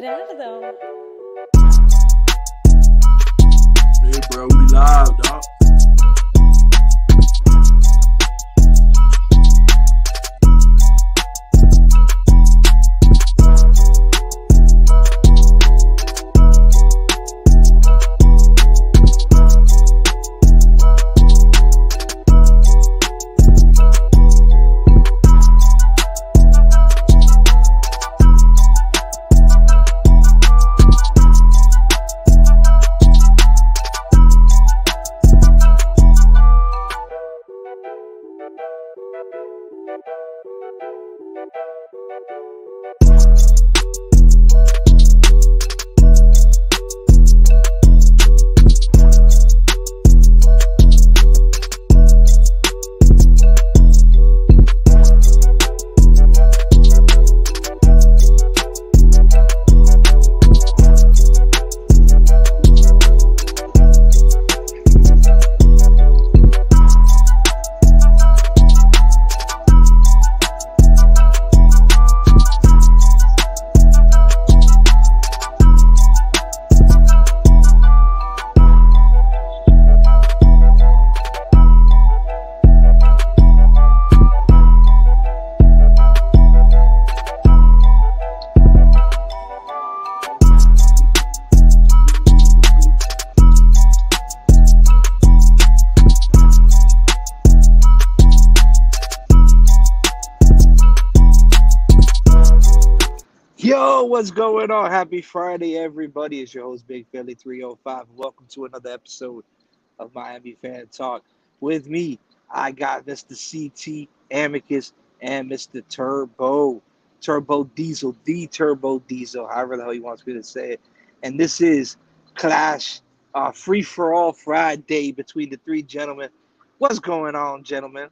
Gerardo. Hey, bro, we live, dog. Yo, what's going on? Happy Friday, everybody. It's your host, Big Philly 305. Welcome to another episode of Miami Fan Talk. With me, I got Mr. CT, Amicus, and Mr. Turbo Diesel, the Turbo Diesel, however the hell he wants me to say it. And this is Clash Free for All Friday between the three gentlemen. What's going on, gentlemen?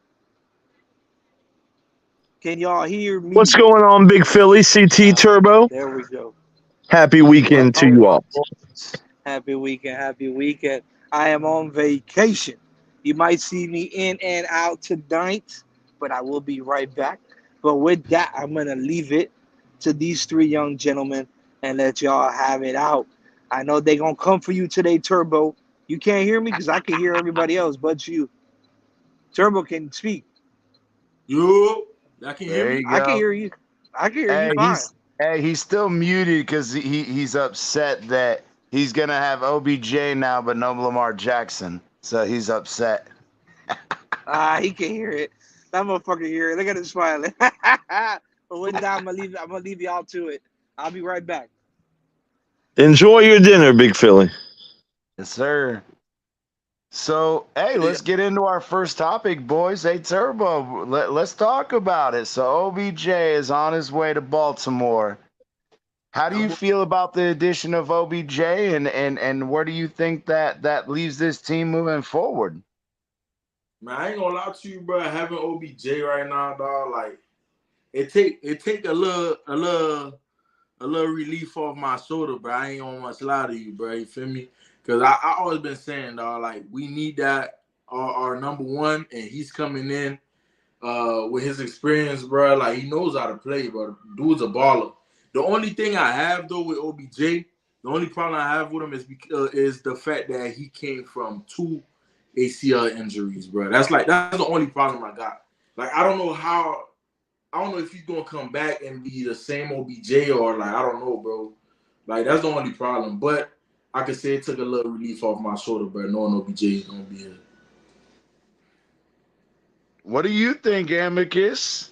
Can y'all hear me? What's going on, Big Philly? CT Turbo. There we go. Happy weekend to you all. Happy weekend, happy weekend. I am on vacation. You might see me in and out tonight, but I will be right back. But with that, I'm going to leave it to these three young gentlemen and let y'all have it out. I know they're going to come for you today, Turbo. You can't hear me because I can hear everybody else but you. Turbo can speak. Yo, I can hear There me. you I can go. hear you. I can hear you fine. He's still muted because he's upset that he's gonna have OBJ now, but no Lamar Jackson. So he's upset. He can hear it. That motherfucker hear it. Look at him smiling. But with that, I'm gonna leave y'all to it. I'll be right back. Enjoy your dinner, Big Philly. Yes, sir. So, hey, Yeah. let's get into our first topic, boys. Hey, Turbo, let's talk about it. So, OBJ is on his way to Baltimore. How do you feel about the addition of OBJ, and where do you think that leaves this team moving forward? Man, I ain't gonna lie to you, bro. Having OBJ right now, dog, like it take a little relief off my shoulder, bro. I ain't gonna much lie to you, bro. You feel me? Because I always been saying, dog, like we need that our number one, and he's coming in with his experience, bro. Like he knows how to play, bro. Dude's a baller. The only thing I have though with OBJ, the only problem I have with him is the fact that he came from two ACL injuries, bro. That's the only problem I got. Like I don't know if he's gonna come back and be the same OBJ or like I don't know, bro. Like that's the only problem. But I could say it took a little relief off my shoulder, bro, knowing OBJ is gonna be here. What do you think, Amicus?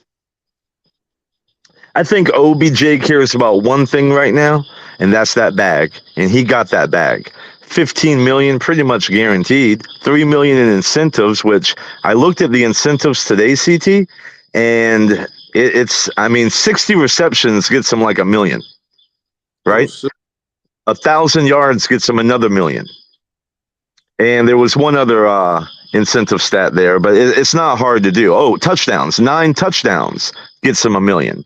I think OBJ cares about one thing right now, and that's that bag. And he got that bag. 15 million pretty much guaranteed. 3 million in incentives, which I looked at the incentives today, CT, and it's 60 receptions gets him like $1 million. Right? Oh, 1,000 yards gets him another $1 million. And there was one other incentive stat there, but it's not hard to do. Oh, touchdowns. 9 touchdowns gets him $1 million.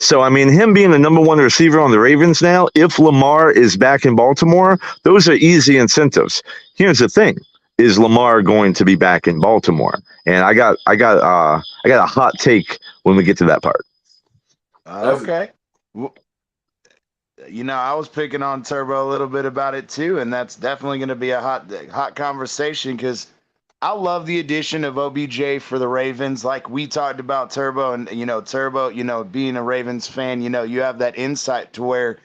So, him being the number one receiver on the Ravens now, if Lamar is back in Baltimore, those are easy incentives. Here's the thing. Is Lamar going to be back in Baltimore? And I got a hot take when we get to that part. Okay. I was picking on Turbo a little bit about it too, and that's definitely going to be a hot conversation because I love the addition of OBJ for the Ravens. Like we talked about Turbo, and Turbo, being a Ravens fan, you have that insight to where,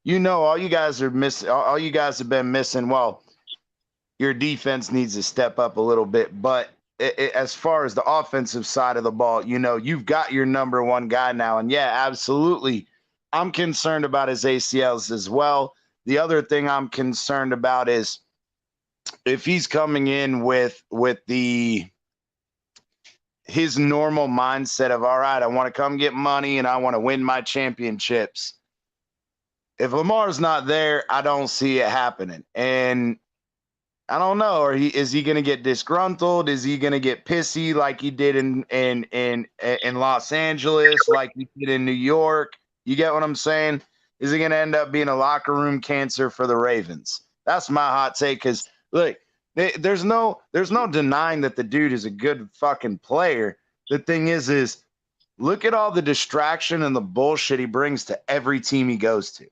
all you guys are missing, all you guys have been missing. Well, your defense needs to step up a little bit, but as far as the offensive side of the ball, you've got your number one guy now, and yeah, absolutely. I'm concerned about his ACLs as well. The other thing I'm concerned about is if he's coming in with his normal mindset of, all right, I want to come get money and I want to win my championships. If Lamar's not there, I don't see it happening. And I don't know. Is he going to get disgruntled? Is he going to get pissy like he did in Los Angeles, like he did in New York? You get what I'm saying? Is he going to end up being a locker room cancer for the Ravens? That's my hot take. Because look, there's no denying that the dude is a good fucking player. The thing is look at all the distraction and the bullshit he brings to every team he goes to.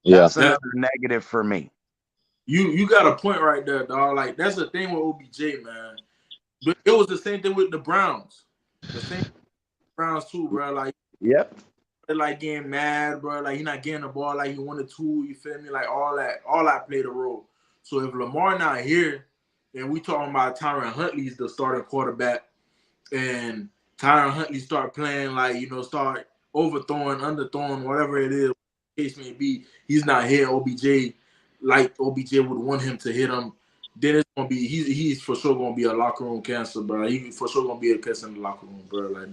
Yeah. That's another negative for me. You got a point right there, dog. Like that's the thing with OBJ, man. But it was the same thing with the Browns. The same Browns too, bro. Like, yep. Like getting mad, bro. Like he not getting the ball like he wanted to. You feel me? Like all that played a role. So if Lamar not here, and we talking about Tyron Huntley's the starting quarterback, and Tyron Huntley start playing like start overthrowing, underthrowing, whatever it is, case may be, he's not here. OBJ. Like OBJ would want him to hit him, then it's gonna be he's for sure gonna be a locker room cancer, bro. He for sure gonna be a cancer in the locker room, bro. Like,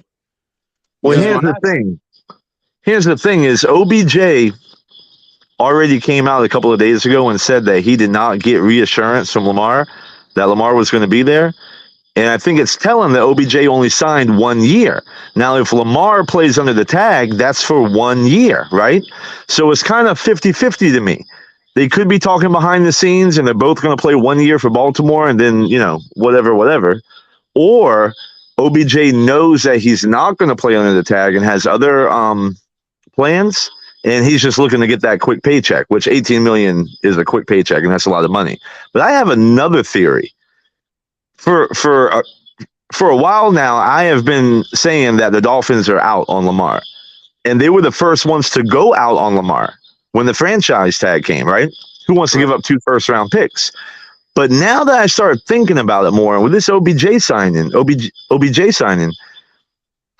Well, here's the thing. Here's the thing: is OBJ already came out a couple of days ago and said that he did not get reassurance from Lamar that Lamar was going to be there. And I think it's telling that OBJ only signed 1 year. Now, if Lamar plays under the tag, that's for 1 year, right? So it's kind of 50-50 to me. They could be talking behind the scenes and they're both going to play 1 year for Baltimore and then, whatever. Or OBJ knows that he's not going to play under the tag and has other plans, and he's just looking to get that quick paycheck, which $18 million is a quick paycheck, and that's a lot of money. But I have another theory. For a while now, I have been saying that the Dolphins are out on Lamar, and they were the first ones to go out on Lamar when the franchise tag came, right? Who wants to give up 2 first-round picks? But now that I started thinking about it more, with this OBJ signing,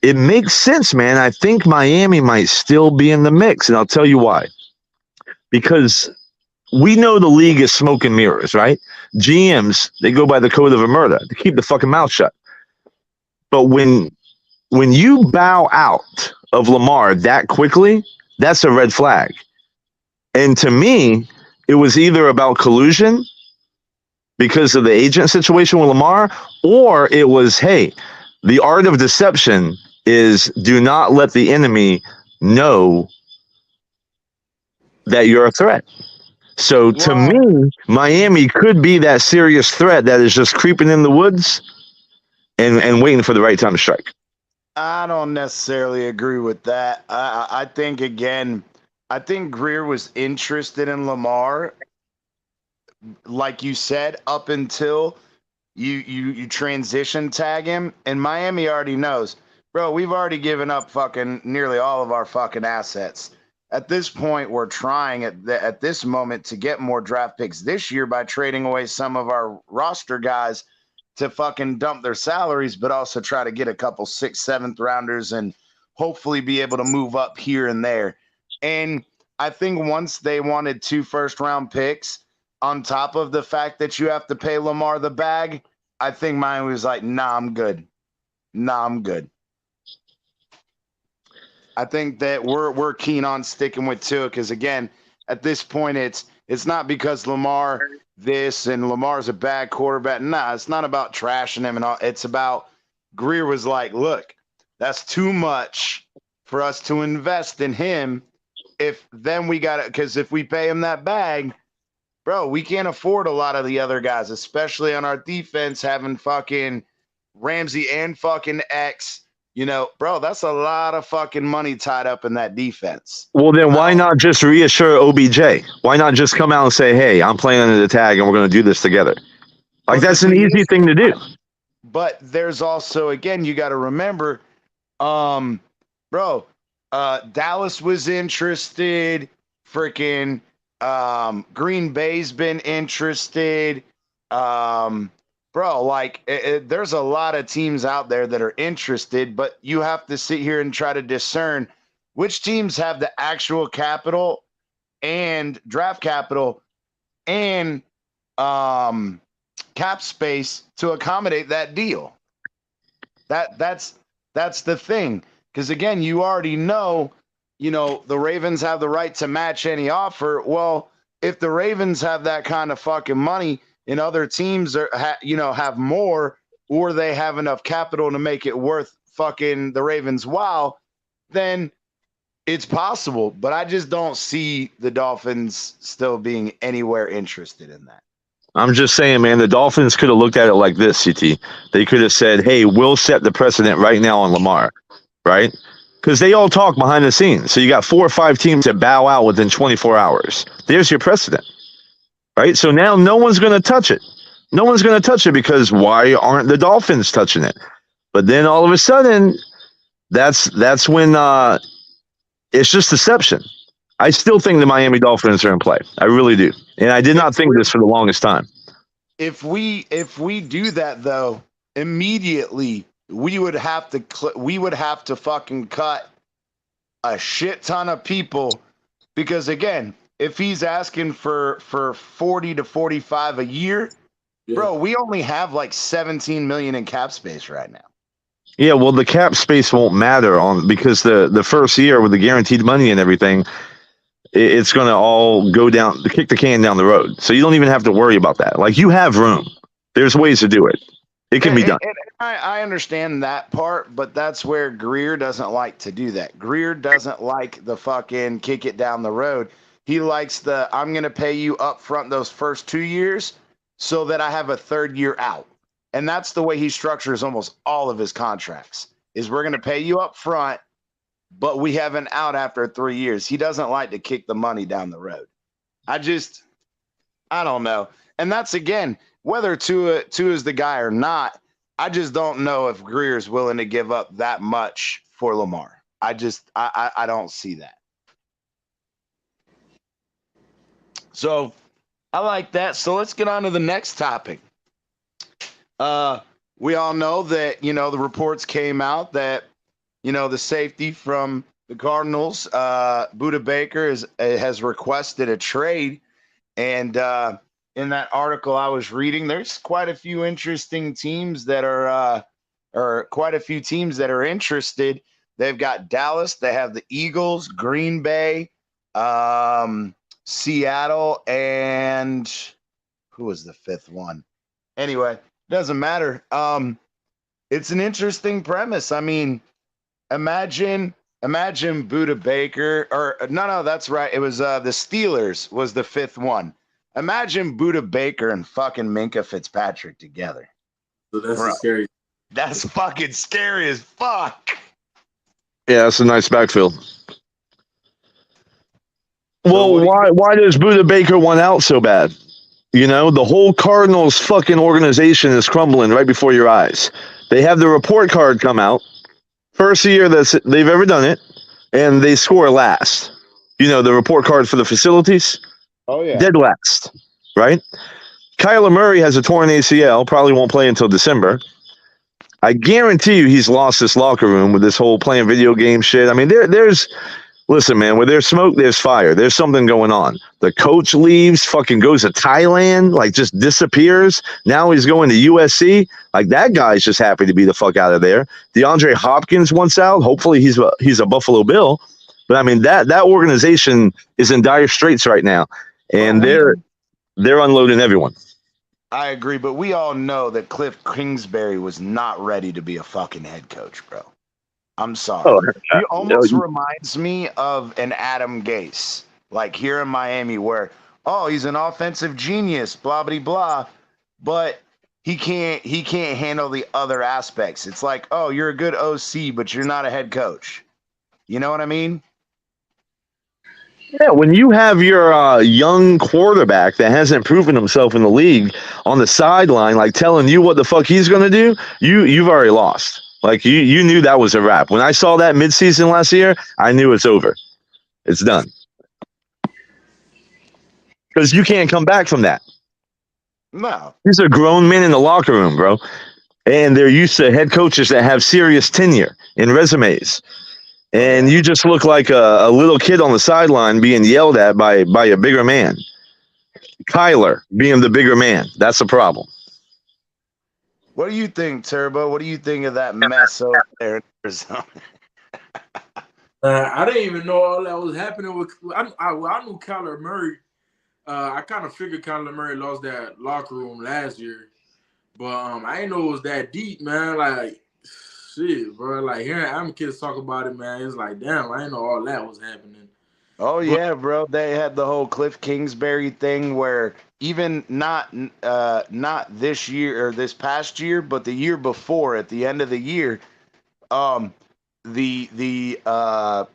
it makes sense, man. I think Miami might still be in the mix, and I'll tell you why. Because we know the league is smoke and mirrors, right? GMs, they go by the code of Omerta to keep the fucking mouth shut. But when you bow out of Lamar that quickly, that's a red flag. And to me, it was either about collusion because of the agent situation with Lamar, or it was, hey, the art of deception is do not let the enemy know that you're a threat. So to me, Miami could be that serious threat that is just creeping in the woods and waiting for the right time to strike. I don't necessarily agree with that. I think, again, I think Greer was interested in Lamar, like you said, up until you transition tag him, and Miami already knows, bro, we've already given up fucking nearly all of our fucking assets. At this point, we're trying at this moment to get more draft picks this year by trading away some of our roster guys to fucking dump their salaries, but also try to get a couple 6th, 7th rounders and hopefully be able to move up here and there. And I think once they wanted 2 first-round picks on top of the fact that you have to pay Lamar the bag, I think Miami was like, nah, I'm good. I think that we're keen on sticking with Tua because, again, at this point, it's not because Lamar this and Lamar's a bad quarterback. Nah, it's not about trashing him and all. It's about Greer was like, look, that's too much for us to invest in him. If then we got it, because if we pay him that bag, bro, we can't afford a lot of the other guys, especially on our defense, having fucking Ramsey and fucking X. bro, that's a lot of fucking money tied up in that defense. Well, then why not just reassure OBJ? Why not just come out and say, hey, I'm playing under the tag and we're going to do this together? Like, that's an easy thing to do. But there's also, again, you got to remember, bro, Dallas was interested. Freaking Green Bay's been interested. Bro, like there's a lot of teams out there that are interested, but you have to sit here and try to discern which teams have the actual capital and draft capital and cap space to accommodate that deal. That's the thing. Because again, you already know, the Ravens have the right to match any offer. Well, if the Ravens have that kind of fucking money and other teams have more, or they have enough capital to make it worth fucking the Ravens' while, then it's possible. But I just don't see the Dolphins still being anywhere interested in that. I'm just saying, man, the Dolphins could have looked at it like this, CT. They could have said, hey, we'll set the precedent right now on Lamar, right? Because they all talk behind the scenes. So you got 4 or 5 teams that bow out within 24 hours. There's your precedent, right? So now no one's going to touch it. No one's going to touch it because why aren't the Dolphins touching it? But then all of a sudden, that's when it's just deception. I still think the Miami Dolphins are in play. I really do. And I did not think this for the longest time. If we do that, though, immediately we would have to fucking cut a shit ton of people, because again, if he's asking for 40 to 45 a year, bro, we only have like 17 million in cap space right now. Yeah, well, the cap space won't matter because the first year with the guaranteed money and everything, it's going to all go down, kick the can down the road. So you don't even have to worry about that. Like, you have room. There's ways to do it. It can be done. And I understand that part, but that's where Greer doesn't like to do that. Greer doesn't like the fucking kick it down the road. He likes I'm going to pay you up front those first 2 years so that I have a third year out. And that's the way he structures almost all of his contracts, is we're going to pay you up front, but we have an out after 3 years. He doesn't like to kick the money down the road. I don't know. And that's, again, whether Tua is the guy or not, I just don't know if Greer's willing to give up that much for Lamar. I don't see that. So I like that. So let's get on to the next topic. We all know that, the reports came out that, the safety from the Cardinals, Budda Baker, has requested a trade. And in that article I was reading, there's quite a few interesting teams that are, or quite a few teams that are interested. They've got Dallas, they have the Eagles, Green Bay, Seattle, and who was the fifth one? Anyway, doesn't matter. It's an interesting premise. I mean, imagine Budda Baker, or no, that's right. It was the Steelers was the fifth one. Imagine Budda Baker and fucking Minka Fitzpatrick together. So that's scary. That's fucking scary as fuck. Yeah, that's a nice backfield. Well, why does Budda Baker want out so bad? The whole Cardinals fucking organization is crumbling right before your eyes. They have the report card come out. First year that they've ever done it, and they score last. The report card for the facilities? Oh, yeah. Dead last, right? Kyler Murray has a torn ACL, probably won't play until December. I guarantee you he's lost this locker room with this whole playing video game shit. I mean, listen, man, where there's smoke, there's fire. There's something going on. The coach leaves, fucking goes to Thailand, like just disappears. Now he's going to USC. Like, that guy's just happy to be the fuck out of there. DeAndre Hopkins wants out. Hopefully he's a Buffalo Bill. But I mean, that organization is in dire straits right now. And they're unloading everyone. I agree, but we all know that Cliff Kingsbury was not ready to be a fucking head coach, bro. I'm sorry. He almost reminds me of an Adam Gase, like here in Miami, where, he's an offensive genius, blah, blah, blah. But he can't handle the other aspects. It's like, oh, you're a good OC, but you're not a head coach. You know what I mean? Yeah, when you have your young quarterback that hasn't proven himself in the league on the sideline, like telling you what the fuck he's going to do, you've already lost. Like you knew that was a wrap. When I saw that midseason last year, I knew it's over. It's done. Because you can't come back from that. No. These are grown men in the locker room, bro. And they're used to head coaches that have serious tenure in resumes. And you just look like a little kid on the sideline being yelled at by a bigger man. Kyler being the bigger man. That's the problem. What do you think, Turbo? What do you think of that mess over there in Arizona? I didn't even know all that was happening with. I knew Kyler Murray. I kind of figured Kyler Murray lost that locker room last year, but I didn't know it was that deep, man. Like, shit, bro. Like hearing Amicus talk about it, man, it's like, damn, I didn't know all that was happening. Oh yeah, bro. They had the whole Cliff Kingsbury thing where even not this year or this past year, but the year before, at the end of the year, the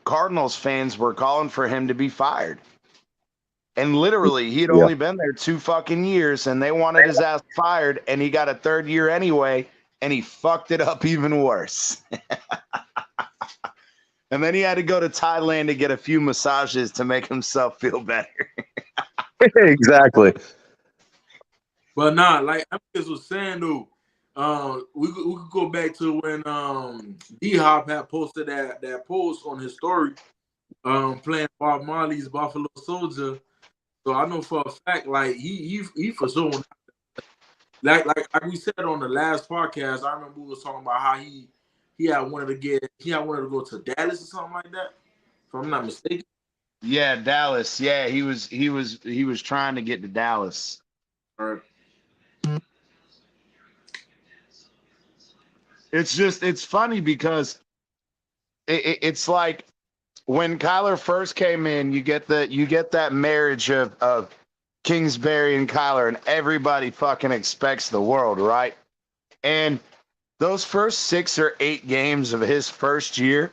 Cardinals fans were calling for him to be fired. And literally, he'd only been there 2 fucking years, and they wanted his ass fired, and he got a 3rd year anyway, and he fucked it up even worse. And then he had to go to Thailand to get a few massages to make himself feel better. Exactly. But nah, like Amicus was saying though, we could go back to when D Hop had posted that post on his story, playing Bob Marley's Buffalo Soldier. So I know for a fact, like he for sure. Like we said on the last podcast, I remember we was talking about how he had wanted to go to Dallas or something like that, if I'm not mistaken. Yeah, Dallas. Yeah, he was trying to get to Dallas. All right. It's funny because it's like when Kyler first came in, you get that marriage of Kingsbury and Kyler, and everybody fucking expects the world, right? And those first 6 or 8 games of his first year,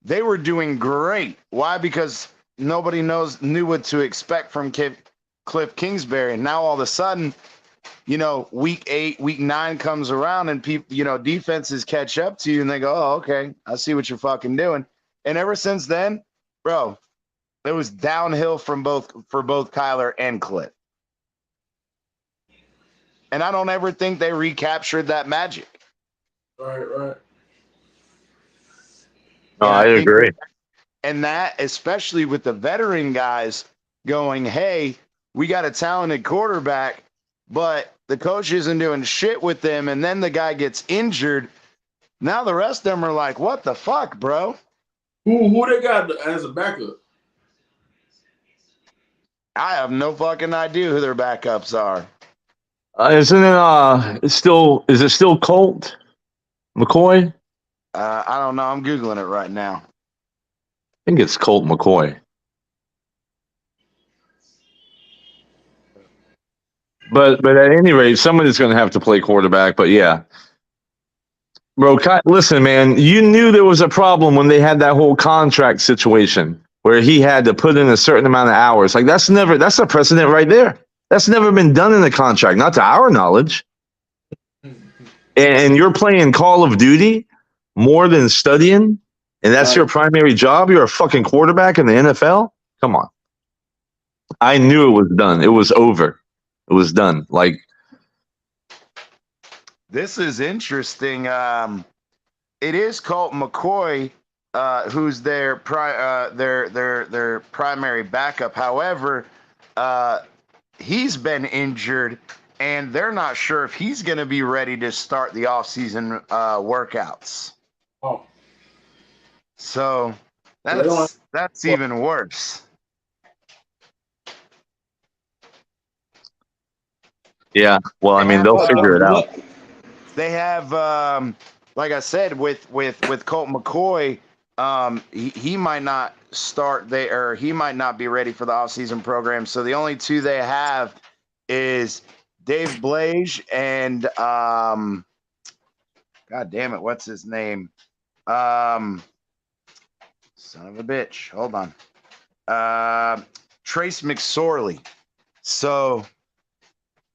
they were doing great. Why? Because nobody knew what to expect from Cliff Kingsbury. And now all of a sudden, week 8, week 9 comes around, and people, defenses catch up to you, and they go, "Oh, okay, I see what you're fucking doing." And ever since then, bro, it was downhill for both Kyler and Cliff. And I don't ever think they recaptured that magic. Right. No, I agree. And that, especially with the veteran guys going, "Hey, we got a talented quarterback, but the coach isn't doing shit with them," and then the guy gets injured. Now the rest of them are like, "What the fuck, bro?" Who they got as a backup? I have no fucking idea who their backups are. Isn't it is it still Colt McCoy? I don't know. I'm Googling it right now. I think it's Colt McCoy. But at any rate, somebody's going to have to play quarterback. But yeah, bro, listen, man, you knew there was a problem when they had that whole contract situation where he had to put in a certain amount of hours. Like that's a precedent right there. That's never been done in a contract, not to our knowledge. And you're playing Call of Duty more than studying, and that's your primary job. You're a fucking quarterback in the NFL. Come on. I knew it was done. It was over. It was done. Like, this is interesting. It is Colt McCoy, who's their primary backup. However, he's been injured, and they're not sure if he's going to be ready to start the offseason workouts. Oh, so that's even worse. yeah. Well, I mean, they'll figure it out. They have, like I said, with Colt McCoy, he might not start there, or he might not be ready for the offseason program. So the only 2 they have is Dave Blage and God damn it, what's his name? Son of a bitch. Hold on. Trace McSorley. So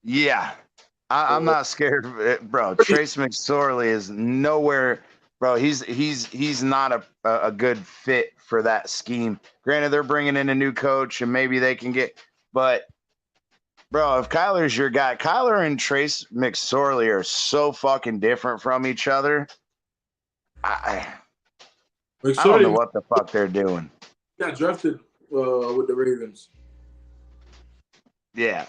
yeah, I'm not scared of it, bro. Trace McSorley is nowhere, bro. He's not a good fit for that scheme. Granted, they're bringing in a new coach, and maybe they can get, but bro, if Kyler's your guy, Kyler and Trace McSorley are so fucking different from each other. I don't know what the fuck they're doing. Got drafted with the Ravens. Yeah.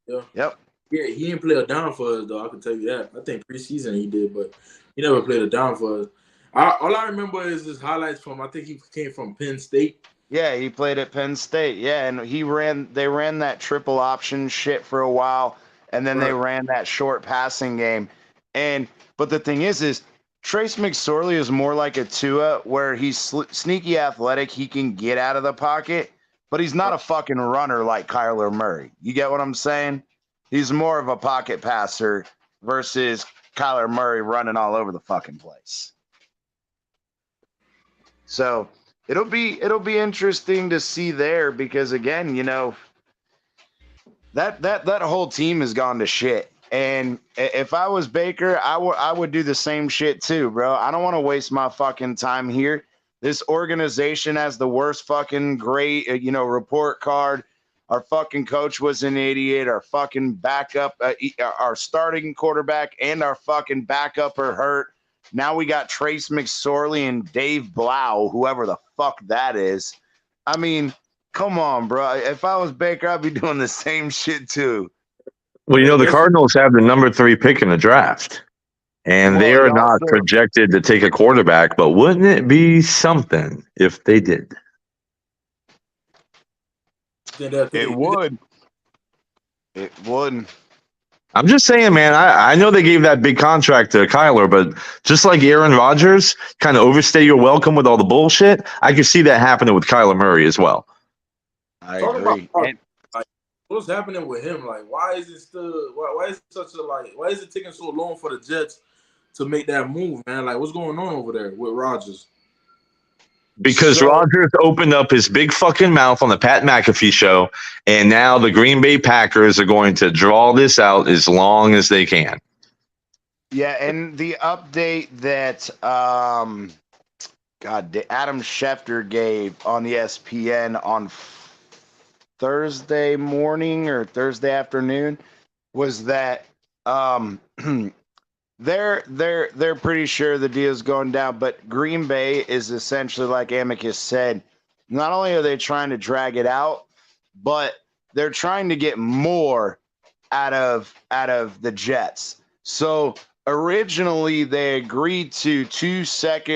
Yeah. Yep. Yeah, he didn't play a down for us, though. I can tell you that. I think preseason he did, but he never played a down for us. All I remember is his highlights from, I think he came from Penn State. Yeah, he played at Penn State. Yeah, and they ran that triple option shit for a while, and then they ran that short passing game. But the thing is Trace McSorley is more like a Tua, where he's sneaky athletic. He can get out of the pocket, but he's not a fucking runner like Kyler Murray. You get what I'm saying? He's more of a pocket passer versus Kyler Murray running all over the fucking place. So it'll be interesting to see there, because again, you know, that whole team has gone to shit. And if I was Baker, I would do the same shit too, bro. I don't want to waste my fucking time here. This organization has the worst fucking great, report card. Our fucking coach was an idiot. Our fucking backup, our starting quarterback and our fucking backup are hurt. Now we got Trace McSorley and Dave Blau, whoever the fuck that is. I mean, come on, bro. If I was Baker, I'd be doing the same shit too. Well, the Cardinals have the number 3 pick in the draft, and they are not projected to take a quarterback, but wouldn't it be something if they did? It would. It would. I'm just saying, man, I know they gave that big contract to Kyler, but just like Aaron Rodgers kind of overstay your welcome with all the bullshit, I could see that happening with Kyler Murray as well. I agree. What's happening with him? Like, why is it taking so long for the Jets to make that move, man? Like, what's going on over there with Rodgers? Because Rodgers opened up his big fucking mouth on the Pat McAfee show, and now the Green Bay Packers are going to draw this out as long as they can. Yeah, and the update that Adam Schefter gave on ESPN on Thursday morning or Thursday afternoon was that they're pretty sure the deal's going down, but Green Bay is essentially, like Amicus said, not only are they trying to drag it out, but they're trying to get more out of the Jets. So originally they agreed to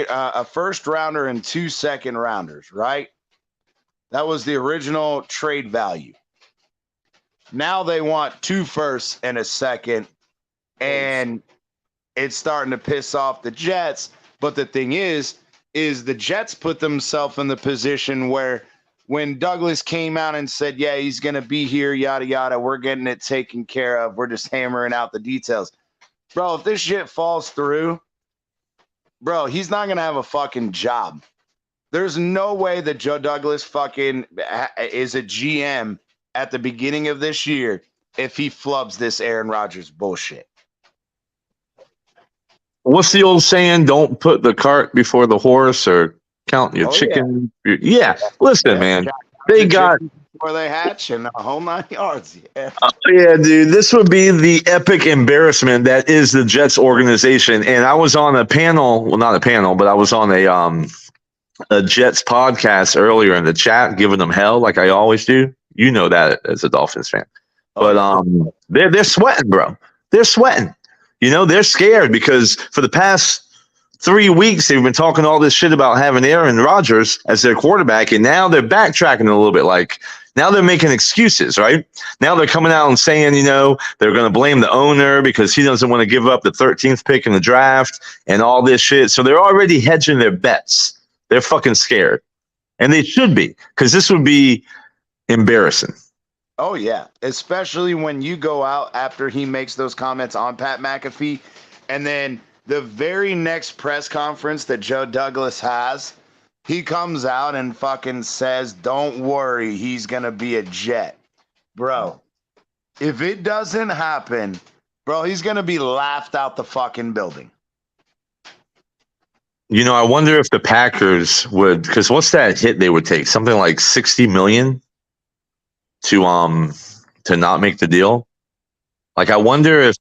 a first rounder and 2 second rounders, right? That was the original trade value. Now they want 2 firsts and a second, and it's starting to piss off the Jets. But the thing is the Jets put themselves in the position where when Douglas came out and said, yeah, he's going to be here, yada, yada, we're getting it taken care of. We're just hammering out the details. Bro, if this shit falls through, bro, he's not going to have a fucking job. There's no way that Joe Douglas fucking is a GM at the beginning of this year if he flubs this Aaron Rodgers bullshit. What's the old saying? Don't put the cart before the horse, or count your chicken. Yeah. Listen, man. They got before they hatch and the whole 9 yards. Yeah. Yeah, dude. This would be the epic embarrassment that is the Jets organization. And I was on a panel. Well, not a panel, but I was on a Jets podcast earlier in the chat, giving them hell like I always do. You know that as a Dolphins fan. But they're sweating, bro. They're sweating. They're scared because for the past 3 weeks, they've been talking all this shit about having Aaron Rodgers as their quarterback, and now they're backtracking a little bit. Like, now they're making excuses, right? Now they're coming out and saying, they're going to blame the owner because he doesn't want to give up the 13th pick in the draft and all this shit. So they're already hedging their bets. They're fucking scared. And they should be, because this would be embarrassing. Oh yeah, especially when you go out after he makes those comments on Pat McAfee, and then the very next press conference that Joe Douglas has, he comes out and fucking says, "Don't worry, he's gonna be a Jet." Bro, if it doesn't happen, bro, he's gonna be laughed out the fucking building. I wonder if the Packers would, because what's that hit they would take? Something like 60 million to not make the deal. Like I wonder if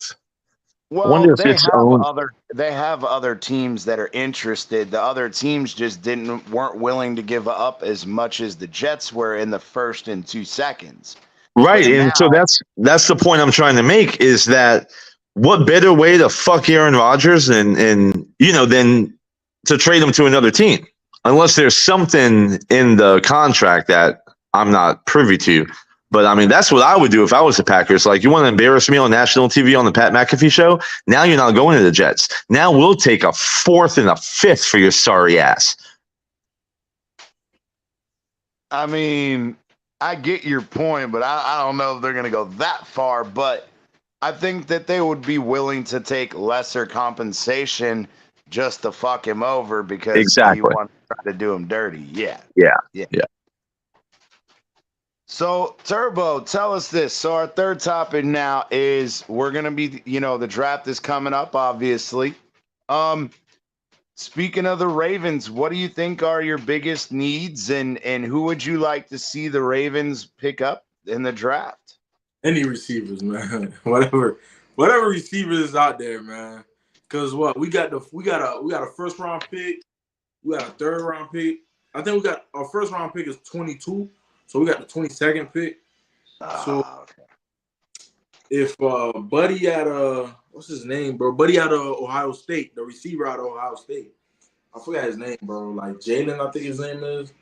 Well, it's owned. they have other teams that are interested. The other teams just weren't willing to give up as much as the Jets were in the first and 2 seconds. Right, But and so now, that's the point I'm trying to make is that what better way to fuck Aaron Rodgers and than to trade him to another team, unless there's something in the contract that I'm not privy to. But I mean, that's what I would do if I was the Packers. Like, you want to embarrass me on national TV on the Pat McAfee show? Now you're not going to the Jets. Now we'll take a fourth and a fifth for your sorry ass. I mean, I get your point, but I don't know if they're going to go that far. But I think that they would be willing to take lesser compensation just to fuck him over because you Exactly. want to try to do him dirty. Yeah. Yeah. Yeah. Yeah. So, Turbo, tell us this. So, our third topic now is we're going to be, the draft is coming up, obviously. Speaking of the Ravens, what do you think are your biggest needs, and who would you like to see the Ravens pick up in the draft? Any receivers, man. whatever receivers is out there, man. Cause what we got a first round pick, we got a third round pick. I think we got our first round pick is 22, so we got the 22nd pick. So Okay. if Buddy at what's his name, bro? Buddy out of Ohio State, the receiver out of Ohio State. I forgot his name, bro. Like Jalen, I think his name is.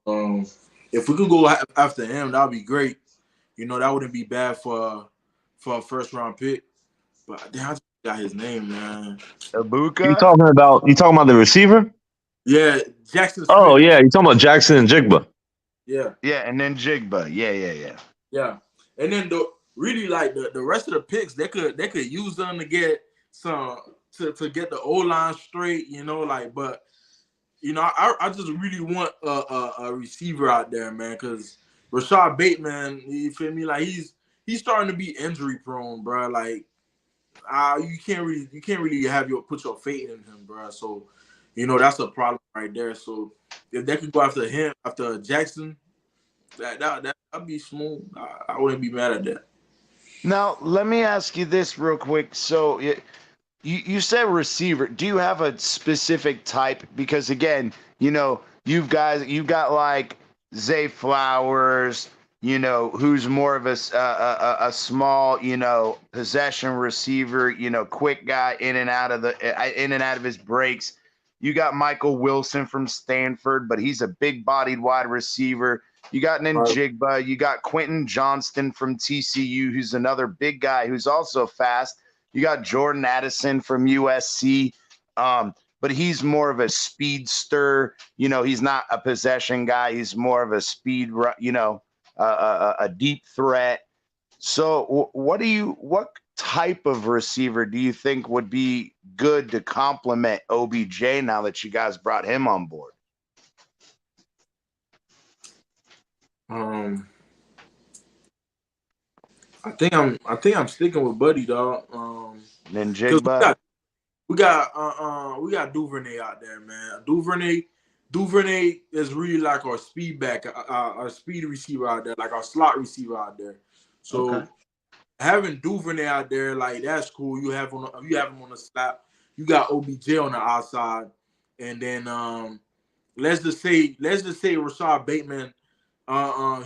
Um, if we could go after him, that'd be great. That wouldn't be bad for a first round pick. But damn, I just got his name, man. Ibuka? You talking about the receiver? Yeah, Jackson Oh Smith. yeah, you're talking about Jackson and Jigba. Yeah, Yeah, and then Jigba. Yeah. yeah. And then really like the rest of the picks, they could use them to get some to get the O line straight, but I just really want a receiver out there, man, because Rashad Bateman, you feel me? Like he's starting to be injury prone, bro. Like you can't really put your faith in him, bro. So that's a problem right there. So if they could go after him, after Jackson, that'd be smooth. I wouldn't be mad at that. Now, let me ask you this real quick. So, you said receiver. Do you have a specific type? Because again, you've got like Zay Flowers, who's more of a small, possession receiver, quick guy in and out of his breaks. You got Michael Wilson from Stanford, but he's a big-bodied wide receiver. You got Njigba. You got Quentin Johnston from TCU, who's another big guy who's also fast. You got Jordan Addison from USC, but he's more of a speedster. He's not a possession guy. He's more of a a deep threat. So, what type of receiver do you think would be good to complement OBJ now that you guys brought him on board? I think I'm sticking with Buddy, dog. Then Jigba. We got Duvernay out there, man. Duvernay is really like our speed back, our speed receiver out there, like our slot receiver out there. So having Duvernay out there, like that's cool. You have him on the slot. You got OBJ on the outside, and then let's just say Rashad Bateman,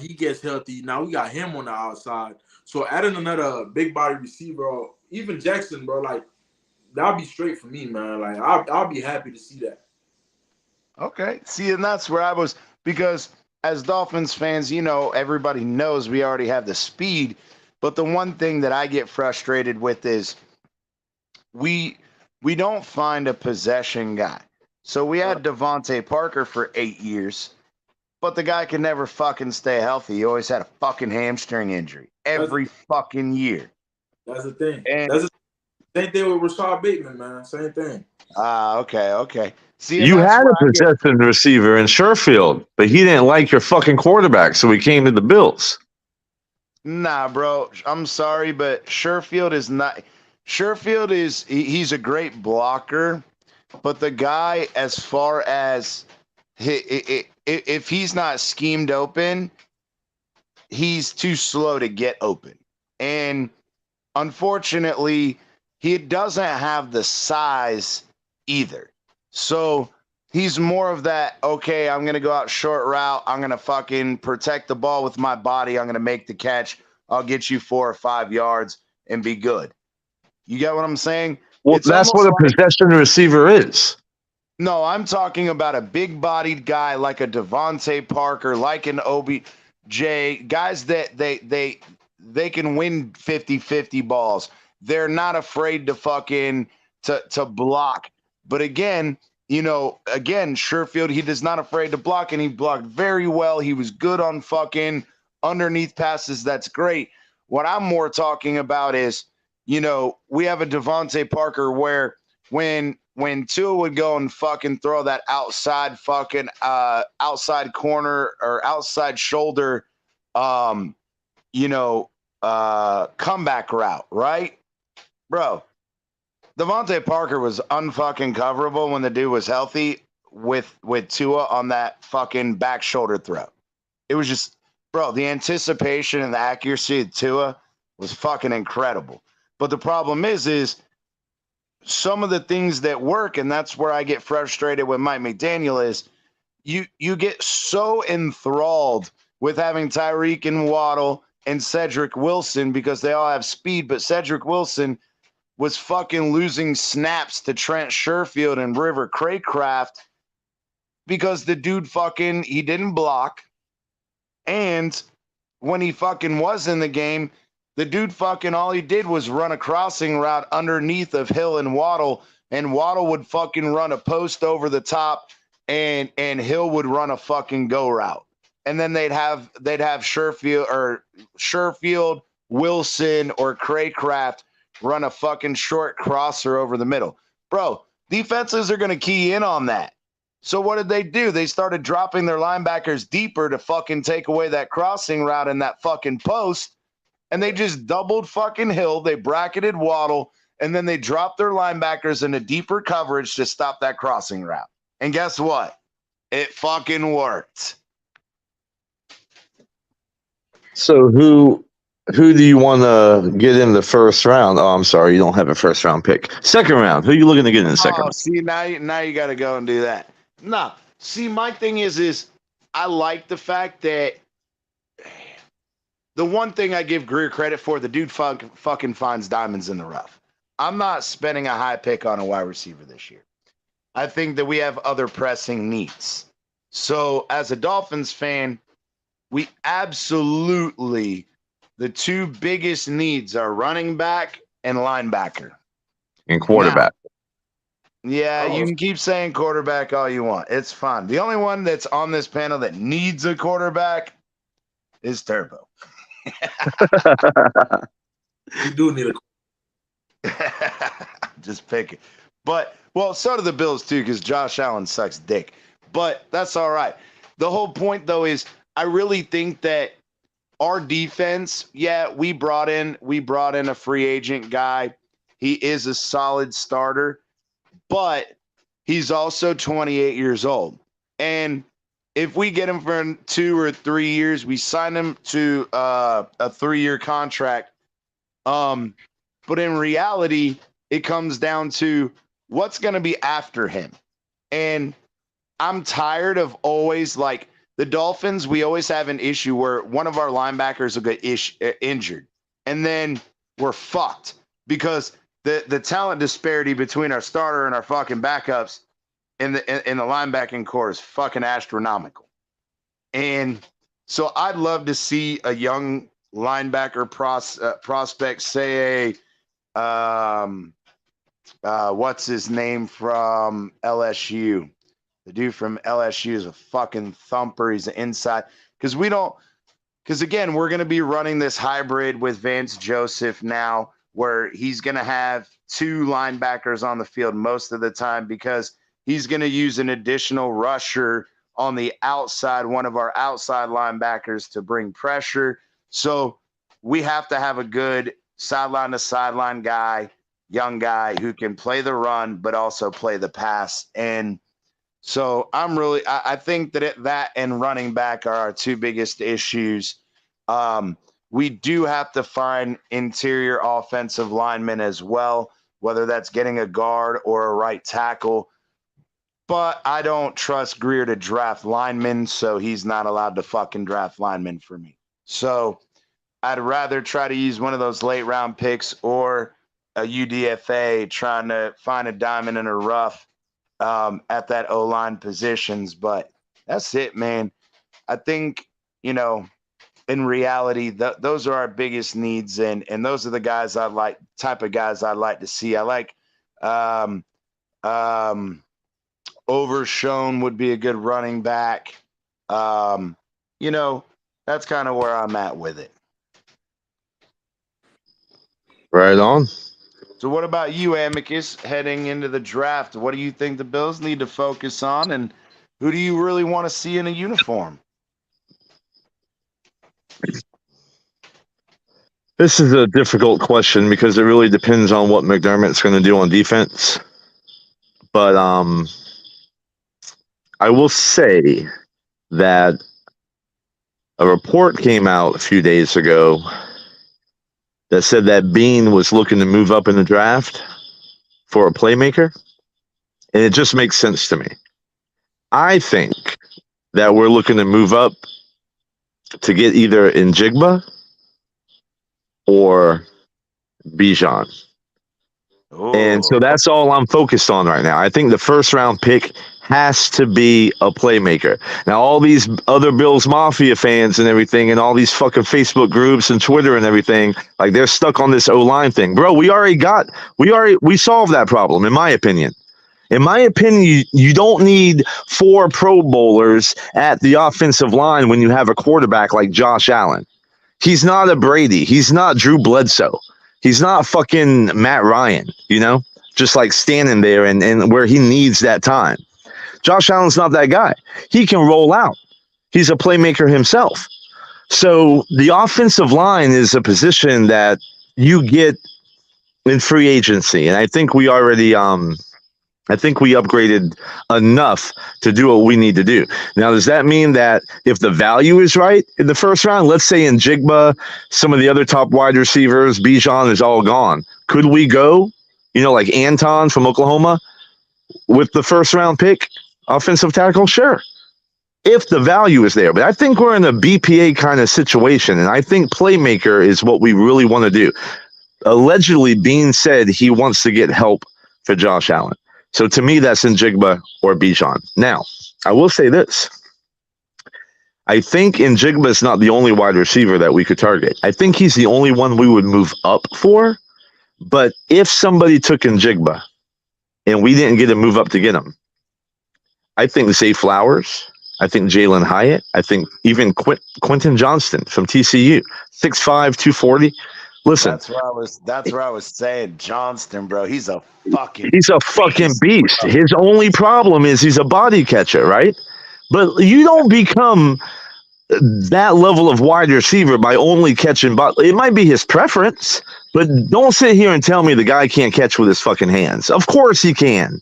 he gets healthy. Now we got him on the outside. So adding another big body receiver, or even Jackson, bro, like that'll be straight for me, man. Like I'll be happy to see that. Okay. See, and that's where I was, because as Dolphins fans, everybody knows we already have the speed. But the one thing that I get frustrated with is we don't find a possession guy. So we had Devontae Parker for 8 years, but the guy can never fucking stay healthy. He always had a fucking hamstring injury every fucking year. That's the thing. And That's the same thing with Rashad Bateman, man. Same thing. Okay. See, and You that's had where a possession receiver in Sherfield, but he didn't like your fucking quarterback, so he came to the Bills. Nah, bro. I'm sorry, but Sherfield is not. Sherfield is he's a great blocker, but the guy, as far as if he's not schemed open, he's too slow to get open. And unfortunately, he doesn't have the size either. So he's more of that, okay, I'm going to go out short route. I'm going to fucking protect the ball with my body. I'm going to make the catch. I'll get you 4 or 5 yards and be good. You get what I'm saying? Well, It's that's almost what a like, possession receiver is. no, I'm talking about a big-bodied guy like a Devontae Parker, like an OBJ, guys that they can win 50-50 balls. They're not afraid to fucking to block. But again, Sherfield, he is not afraid to block, and he blocked very well. He was good on fucking underneath passes. That's great. What I'm more talking about is, we have a Devontae Parker where when Tua would go and fucking throw that outside fucking outside corner or outside shoulder comeback route, right? Bro, Devontae Parker was unfucking coverable when the dude was healthy with Tua on that fucking back shoulder throw. It was just, bro, the anticipation and the accuracy of Tua was fucking incredible. But the problem is some of the things that work, and that's where I get frustrated with Mike McDaniel, is you get so enthralled with having Tyreek and Waddle and Cedric Wilson because they all have speed, but Cedric Wilson was fucking losing snaps to Trent Sherfield and River Craycraft because the dude he didn't block. And when he fucking was in the game, the dude all he did was run a crossing route underneath of Hill and Waddle would fucking run a post over the top and Hill would run a fucking go route. And then they'd have Sherfield, Wilson, or Craycraft run a fucking short crosser over the middle. Bro, defenses are going to key in on that. So what did they do? They started dropping their linebackers deeper to fucking take away that crossing route in that fucking post. And they just doubled fucking Hill. They bracketed Waddle. And then they dropped their linebackers into deeper coverage to stop that crossing route. And guess what? It fucking worked. So who do you want to get in the first round? Oh, I'm sorry, you don't have a first round pick. Second round, who are you looking to get in the second round? See, now you got to go and do that. Nah, see, my thing is I like the fact that the one thing I give Greer credit for, the dude fucking finds diamonds in the rough. I'm not spending a high pick on a wide receiver this year. I think that we have other pressing needs. So as a Dolphins fan, we absolutely, the two biggest needs are running back and linebacker. And quarterback. Yeah, you can keep saying quarterback all you want. It's fine. The only one that's on this panel that needs a quarterback is Turbo. You do need a just pick it. But, well, so do the Bills too, because Josh Allen sucks dick. But that's all right. The whole point, though, is I really think that our defense, we brought in a free agent guy. He is a solid starter, but he's also 28 years old. And if we get him for 2 or 3 years, we sign him to a 3-year contract. But in reality, it comes down to what's going to be after him. And I'm tired of always, like, the Dolphins, we always have an issue where one of our linebackers will get injured. And then we're fucked because the talent disparity between our starter and our fucking backups in the linebacking core is fucking astronomical. And so I'd love to see a young linebacker prospect, say what's his name from LSU? The dude from LSU is a fucking thumper. He's an inside. Because again, we're going to be running this hybrid with Vance Joseph now, where he's going to have two linebackers on the field most of the time because he's going to use an additional rusher on the outside, one of our outside linebackers to bring pressure. So we have to have a good sideline to sideline guy, young guy who can play the run, but also play the pass. And so I think that and running back are our two biggest issues. We do have to find interior offensive linemen as well, whether that's getting a guard or a right tackle. But I don't trust Greer to draft linemen, so he's not allowed to fucking draft linemen for me. So I'd rather try to use one of those late round picks or a UDFA trying to find a diamond in a rough at that O-line positions. But that's it, man. I think, in reality, those are our biggest needs, and those are the guys type of guys I'd like to see. I like Overshown would be a good running back. That's kind of where I'm at with it. Right on. So what about you, Amicus, heading into the draft? What do you think the Bills need to focus on, and who do you really want to see in a uniform? This is a difficult question because it really depends on what McDermott's going to do on defense. But I will say that a report came out a few days ago that said that Bean was looking to move up in the draft for a playmaker, and it just makes sense to me. I think that we're looking to move up to get either Njigba or Bijan. And so that's all I'm focused on right now. I think the first round pick has to be a playmaker. Now, all these other Bills Mafia fans and everything, and all these fucking Facebook groups and Twitter and everything, like they're stuck on this O-line thing. Bro, we solved that problem, in my opinion. In my opinion, you don't need 4 Pro Bowlers at the offensive line when you have a quarterback like Josh Allen. He's not a Brady. He's not Drew Bledsoe. He's not fucking Matt Ryan, just like standing there and where he needs that time. Josh Allen's not that guy. He can roll out. He's a playmaker himself. So the offensive line is a position that you get in free agency. And I think we already we upgraded enough to do what we need to do. Now, does that mean that if the value is right in the first round, let's say in Njigba, some of the other top wide receivers, Bijan is all gone, could we go, like Anton from Oklahoma with the first round pick, offensive tackle? Sure, if the value is there. But I think we're in a BPA kind of situation, and I think playmaker is what we really want to do. Allegedly, Bean said he wants to get help for Josh Allen. So to me, that's Njigba or Bijan. Now, I will say this. I think Njigba is not the only wide receiver that we could target. I think he's the only one we would move up for. But if somebody took Njigba and we didn't get a move up to get him, I think Zay Flowers, I think Jalen Hyatt, I think even Quentin Johnston from TCU, 6'5", 240. Listen, that's where I was saying Johnston, bro. He's a fucking beast. His only problem is he's a body catcher, right? But you don't become that level of wide receiver by only catching. It might be his preference, but don't sit here and tell me the guy can't catch with his fucking hands. Of course he can.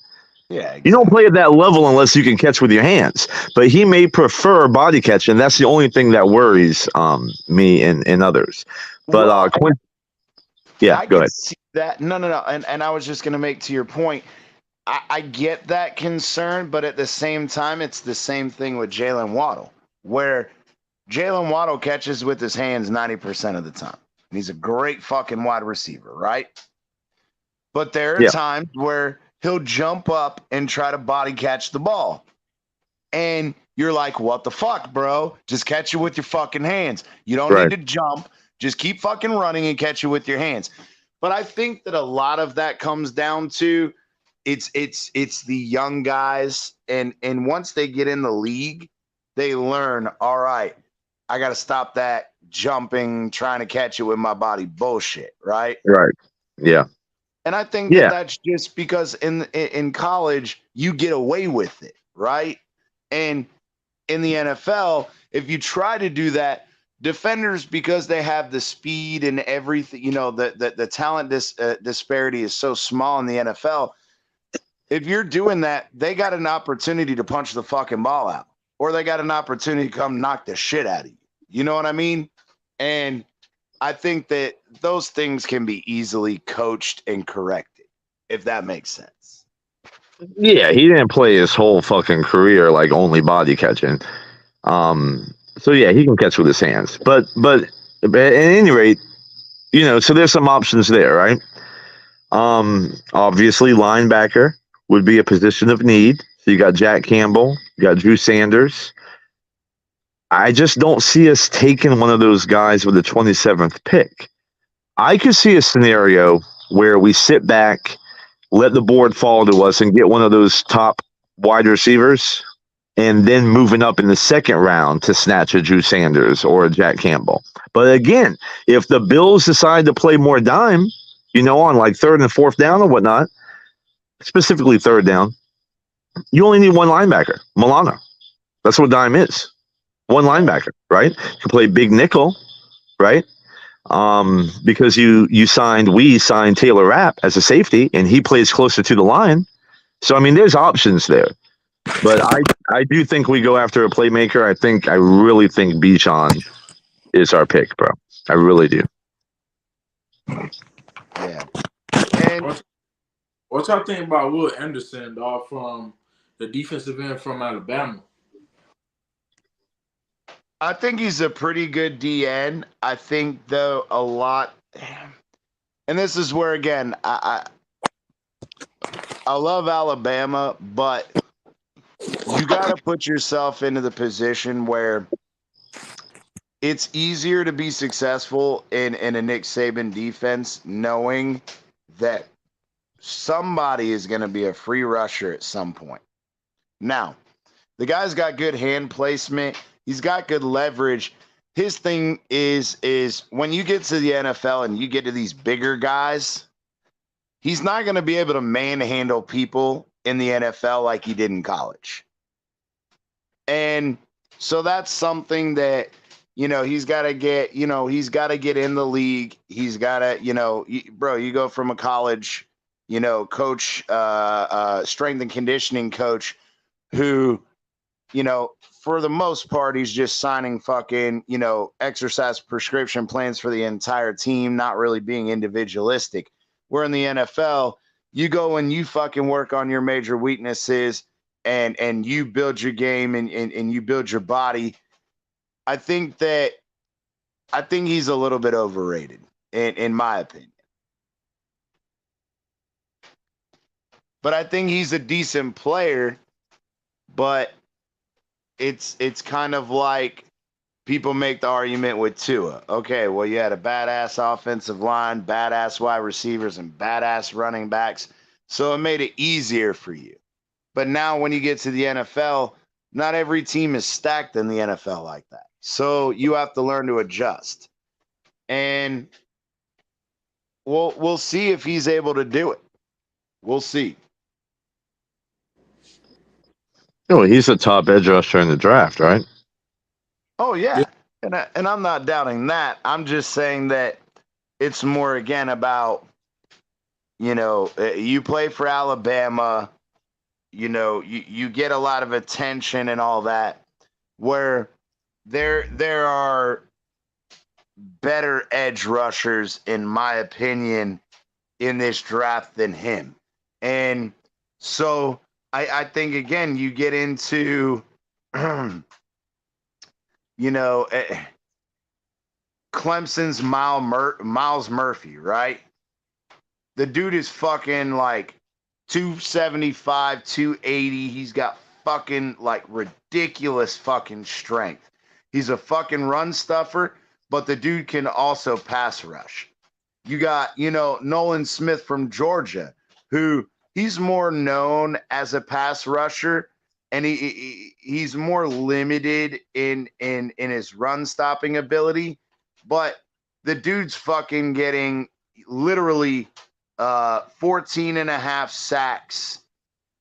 Yeah, exactly. You don't play at that level unless you can catch with your hands. But he may prefer body catching. That's the only thing that worries me and others. But Quentin. Yeah, go ahead. See that. No. And I was just going to make to your point, I get that concern, but at the same time, it's the same thing with Jalen Waddle, where Jalen Waddle catches with his hands 90% of the time. And he's a great fucking wide receiver, right? But there are times where he'll jump up and try to body catch the ball. And you're like, what the fuck, bro? Just catch it with your fucking hands. You don't need to jump. Just keep fucking running and catch it with your hands. But I think that a lot of that comes down to it's the young guys, and once they get in the league, they learn, all right, I got to stop that jumping, trying to catch it with my body bullshit, right? Right. Yeah. And I think that Yeah. that's just because in college you get away with it, right? And in the NFL, if you try to do that, defenders, because they have the speed and everything, the talent disparity is so small in the NFL. If you're doing that, they got an opportunity to punch the fucking ball out, or they got an opportunity to come knock the shit out of you. You know what I mean? And I think that those things can be easily coached and corrected, if that makes sense. Yeah. He didn't play his whole fucking career like only body catching. So yeah, he can catch with his hands. But at any rate, so there's some options there, right? Obviously, linebacker would be a position of need. So you got Jack Campbell, you got Drew Sanders. I just don't see us taking one of those guys with the 27th pick. I could see a scenario where we sit back, let the board fall to us, and get one of those top wide receivers, and then moving up in the second round to snatch a Drew Sanders or a Jack Campbell. But again, if the Bills decide to play more dime, on like third and fourth down or whatnot, specifically third down, you only need one linebacker, Milano. That's what dime is. One linebacker, right? You can play big nickel, right? Because we signed Taylor Rapp as a safety, and he plays closer to the line. So, I mean, there's options there. But I do think we go after a playmaker. I really think Bichon is our pick, bro. I really do. Yeah. And what y'all think about Will Anderson, dog, from the defensive end from Alabama? I think he's a pretty good DN. I think, though, a lot, and this is where, again, I love Alabama, but you got to put yourself into the position where it's easier to be successful in a Nick Saban defense, knowing that somebody is going to be a free rusher at some point. Now, the guy's got good hand placement. He's got good leverage. His thing is when you get to the NFL and you get to these bigger guys, he's not going to be able to manhandle people in the NFL like he did in college. And so that's something that, he's got to get, he's got to get in the league. He's got to, bro, you go from a college, coach, strength and conditioning coach who, for the most part, he's just signing fucking, exercise prescription plans for the entire team, not really being individualistic. Where in the NFL, you go and you fucking work on your major weaknesses and you build your game and you build your body. I think he's a little bit overrated, in my opinion. But I think he's a decent player, but it's kind of like people make the argument with Tua. Okay, well, you had a badass offensive line, badass wide receivers, and badass running backs, so it made it easier for you. But now when you get to the NFL, not every team is stacked in the NFL like that. So you have to learn to adjust. And we'll see if he's able to do it. We'll see. Oh, he's a top edge rusher in the draft, right? Oh, yeah. And I'm not doubting that. I'm just saying that it's more, again, about, you play for Alabama, you get a lot of attention and all that, where there are better edge rushers, in my opinion, in this draft than him. And so I think, again, you get into, Clemson's Miles Murphy, right? The dude is fucking like 275, 280. He's got fucking like ridiculous fucking strength. He's a fucking run stuffer, but the dude can also pass rush. You got, Nolan Smith from Georgia, who he's more known as a pass rusher, and he's more limited in his run stopping ability. But the dude's fucking getting literally 14 and a half sacks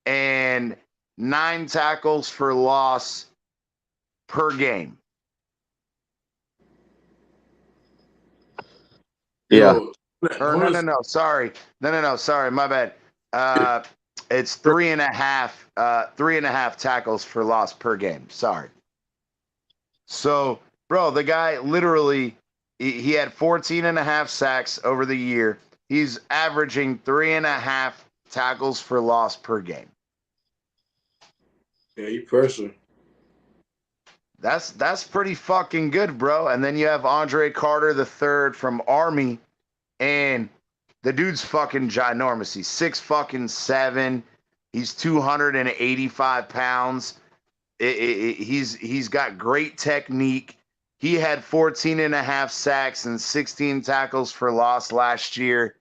and 9 tackles for loss per game. Yeah. Yo, Or no, sorry. No, sorry, my bad. It's 3.5 tackles for loss per game. Sorry. So, bro, the guy literally he had 14 and a half sacks over the year. He's averaging 3.5 tackles for loss per game. Yeah, he pressure. That's pretty fucking good, bro. And then you have Andre Carter III from Army, and the dude's fucking ginormous. He's 6'7". He's 285 pounds. He's got great technique. He had 14 and a half sacks and 16 tackles for loss last year.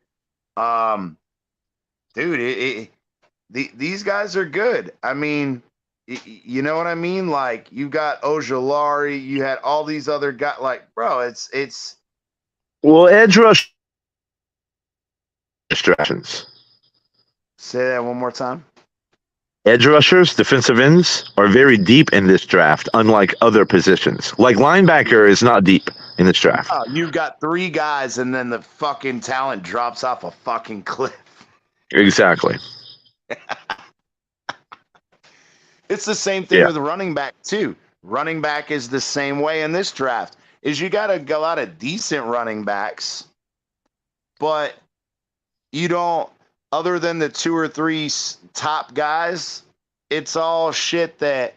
Dude, these guys are good. I mean, you know what I mean? Like, you got Ojolari, you had all these other guys. Like, bro, it's. Well, edge rush distractions. Say that one more time. Edge rushers, defensive ends, are very deep in this draft, unlike other positions. Like linebacker is not deep in this draft. Oh, you've got 3 guys, and then the fucking talent drops off a fucking cliff. Exactly. It's the same thing with running back too. Running back is the same way in this draft. Is you got a lot of decent running backs, but you don't. Other than the 2 or 3 top guys, it's all shit that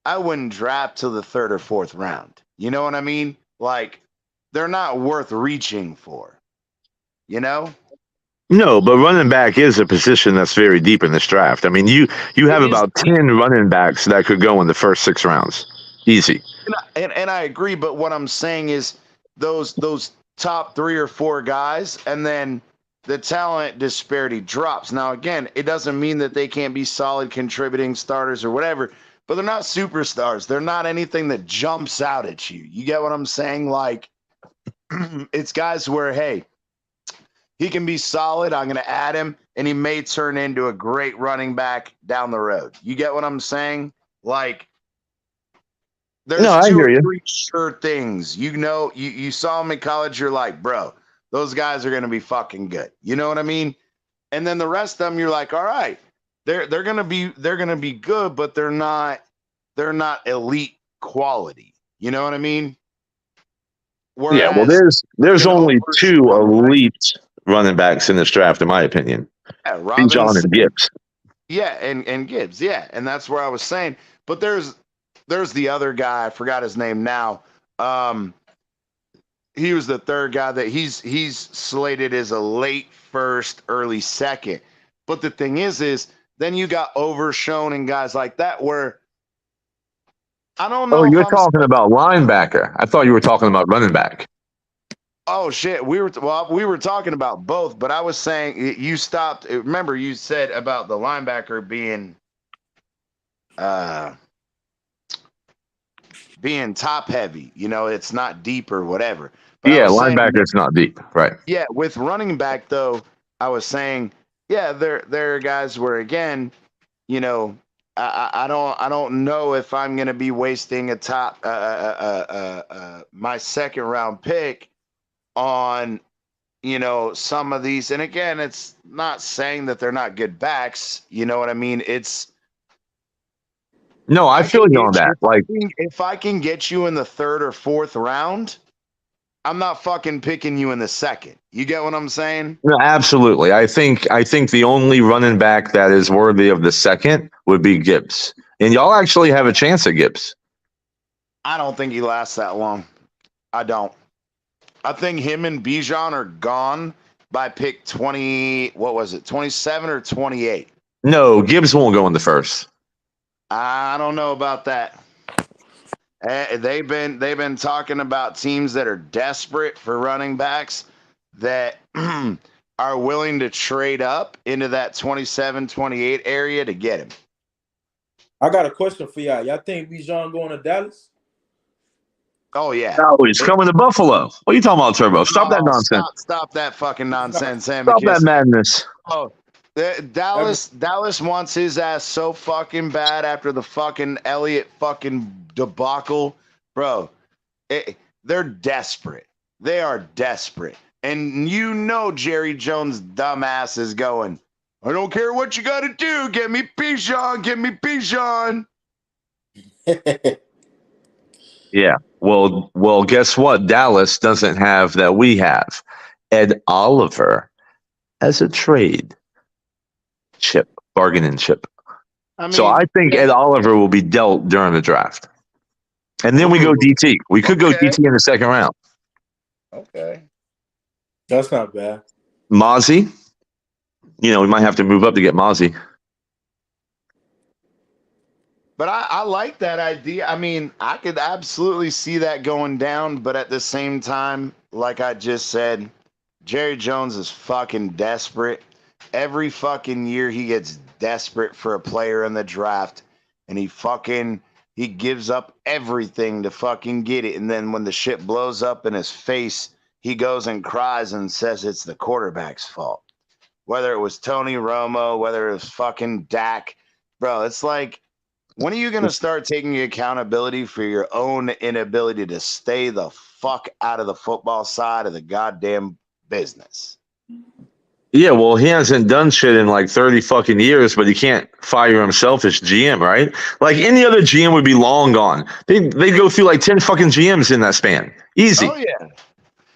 I wouldn't draft till the 3rd or 4th round. You know what I mean? Like, they're not worth reaching for. You know? No, but running back is a position that's very deep in this draft. I mean, you have about 10 running backs that could go in the first 6 rounds. Easy. And I agree, but what I'm saying is those top 3 or 4 guys, and then the talent disparity drops. Now, again, it doesn't mean that they can't be solid contributing starters or whatever, but they're not superstars. They're not anything that jumps out at you. You get what I'm saying? Like, it's guys where, hey, he can be solid. I'm going to add him, and he may turn into a great running back down the road. You get what I'm saying? Like, there's No, I 2 hear or you. 3 sure things. You know, you saw him in college. You're like, bro, those guys are going to be fucking good. You know what I mean? And then the rest of them, you're like, all right, they're going to be good, but they're not elite quality. You know what I mean? Whereas, Yeah, well, there's only 2 elite running backs in this draft, in my opinion. Yeah, Bijan and Gibbs. Yeah, and Gibbs, yeah, and that's where I was saying. But there's the other guy. I forgot his name now. He was the 3rd guy that he's slated as a late 1st, early 2nd. But the thing is then you got Overshown and guys like that where I don't know. Oh, you're talking about linebacker. I thought you were talking about running back. Oh shit, we were talking about both, but I was saying you stopped. Remember, you said about the linebacker being top heavy. You know, it's not deep or whatever. But yeah, linebacker's not deep, right? Yeah, with running back though, I was saying, yeah, there are guys where again, you know, I don't know if I'm going to be wasting a top my 2nd round pick on, you know, some of these. And again, it's not saying that they're not good backs. You know what I mean? It's no, I feel you on that. Like, if I can get you in the 3rd or 4th round, I'm not fucking picking you in the 2nd. You get what I'm saying? No, absolutely. I think the only running back that is worthy of the 2nd would be Gibbs, and y'all actually have a chance at Gibbs. I don't think he lasts that long. I don't. I think him and Bijan are gone by pick 20. What was it? 27 or 28? No, Gibbs won't go in the 1st. I don't know about that. They've been talking about teams that are desperate for running backs that are willing to trade up into that 27, 28 area to get him. I got a question for y'all. Y'all think Bijan going to Dallas? Oh yeah. No, he's coming to Buffalo. What are you talking about, Turbo? Stop that Oh, nonsense. stop that fucking nonsense, Stop that Amicus. madness. Oh, Dallas wants his ass so fucking bad after the fucking Elliott fucking debacle, bro. They're desperate. They are desperate, and you know Jerry Jones' dumbass is going. I don't care what you got to do. Get me Bijan. Get me Bijan. Yeah. Well, guess what? Dallas doesn't have that we have. Ed Oliver as a trade chip, bargaining chip. I mean, So I think Ed Oliver will be dealt during the draft. And then we go DT. We could go DT in the second round. Okay. That's not bad. Mozzie. We might have to move up to get Mozzie. But I like that idea. I mean, I could absolutely see that going down, but at the same time, like I just said, Jerry Jones is fucking desperate. Every fucking year he gets desperate for a player in the draft, and he gives up everything to fucking get it. And then when the shit blows up in his face, he goes and cries and says it's the quarterback's fault. Whether it was Tony Romo, whether it was fucking Dak, bro, it's like, when are you going to start taking accountability for your own inability to stay the fuck out of the football side of the goddamn business? Yeah, well, he hasn't done shit in like 30 fucking years, but he can't fire himself as GM, right? Like any other GM would be long gone. They go through like 10 fucking GMs in that span. Easy. Oh, yeah.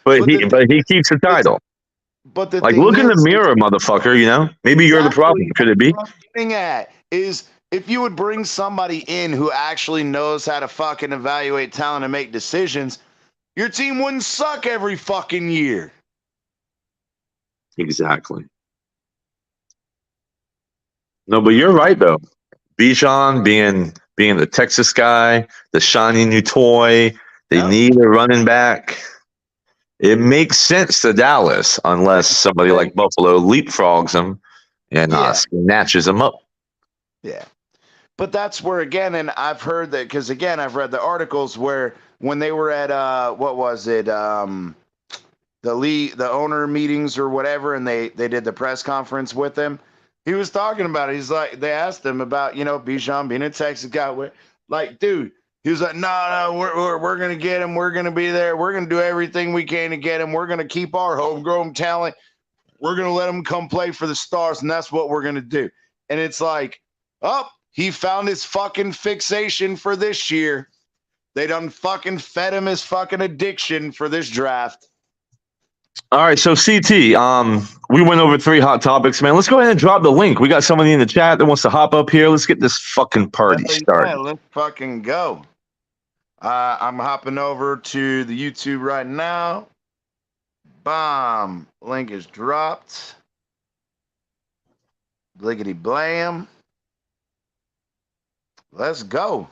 But he keeps the title. But the Like, thing look in the is, mirror, motherfucker, Maybe you're the problem. Could it be? What I'm getting at is, if you would bring somebody in who actually knows how to fucking evaluate talent and make decisions, your team wouldn't suck every fucking year. Exactly. No, but you're right though. Bijan being the Texas guy, the shiny new toy. They need a running back. It makes sense to Dallas unless somebody like Buffalo leapfrogs them and snatches them up. Yeah. But that's where, again, and I've heard that, because, again, I've read the articles where when they were at, what was it, the owner meetings or whatever, and they did the press conference with him, he was talking about it. He's like, they asked him about, Bijan being a Texas guy. Like, dude, he was like, no, we're going to get him. We're going to be there. We're going to do everything we can to get him. We're going to keep our homegrown talent. We're going to let him come play for the Stars, and that's what we're going to do. And it's like, he found his fucking fixation for this year. They done fucking fed him his fucking addiction for this draft. All right, so CT, we went over 3 hot topics, man. Let's go ahead and drop the link. We got somebody in the chat that wants to hop up here. Let's get this fucking party started. Yeah, let's fucking go. I'm hopping over to the YouTube right now. Bomb. Link is dropped. Bliggity blam. Let's go.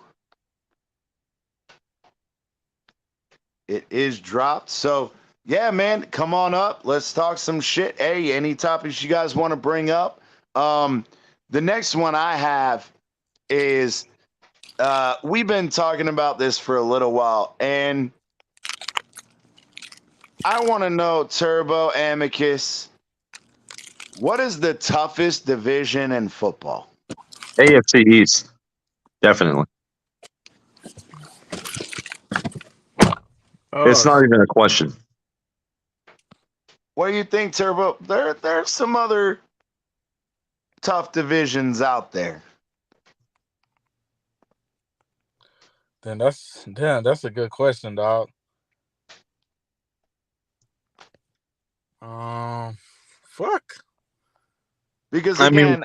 It is dropped. So, yeah, man, come on up. Let's talk some shit. Hey, any topics you guys want to bring up? The next one I have is we've been talking about this for a little while, and I want to know, Turbo, Amicus, what is the toughest division in football? AFC East. Definitely. It's not even a question. What do you think, Turbo? There's some other tough divisions out there. Then that's a good question, dog. Fuck. Because again,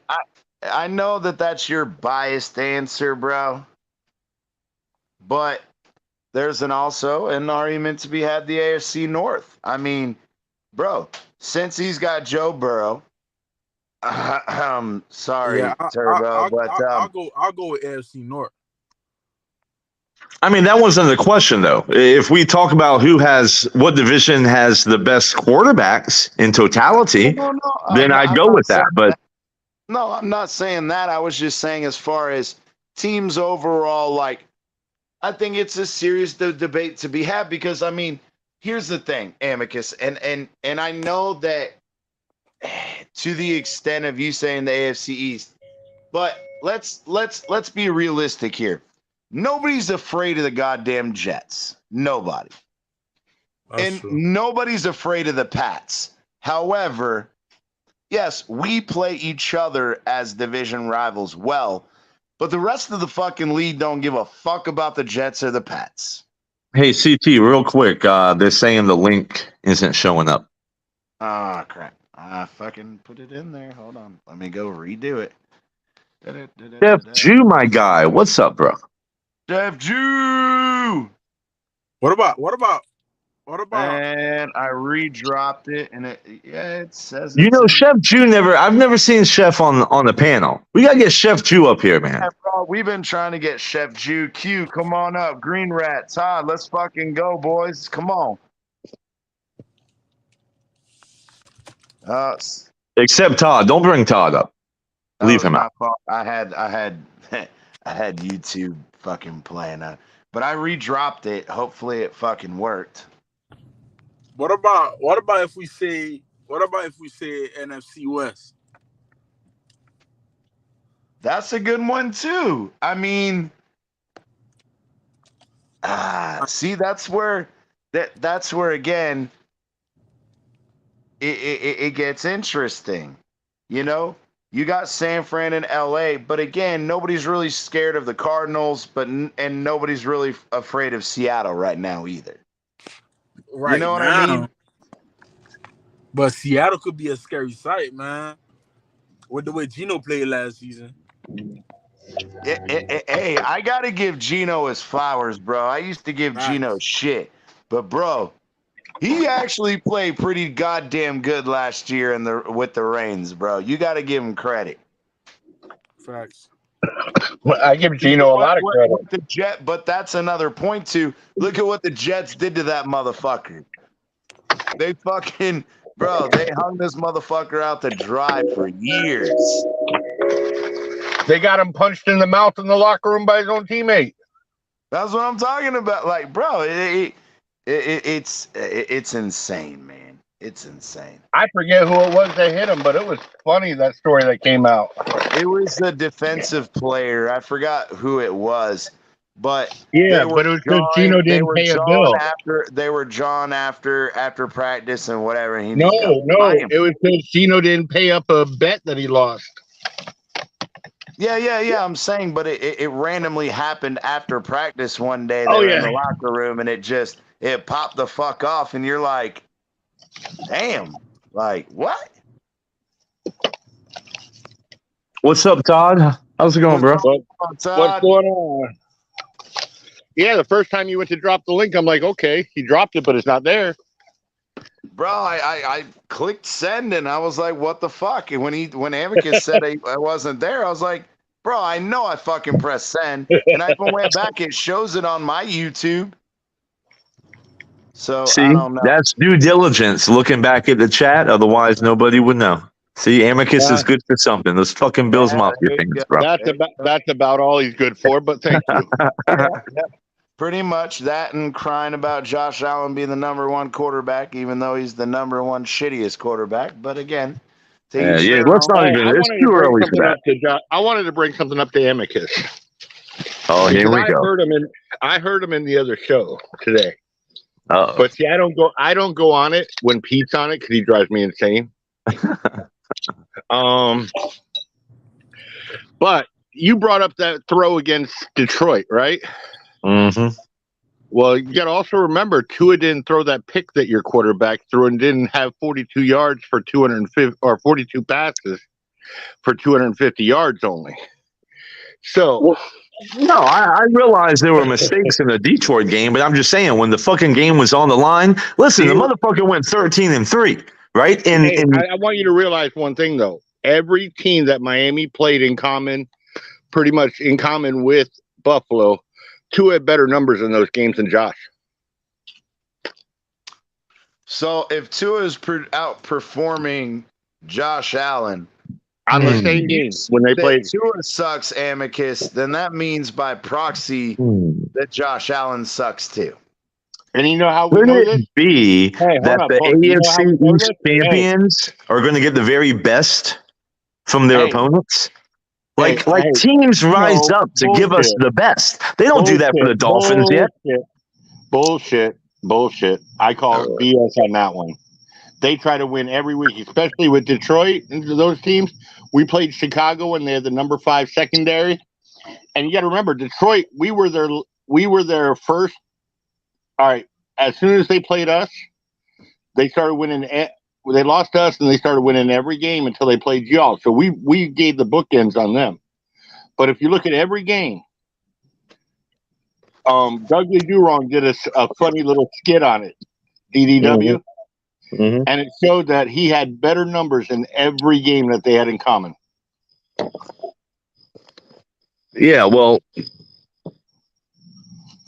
I know that that's your biased answer, bro. But there's also an argument to be had the AFC North. I mean, bro, since he's got Joe Burrow, sorry, Yeah, Turbo, but I'll go with AFC North. I mean, that wasn't the question, though. If we talk about what division has the best quarterbacks in totality, No, then I'd I'm go not with saying that. But that. No, I'm not saying that. I was just saying as far as teams overall, like, I think it's a serious debate to be had because, I mean, here's the thing, Amicus, and I know that to the extent of you saying the AFC East, but let's be realistic here. Nobody's afraid of the goddamn Jets. Nobody. That's And true. nobody's afraid of the Pats. However, yes, we play each other as division rivals well, but the rest of the fucking league don't give a fuck about the Jets or the Pats. hey, CT, real quick, they're saying the link isn't showing up. Ah, crap. I fucking put it in there. Hold on. Let me go redo it. Jeff Jew, my guy, what's up, bro? Jeff Jew! What about? And I redropped it, and it says You it's know, in. Chef Jew I've never seen Chef on the panel. We gotta get Chef Jew up here, man. Yeah, bro, we've been trying to get Chef Jew. Q, come on up. Green Rat, Todd, let's fucking go, boys. Come on. Except Todd. Don't bring Todd up. That Leave was him my out. fault. I had I had YouTube fucking playing up, but I redropped it. Hopefully, it fucking worked. What about if we say NFC West? That's a good one too. I mean, see, that's where again it gets interesting. You know, you got San Fran and LA, but again, nobody's really scared of the Cardinals, and nobody's really afraid of Seattle right now either. Right, you know what now, I mean? But Seattle could be a scary sight, man. With the way Geno played last season. Hey, I gotta give Geno his flowers, bro. I used to give Geno shit, but bro, he actually played pretty goddamn good last year with the Reigns, bro. You got to give him credit. Facts. Well, I give Geno a lot of credit. But that's another point too. Look at what the Jets did to that motherfucker. They fucking, bro, they hung this motherfucker out to dry for years. They got him punched in the mouth in the locker room by his own teammate. That's what I'm talking about. Like, bro, it's insane, man. It's insane. I forget who it was that hit him, but it was funny, that story that came out. It was a defensive player. I forgot who it was. But yeah, but it was because Geno didn't pay a bill. They were John after practice and whatever. And no, it was because Geno didn't pay up a bet that he lost. Yeah. I'm saying, but it randomly happened after practice one day. They were in the locker room, and it popped the fuck off, and you're like, damn, like what? What's up, Todd? How's it going, bro? What's going on? Yeah, the first time you went to drop the link, I'm like, okay, he dropped it, but it's not there. Bro, I clicked send and I was like, what the fuck? And when Amicus said I wasn't there, I was like, bro, I know I fucking pressed send. And I went back, it shows it on my YouTube. So see, I don't know. That's due diligence looking back at the chat. Otherwise, nobody would know. See, Amicus is good for something. Those fucking Bills Mafia things, bro. That's about all he's good for, but thank you. Yeah. Pretty much that, and crying about Josh Allen being the number one quarterback, even though he's the number one shittiest quarterback. But again, let's not even. It's too early for that. I wanted to bring something up to Amicus. Oh, here we go. I heard him in the other show today. Uh-oh. But see, I don't go on it when Pete's on it because he drives me insane. But you brought up that throw against Detroit, right? Mm-hmm. Well, you got to also remember, Tua didn't throw that pick that your quarterback threw and didn't have 42 yards for 250 or 42 passes for 250 yards only. So, no, I realize there were mistakes in the Detroit game, but I'm just saying when the fucking game was on the line, listen, the motherfucker went 13-3, right? And I want you to realize one thing though: every team that Miami played pretty much in common with Buffalo, Tua had better numbers in those games than Josh. So if Tua is outperforming Josh Allen On the same game when they played. Tua sucks, Amicus, then that means by proxy that Josh Allen sucks too. And you know how we Could know it this? be that up, the Buck. You know how AFC we know East this? champions are going to get the very best from their Hey. opponents? Hey, Like teams rise up to give us bullshit. the best. They don't do that for the Dolphins yet. Bullshit. I call it BS on that one. They try to win every week, especially with Detroit and those teams. We played Chicago and they had the number 5 secondary. And you got to remember, Detroit, we were their first. All right, as soon as they played us, they started winning. They lost to us and they started winning every game until they played y'all. So we gave the bookends on them. But if you look at every game, Dudley Durong did a funny little skit on it, DDW, and it showed that he had better numbers in every game that they had in common. Yeah, well,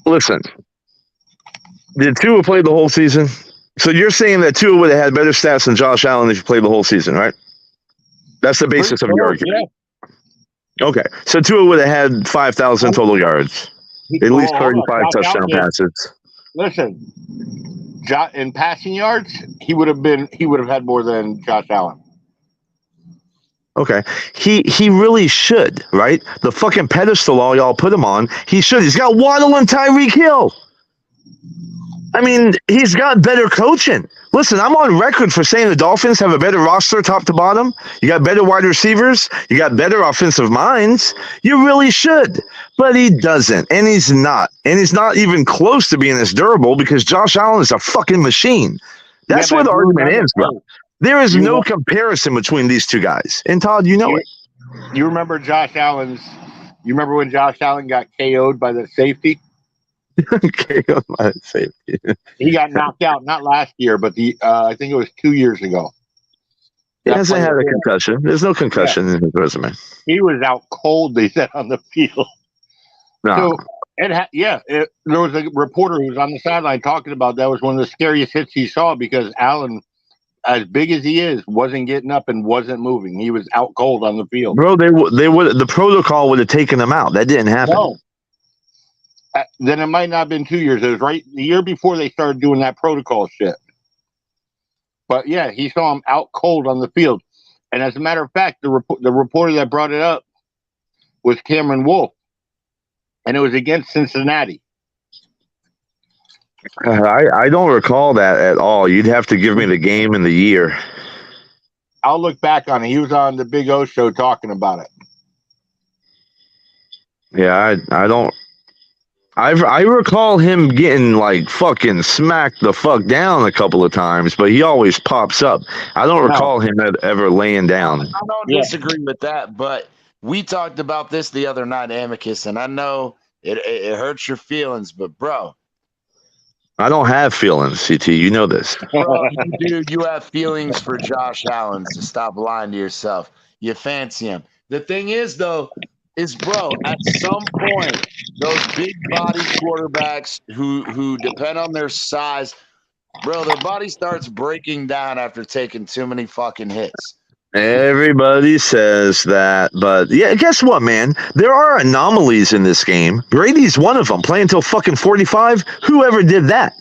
listen. Did Tua play the whole season? So you're saying that Tua would have had better stats than Josh Allen if he played the whole season, right? That's the basis of your argument. Yeah. Okay, so Tua would have had 5,000 total yards, at least 35 touchdown passes. Listen, in passing yards, he would have had more than Josh Allen. Okay, he really should, right? The fucking pedestal all y'all put him on, he should. He's got Waddle and Tyreek Hill. I mean, he's got better coaching. Listen, I'm on record for saying the Dolphins have a better roster top to bottom. You got better wide receivers. You got better offensive minds. You really should. But he doesn't, and he's not. And he's not even close to being as durable because Josh Allen is a fucking machine. That's where the argument ends, bro. There is no comparison between these two guys. And Todd, you know it. You remember you remember when Josh Allen got KO'd by the safety? KO'd by the safety. He got knocked out, not last year, but I think it was 2 years ago. He hasn't had a concussion. There's no concussion in his resume. He was out cold, they said, on the field. No. So, there was a reporter who was on the sideline talking about that was one of the scariest hits he saw because Allen, as big as he is, wasn't getting up and wasn't moving. He was out cold on the field. Bro, the protocol would have taken him out. That didn't happen. No. Then it might not have been 2 years. It was right the year before they started doing that protocol shit. But yeah, he saw him out cold on the field. And as a matter of fact, the reporter that brought it up was Cameron Wolf. And it was against Cincinnati. I don't recall that at all. You'd have to give me the game and the year. I'll look back on it. He was on the Big O show talking about it. Yeah, I don't. I recall him getting like fucking smacked the fuck down a couple of times, but he always pops up. I don't recall him ever laying down. I don't disagree with that, but we talked about this the other night, Amicus, and I know it hurts your feelings, but bro, I don't have feelings, CT. You know this. Bro, you have feelings for Josh Allen, so stop lying to yourself. You fancy him. The thing is, though, bro, at some point, those big body quarterbacks who depend on their size, bro, their body starts breaking down after taking too many fucking hits. Everybody says that, but yeah, guess what, man? There are anomalies in this game. Brady's one of them. Play until fucking 45. Whoever did that?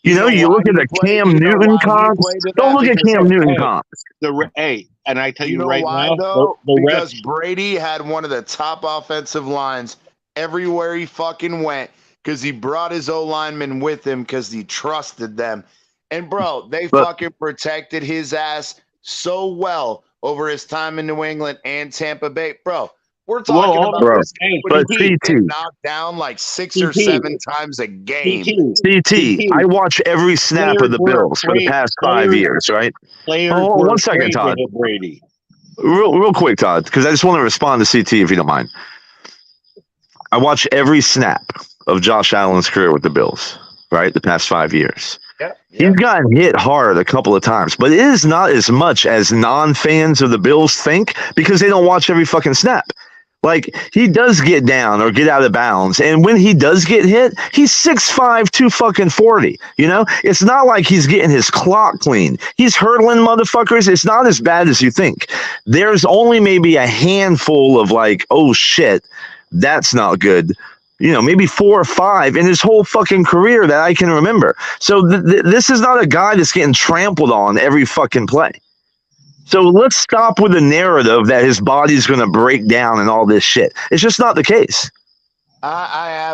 You look at the Cam Newton comps. Don't look at Cam Newton comps. And I tell you know right why, now, though? Because Brady had one of the top offensive lines everywhere he fucking went because he brought his O-linemen with him because he trusted them. And, bro, they fucking protected his ass so well over his time in New England and Tampa Bay. Bro, we're talking about this game, but he knocked down like 6 or 7 times a game. CT, I watch every snap of the Bills for the past 5 years, right? Oh, 1 second, Todd. Brady. Real quick, Todd, because I just want to respond to CT if you don't mind. I watch every snap of Josh Allen's career with the Bills, right? The past 5 years. He's gotten hit hard a couple of times, but it is not as much as non-fans of the Bills think because they don't watch every fucking snap. Like, he does get down or get out of bounds, and when he does get hit, he's 6'5", 240. You know, it's not like he's getting his clock clean. He's hurdling motherfuckers. It's not as bad as you think. There's only maybe a handful of like, oh shit, that's not good. You know, maybe 4 or 5 in his whole fucking career that I can remember. So this is not a guy that's getting trampled on every fucking play. So let's stop with the narrative that his body's going to break down and all this shit. It's just not the case. I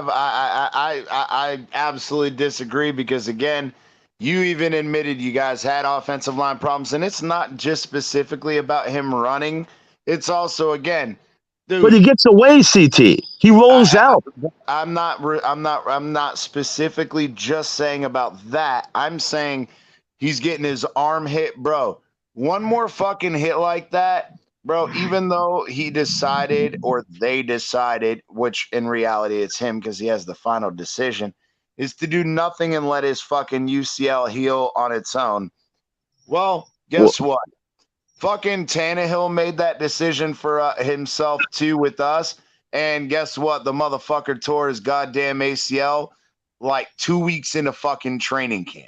absolutely disagree because, again, you even admitted you guys had offensive line problems, and it's not just specifically about him running. It's also, again, dude, but he gets away, CT. He rolls out. I'm not specifically just saying about that. I'm saying he's getting his arm hit, bro. One more fucking hit like that, bro, even though he decided, or they decided, which in reality it's him because he has the final decision, is to do nothing and let his fucking UCL heal on its own. Well, guess what? Fucking Tannehill made that decision for himself too with us. And guess what? The motherfucker tore his goddamn ACL like 2 weeks into fucking training camp.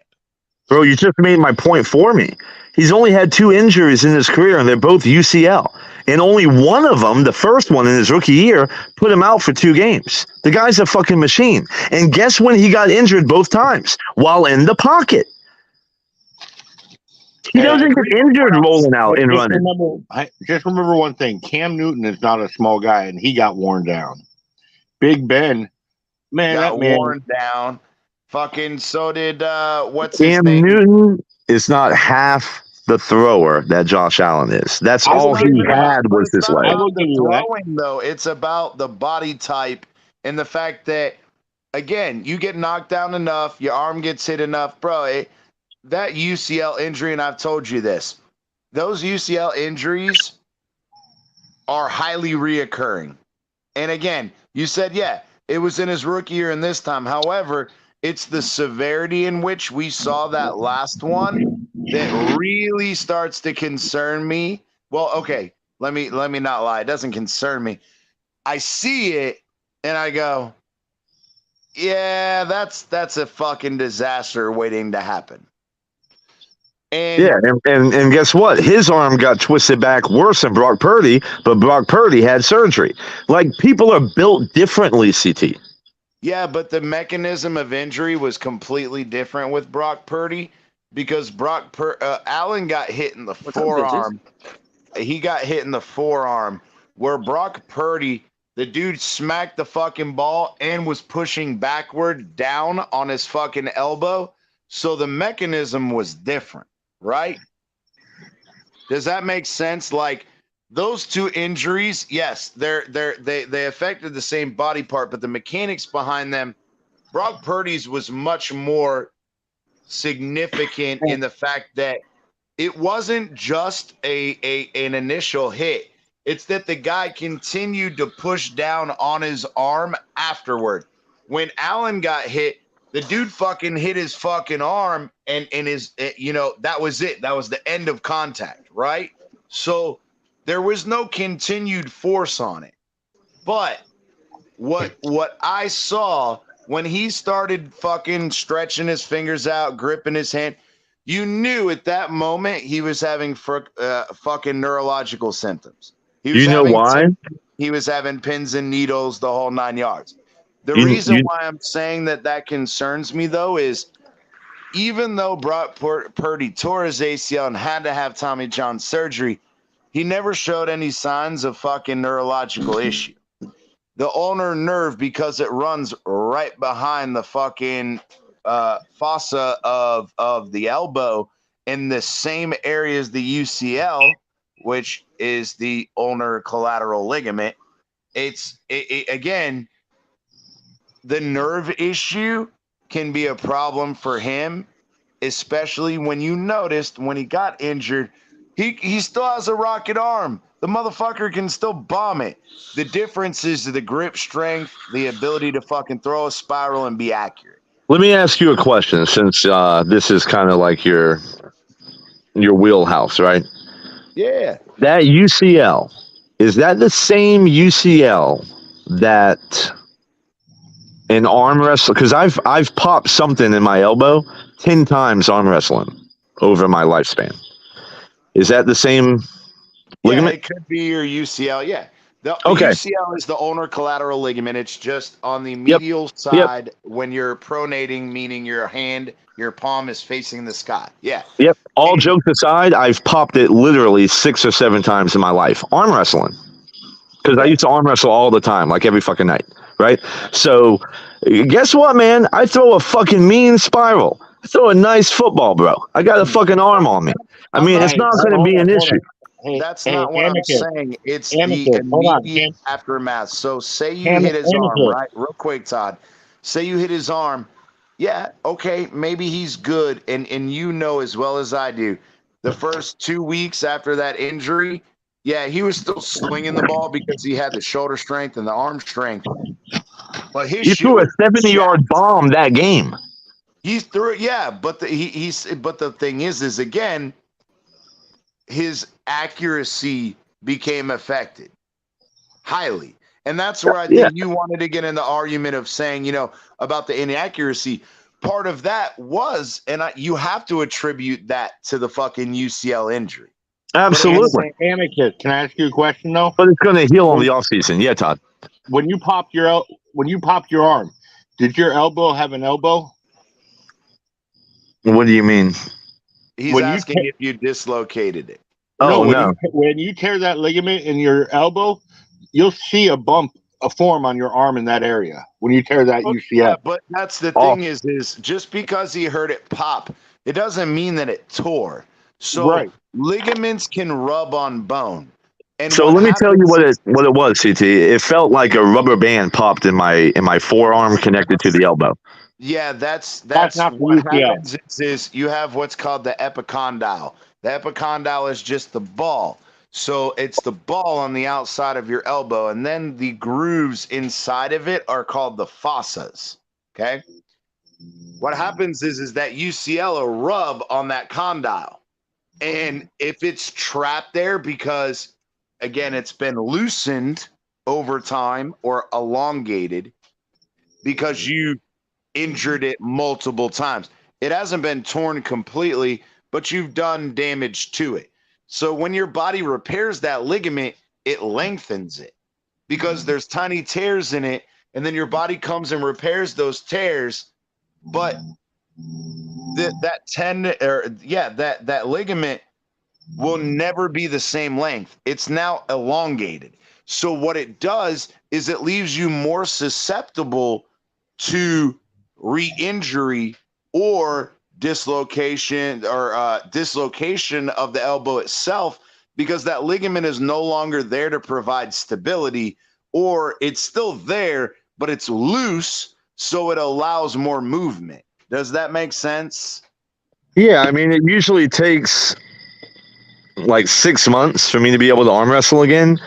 Bro, you just made my point for me. He's only had 2 injuries in his career, and they're both UCL. And only one of them, the first one in his rookie year, put him out for 2 games. The guy's a fucking machine. And guess when he got injured both times? While in the pocket. He doesn't get injured rolling out and running. Just remember one thing. Cam Newton is not a small guy, and he got worn down. Big Ben, man, got that man worn down. Fucking so did what's Cam his name? Newton is not half the thrower that Josh Allen is. That's all he had was his leg. I will give you throwing, though. It's about the body type and the fact that, again, you get knocked down enough, your arm gets hit enough, bro. That UCL injury, and I've told you this, those UCL injuries are highly reoccurring. And again, you said, yeah, it was in his rookie year and this time. However, it's the severity in which we saw that last one that really starts to concern me. Well, okay, let me not lie. It doesn't concern me. I see it and I go, yeah, that's a fucking disaster waiting to happen. And yeah, and guess what? His arm got twisted back worse than Brock Purdy, but Brock Purdy had surgery. Like, people are built differently, CT. Yeah, but the mechanism of injury was completely different with Brock Purdy because Allen got hit in the forearm. He got hit in the forearm where Brock Purdy, the dude smacked the fucking ball and was pushing backward down on his fucking elbow. So the mechanism was different, right? Does that make sense? Like, those 2 injuries, yes, they affected the same body part, but the mechanics behind them, Brock Purdy's was much more significant in the fact that it wasn't just an initial hit. It's that the guy continued to push down on his arm afterward. When Allen got hit, the dude fucking hit his fucking arm and his, that was it. That was the end of contact, right? So there was no continued force on it. But what I saw when he started fucking stretching his fingers out, gripping his hand, you knew at that moment he was having fucking neurological symptoms. You know why? He was having pins and needles, the whole 9 yards. The reason why I'm saying that concerns me, though, is even though Brock Purdy tore his ACL and had to have Tommy John surgery, he never showed any signs of fucking neurological issue. The ulnar nerve, because it runs right behind the fucking fossa of the elbow in the same area as the UCL, which is the ulnar collateral ligament. Again, the nerve issue can be a problem for him, especially when you noticed when he got injured, he still has a rocket arm. The motherfucker can still bomb it. The difference is the grip strength, the ability to fucking throw a spiral and be accurate. Let me ask you a question, since this is kind of like your wheelhouse, right? Yeah. That UCL is that the same UCL that an arm wrestle? Because I've popped something in my elbow 10 times arm wrestling over my lifespan. Is that the same ligament? Yeah, it could be your UCL. Yeah. The Okay. UCL is the ulnar collateral ligament. It's just on the Yep. medial side when you're pronating, meaning your palm is facing the sky. Yeah. Yep. All jokes aside, I've popped it literally 6 or 7 times in my life. Arm wrestling. Because I used to arm wrestle all the time, like every fucking night. Right? So, guess what, man? I throw a fucking mean spiral. I throw a nice football, bro. I got a fucking arm on me. I mean, it's not going to be an issue. That's not what Amicus, I'm saying. It's Amicus, the hold on. immediate aftermath. So say you hit his arm, Amicus. right? Real quick, Todd. Say you hit his arm. Yeah, okay, maybe he's good. And you know as well as I do, the first 2 weeks after that injury, yeah, he was still slinging the ball because he had the shoulder strength and the arm strength. But his You threw a 70-yard bomb that game. He threw it, yeah. But the thing is again, his accuracy became affected highly. And that's where I think you wanted to get in the argument of saying, about the inaccuracy. Part of that was, and you have to attribute that to the fucking UCL injury. Absolutely. Amicus, can I ask you a question though? But it's going to heal on the offseason. Yeah, Todd. When you popped your arm, did your elbow have an elbow? What do you mean? He's asking if you dislocated it. Oh, no. When you tear that ligament in your elbow, you'll see a form on your arm in that area when you tear that UCL. Yeah, but that's the thing is just because he heard it pop, it doesn't mean that it tore. So ligaments can rub on bone. And so let me tell you what it was, CT. It felt like a rubber band popped in my forearm connected to the elbow. Yeah, that's not what happens is you have what's called the epicondyle. The epicondyle is just the ball. So it's the ball on the outside of your elbow, and then the grooves inside of it are called the fossas. Okay? What happens is that UCL will rub on that condyle. And if it's trapped there because, again, it's been loosened over time or elongated because you injured it multiple times. It hasn't been torn completely, but you've done damage to it. So when your body repairs that ligament, it lengthens it because there's tiny tears in it, and then your body comes and repairs those tears, but that ligament will never be the same length. It's now elongated. So what it does is it leaves you more susceptible to re-injury or dislocation of the elbow itself, because that ligament is no longer there to provide stability, or it's still there, but it's loose, so it allows more movement. Does that make sense? Yeah, I mean, it usually takes like 6 months for me to be able to arm wrestle again.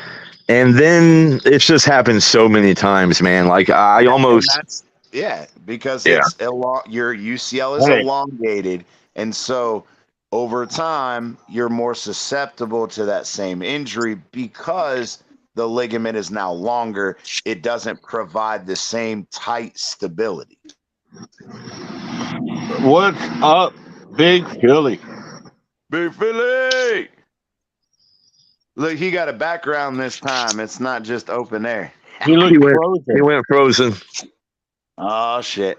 And then it's just happened so many times, man. Like I almost... because it's your UCL is elongated, and so over time you're more susceptible to that same injury because the ligament is now longer. It doesn't provide the same tight stability. What's up, Big Philly? Big Philly! Look, he got a background this time. It's not just open air. He went frozen. Oh shit.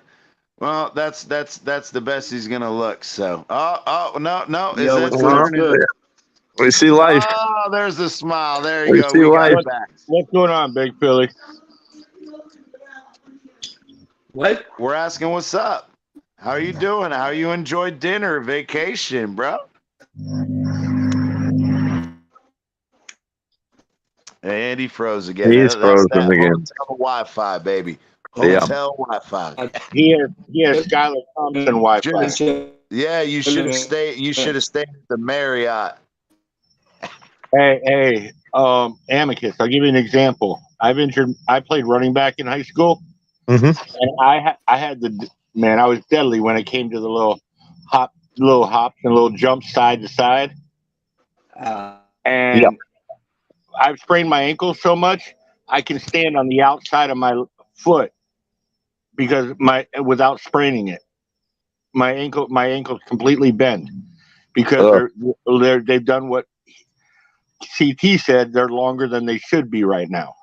Well, that's the best he's gonna look. So, no. Is Yo, that what's good? We see life. Oh, there's the smile. There you go. See life. Got it back. What's going on, Big Philly? What? We're asking what's up. How are you doing? How you enjoyed dinner, vacation, bro? And he froze again. He's frozen again. Hotel Wi-Fi, baby. Hotel Wi-Fi. He has Skylar Thompson Wi-Fi. Yeah, you should have stayed. You should have stayed at the Marriott. Hey, Amicus. I'll give you an example. I played running back in high school, and I had I was deadly when it came to the little hops and little jumps side to side. And I've sprained my ankle so much I can stand on the outside of my foot because without spraining it. My ankle's completely bent because they've done what CT said. They're longer than they should be right now.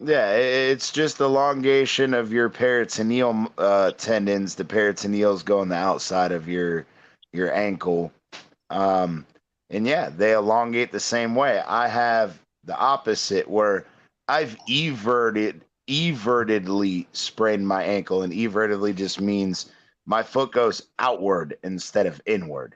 Yeah, it's just elongation of your peritoneal tendons. The peritoneals go on the outside of your ankle, and yeah, they elongate the same way. I have the opposite where I've evertedly sprained my ankle, and evertedly just means my foot goes outward instead of inward.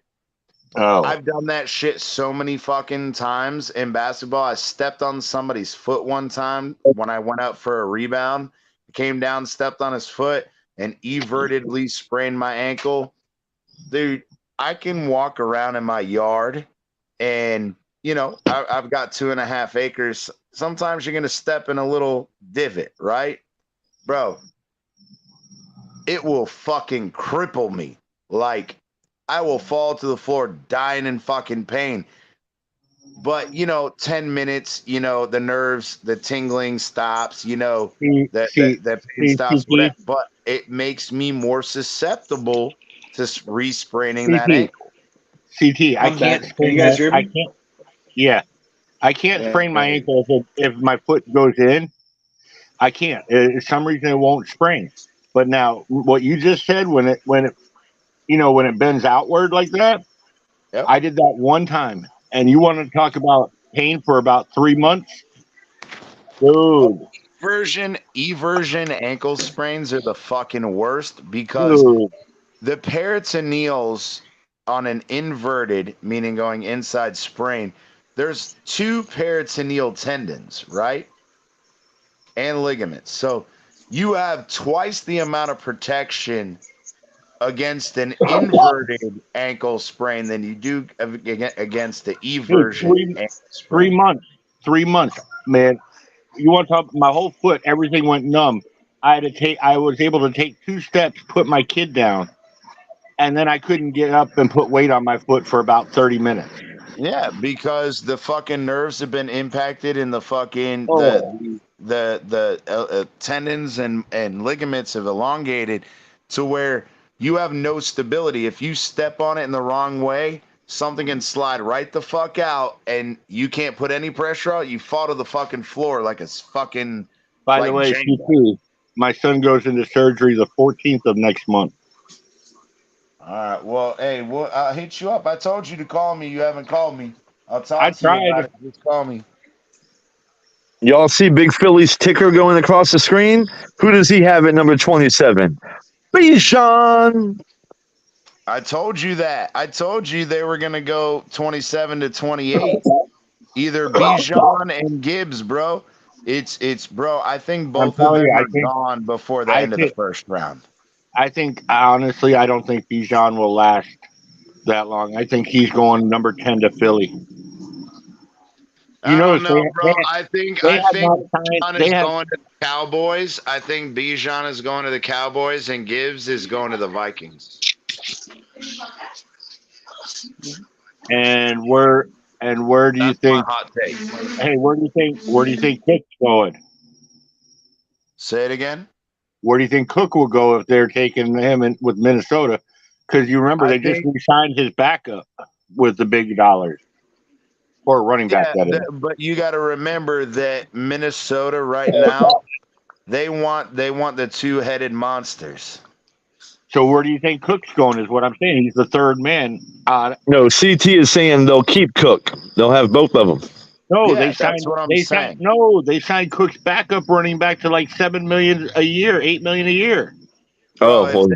Oh, I've done that shit so many fucking times in basketball. I stepped on somebody's foot one time when I went out for a rebound. Came down, stepped on his foot, and evertedly sprained my ankle. Dude, I can walk around in my yard and, I've got 2.5 acres. Sometimes you're going to step in a little divot, right? Bro, it will fucking cripple me. Like, I will fall to the floor dying in fucking pain. But 10 minutes, the nerves, the tingling stops, the pain stops, whatever. But it makes me more susceptible to re-spraining that ankle. CT, I I'm can't back. Can sprain you guys my, hear I me? can't. Yeah, I can't sprain my ankle if my foot goes in. I can't. For some reason it won't sprain. But now, what you just said, when it bends outward like that, Yep. I did that one time. And you want to talk about pain for about 3 months, dude? Eversion ankle sprains are the fucking worst because Dude, the peritoneals on an inverted, meaning going inside sprain, there's 2 peritoneal tendons, right? And ligaments. So you have twice the amount of protection against an inverted ankle sprain than you do against the dude, eversion ankle 3 sprain. months, 3 months, man. You want to talk? My whole foot, everything went numb. I was able to take 2 steps, put my kid down, and then I couldn't get up and put weight on my foot for about 30 minutes. Yeah, because the fucking nerves have been impacted and the fucking Oh, the tendons and ligaments have elongated to where you have no stability. If you step on it in the wrong way, something can slide right the fuck out and you can't put any pressure out. You fall to the fucking floor like it's fucking by the like way, Jenga. CT, my son goes into surgery the 14th of next month. All right. Well, hey, I'll hit you up. I told you to call me. You haven't called me. I'll I talk to you about tried. it. Just call me. Y'all see Big Philly's ticker going across the screen? Who does he have at number 27? Bijan. I told you that. I told you they were gonna go 27 to 28. Either Bijan and Gibbs, bro. It's bro. I think I'm both of telling them you, are gone before the end of the first round. I think honestly, I don't think Bijan will last that long. I think he's going number 10 to Philly. I don't know, They bro. I think have not signed. Bijan They is have going to the Cowboys. I think Bijan is going to the Cowboys, and Gibbs is going to the Vikings. and where do you That's think? my hot take. Hey, where do you think Cook's going? Say it again. Where do you think Cook will go if they're taking him with Minnesota? Because you remember they just re-signed his backup with the big dollars or running back. But you got to remember that Minnesota right now they want the 2-headed monsters. So where do you think Cook's going? Is what I'm saying. He's the third man. No, CT is saying they'll keep Cook. They'll have both of them. No, that's what I'm saying. They signed Cook's backup running back to like $7 million a year, $8 million a year. Bro,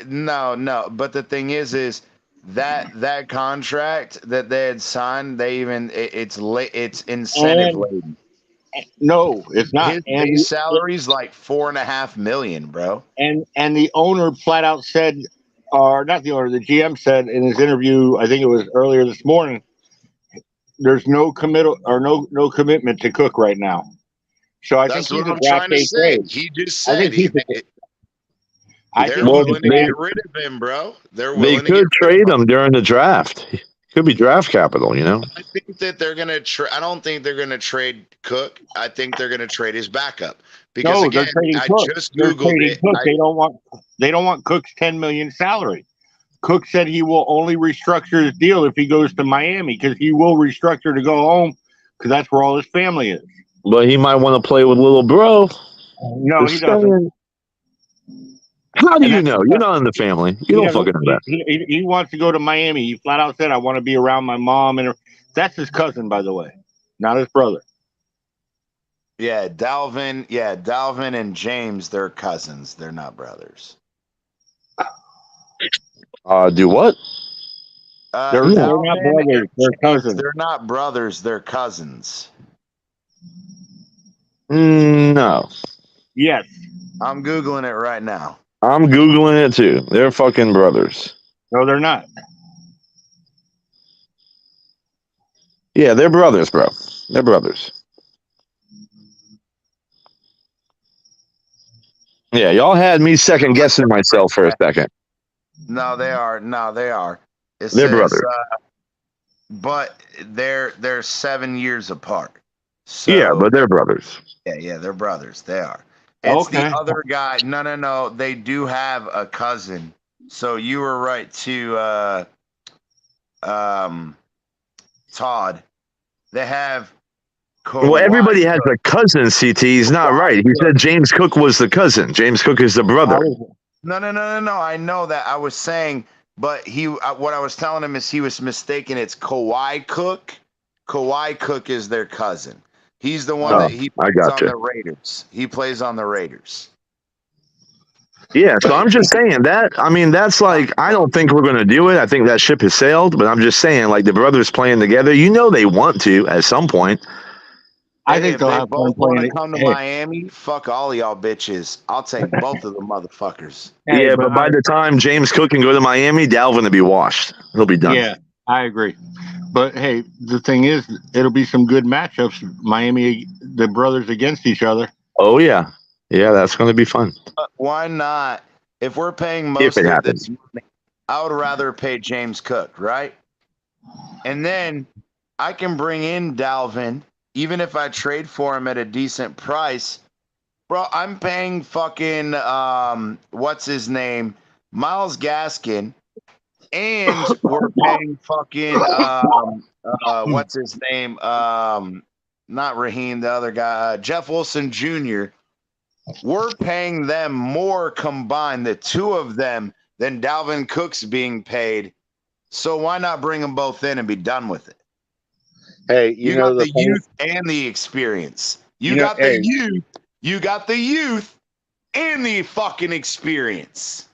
no. But the thing is that contract that they had signed, it's incentive laden. No, it's not. His base salary is like $4.5 million, bro. And the owner flat out said, or not the owner, the GM said in his interview, I think it was earlier this morning, there's no commitment to Cook right now. So I think he's a draft day trade. He just said they're Well, willing to get rid of him, bro. They could trade him during the draft. Could be draft capital, you know. I think that they're gonna. I don't think they're gonna trade Cook. I think they're gonna trade his backup because No, again, they're trading I Cook. just They're googled trading it. Cook. They don't want Cook's $10 million salary. Cook said he will only restructure his deal if he goes to Miami because he will restructure to go home because that's where all his family is. But he might want to play with little bro. No, he doesn't. How do And you that's know? You're not in the family. You don't fucking know that. He wants to go to Miami. He flat out said, "I want to be around my mom." And that's his cousin, by the way, not his brother. Yeah, Dalvin. Yeah, Dalvin and James. They're cousins. They're not brothers. Do what? They're not brothers. They're cousins. They're not brothers. They're cousins. No. Yes. I'm googling it right now. I'm googling it too. They're fucking brothers. No, they're not. Yeah, they're brothers, bro. They're brothers. Yeah, y'all had me second guessing myself for a second. No, they are. No, they are. It They're says, brothers. but they're 7 years apart. So, Yeah, but they're brothers. Yeah, they're brothers. They are. It's the other guy. No. They do have a cousin. So you were right to Todd. They have Well, everybody has a cousin, CT. He's not right. He said James Cook was the cousin. James Cook is the brother. No. I know that. I was saying, but what I was telling him is he was mistaken. It's Kawhi Cook. Kawhi Cook is their cousin. He's the one that he plays on the Raiders. He plays on the Raiders. Yeah, so I'm just saying that. I mean, that's like, I don't think we're going to do it. I think that ship has sailed, but I'm just saying, like, the brothers playing together, you know they want to at some point. I think if they'll they have both fun want playing to come to Miami, fuck all y'all bitches. I'll take both of them motherfuckers. Yeah, but by the time James Cook can go to Miami, Dalvin will be washed. He'll be done. Yeah, I agree. But hey, the thing is, it'll be some good matchups. Miami, the brothers against each other. Oh, yeah. Yeah, that's going to be fun. Why not? If we're paying most of this money, I would rather pay James Cook, right? And then I can bring in Dalvin, even if I trade for him at a decent price. Bro, I'm paying fucking, what's his name? Myles Gaskin. And we're paying fucking, what's his name? Not Raheem, the other guy, Jeff Wilson Jr. We're paying them more combined, the two of them, than Dalvin Cook's being paid. So why not bring them both in and be done with it? Hey, you got the youth and the experience. You got the youth. You got the youth and the fucking experience.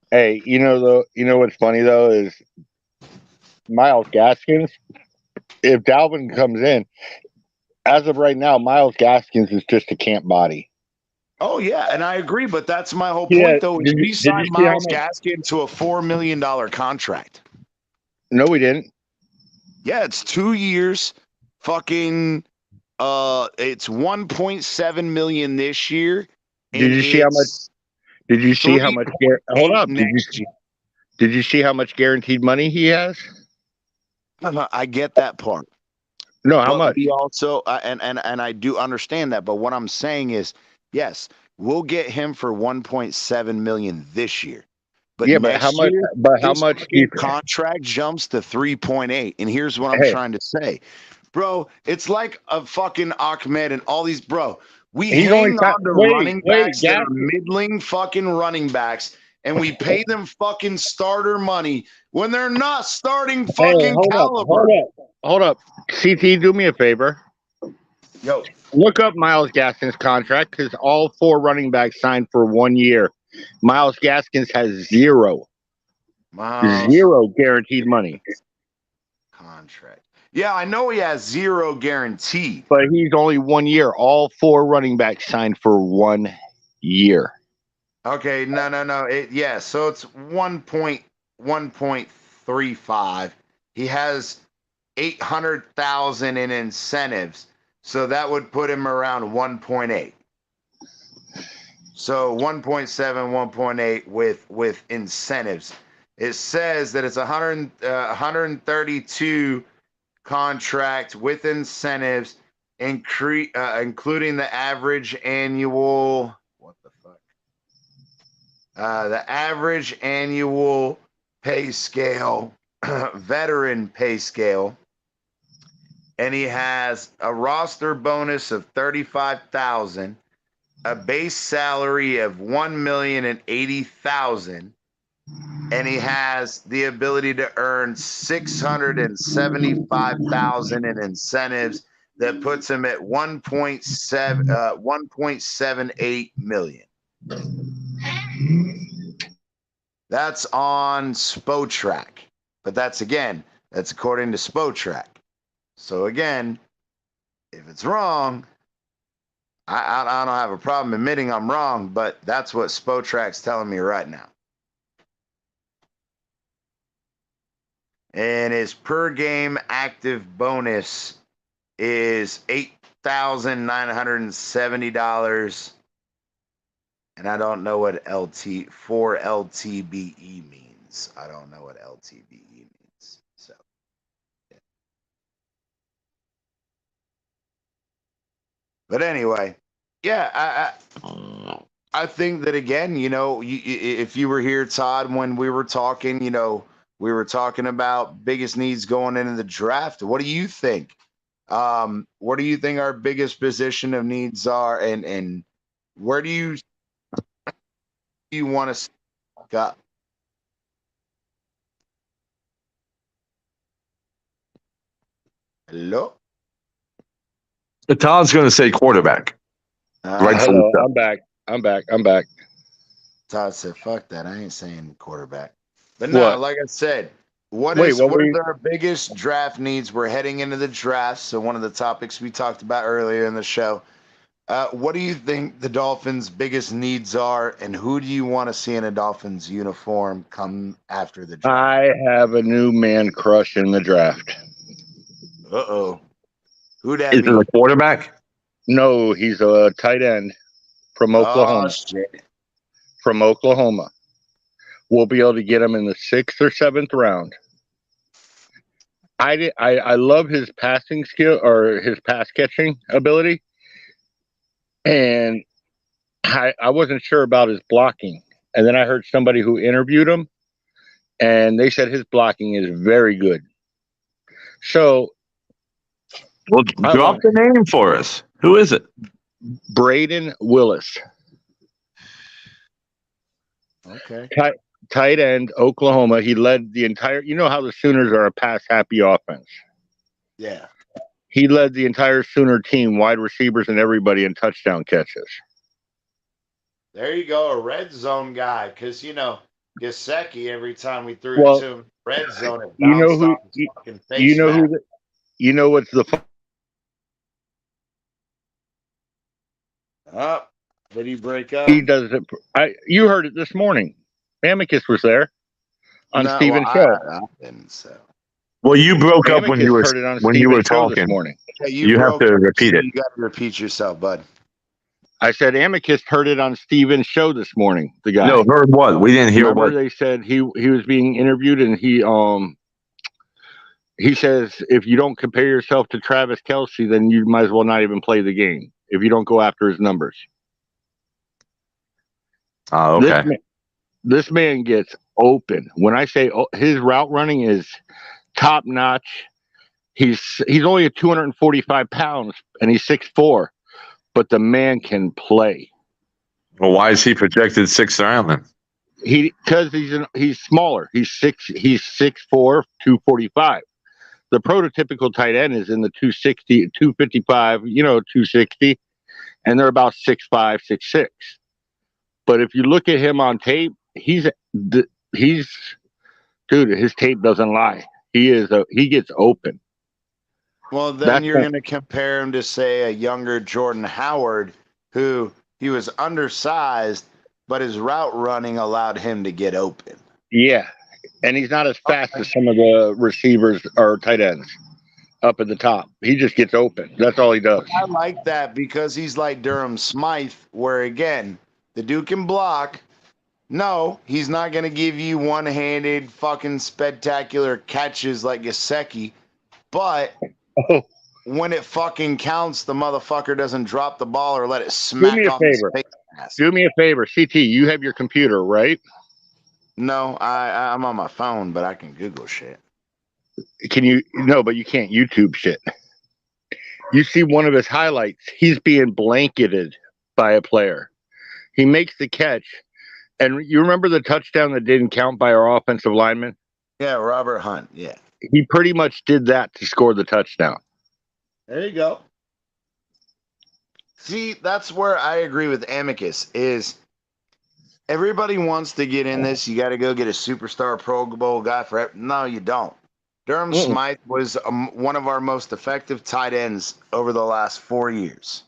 Hey, you know what's funny though is Myles Gaskins. If Dalvin comes in, as of right now, Myles Gaskins is just a camp body. Oh yeah, and I agree, but that's my whole point though. Is we signed Myles Gaskin to a $4 million contract. No, we didn't. Yeah, it's 2 years. Fucking it's 1.7 million this year. Did you see how much? Did you see how much? Hold up. Did you see how much guaranteed money he has? I get that part. No, how much? We also and I do understand that, but what I'm saying is, yes, we'll get him for 1.7 million this year. But yeah, but how much contract jumps to 3.8? And here's what I'm trying to say. Bro, it's like a fucking Ahmed and all these, bro. We hang on to running backs that are middling fucking running backs, and we pay them fucking starter money when they're not starting fucking caliber. Hold up. CT, do me a favor. Yo. Look up Myles Gaskin's contract because all 4 running backs signed for 1 year. Myles Gaskins has zero guaranteed money. Contract. Yeah, I know he has zero guaranteed. But he's only 1 year. All 4 running backs signed for 1 year. Okay, no. So it's 1.35. He has 800,000 in incentives. So that would put him around 1.8. So 1.7, 1.8 with incentives. It says that it's 132 contract with incentives, including the average annual. What the fuck? The average annual pay scale, veteran pay scale, and he has a roster bonus of 35,000, a base salary of 1,080,000. And he has the ability to earn 675,000 in incentives. That puts him at 1.78 million. That's on Spotrac, but that's according to Spotrac. So again, if it's wrong, I don't have a problem admitting I'm wrong, but that's what Spotrac's telling me right now. And his per game active bonus is $8,970. And I don't know what LTBE means. I don't know what LTBE means. So, yeah. But anyway, yeah, I think that again, if you were here, Todd, when we were talking, we were talking about biggest needs going into the draft. What do you think? What do you think our biggest position of needs are, and where do you want to go? Hello? Todd's going to say quarterback. Hello, I'm back. Todd said, fuck that. I ain't saying quarterback. But What? no, like I said, what Wait, what were are you- our biggest draft needs? We're heading into the draft. So one of the topics we talked about earlier in the show. What do you think the Dolphins' biggest needs are, and who do you want to see in a Dolphins uniform come after the draft? I have a new man crush in the draft. Uh-oh. Who that Is be? it a quarterback? No, he's a tight end from Oklahoma. Oh, shit. From Oklahoma. We'll be able to get him in the 6th or 7th round. I love his passing skill or his pass catching ability. And I wasn't sure about his blocking. And then I heard somebody who interviewed him, and they said his blocking is very good. So, Well, drop the name for us. Who is it? Braden Willis. Okay. Tight end, Oklahoma. He led the entire, you know how the Sooners are a pass-happy offense. Yeah. He led the entire Sooner team, wide receivers and everybody, in touchdown catches. There you go, a red zone guy. Because, Gesicki, every time we threw Well, it to him, red zone, it you know bounced who- off his fucking face. You know what's the Oh, did he break up? he does it? You heard it this morning. Amicus was there on No, Steven's well, show. I didn't, so. Well, you broke up when Amicus you were heard it on when you were Steven's show this talking. morning. Yeah, You have broke to up, repeat so it. You got to repeat yourself, bud. I said Amicus heard it on Steven's show this morning. The guy. No, heard what? We didn't hear Remember what. they said he was being interviewed, and he says if you don't compare yourself to Travis Kelce, then you might as well not even play the game if you don't go after his numbers. Oh, okay. This man gets open. When I say his route running is top notch, he's only at 245 pounds and he's 6'4", but the man can play. Well, why is he projected 6th round then? Because he's smaller. He's 6'4", 245. The prototypical tight end is in the 260, 255, 260, and they're about 6'5", 6'6". But if you look at him on tape, he's dude, his tape doesn't lie. He gets open. Well, then you're going to compare him to, say, a younger Jordan Howard, who he was undersized, but his route running allowed him to get open. Yeah, and he's not as fast as some of the receivers or tight ends up at the top. He just gets open. That's all he does. I like that because he's like Durham Smythe, where, again, the dude can block, No, he's not going to give you one-handed fucking spectacular catches like Gesicki, but Oh, when it fucking counts, the motherfucker doesn't drop the ball or let it do smack me a off his favor. face mask. Do me a favor. CT, you have your computer, right? No, I'm on my phone, but I can Google shit. Can you? No, but you can't YouTube shit. You see one of his highlights. He's being blanketed by a player. He makes the catch. And you remember the touchdown that didn't count by our offensive lineman? Yeah, Robert Hunt. Yeah. He pretty much did that to score the touchdown. There you go. See, that's where I agree with Amicus is everybody wants to get in this. You got to go get a superstar Pro Bowl guy for it. No, you don't. Durham Mm-mm. Smythe was one of our most effective tight ends over the last 4 years.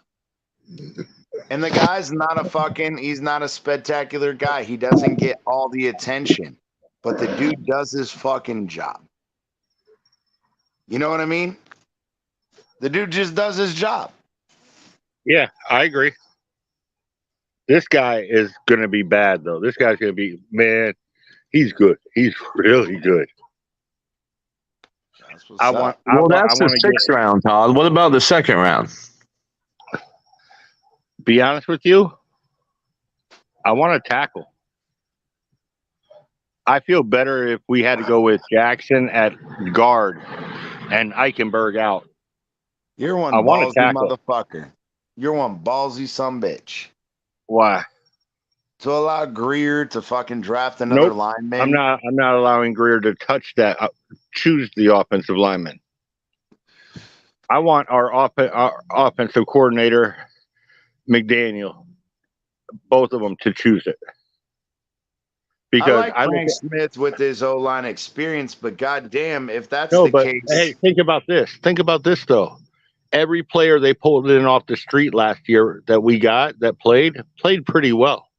And the guy's not he's not a spectacular guy. He doesn't get all the attention, but the dude does his fucking job. You know what I mean? The dude just does his job. Yeah, I agree. This guy is going to be bad, though. This guy's going to be, man, he's good. He's really good. That's what's up. Well, that's the sixth round, Todd. What about the second round? Be honest with you, I want to tackle. I feel better if we had to go with Jackson at guard and Eichenberg out. You're one I want ballsy to tackle. motherfucker. You're one ballsy some bitch. Why? To allow Greer to fucking draft another Nope. lineman. I'm not allowing Greer to touch that. Choose the offensive lineman. I want our offensive coordinator, McDaniel, both of them to choose it. Because I like Frank Smith with his O-line experience, but goddamn, if that's no, the but case. hey, think about this. Think about this though. Every player they pulled in off the street last year that we got that played pretty well.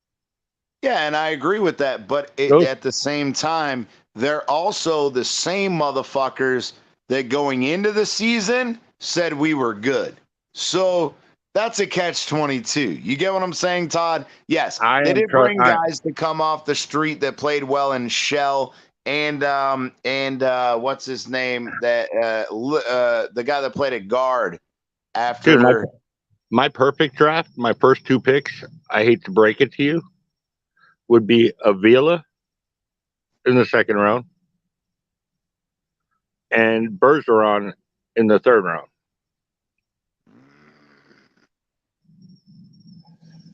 Yeah, and I agree with that. But at the same time, they're also the same motherfuckers that going into the season said we were good. So that's a catch-22. You get what I'm saying, Todd? Yes, they did bring guys to come off the street that played well in Shell and what's his name? That the guy that played at guard after. Dude, my perfect draft, my first two picks, I hate to break it to you, would be Avila in the second round and Bergeron in the third round.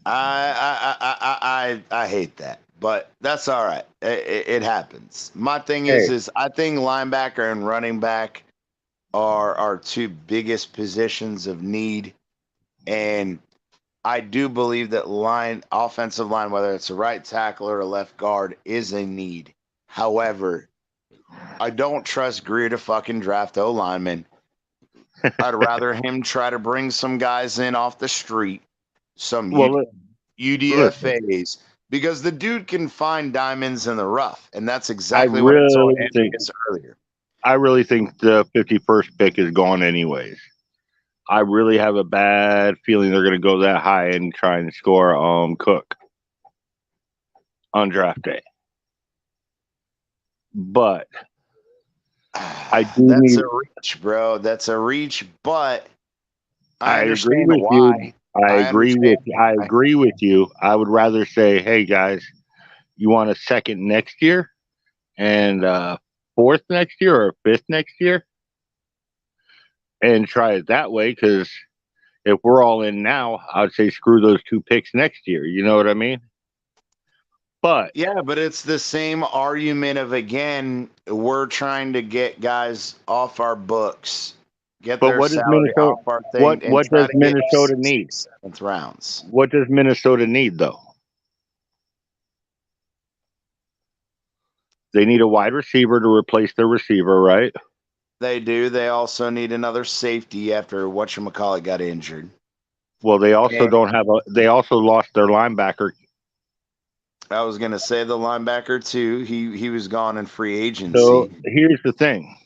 I hate that, but that's all right. It happens. My thing is I think linebacker and running back are our two biggest positions of need, and I do believe that offensive line, whether it's a right tackle or a left guard, is a need. However, I don't trust Greer to fucking draft O lineman. I'd rather him try to bring some guys in off the street, some UDFAs, because the dude can find diamonds in the rough, and that's exactly what I told Amicus earlier. I really think the 51st pick is gone anyways. I really have a bad feeling they're going to go that high and try and score Cook on draft day. But I do that's a reach, bro. That's a reach, but I understand agree with why. you. I agree with you. I would rather say, hey guys, you want a second next year and fourth next year or fifth next year, and try it that way. Because if we're all in now, I'd say screw those two picks next year. You know what I mean? But yeah, but it's the same argument of, again, we're trying to get guys off our books, get their salary off our thing. What does Minnesota need? 7th rounds. What does Minnesota need though? They need a wide receiver to replace their receiver, right? They do. They also need another safety after whatchamacallit got injured. Well, they also they also lost their linebacker. I was going to say the linebacker too. He was gone in free agency. So here's the thing.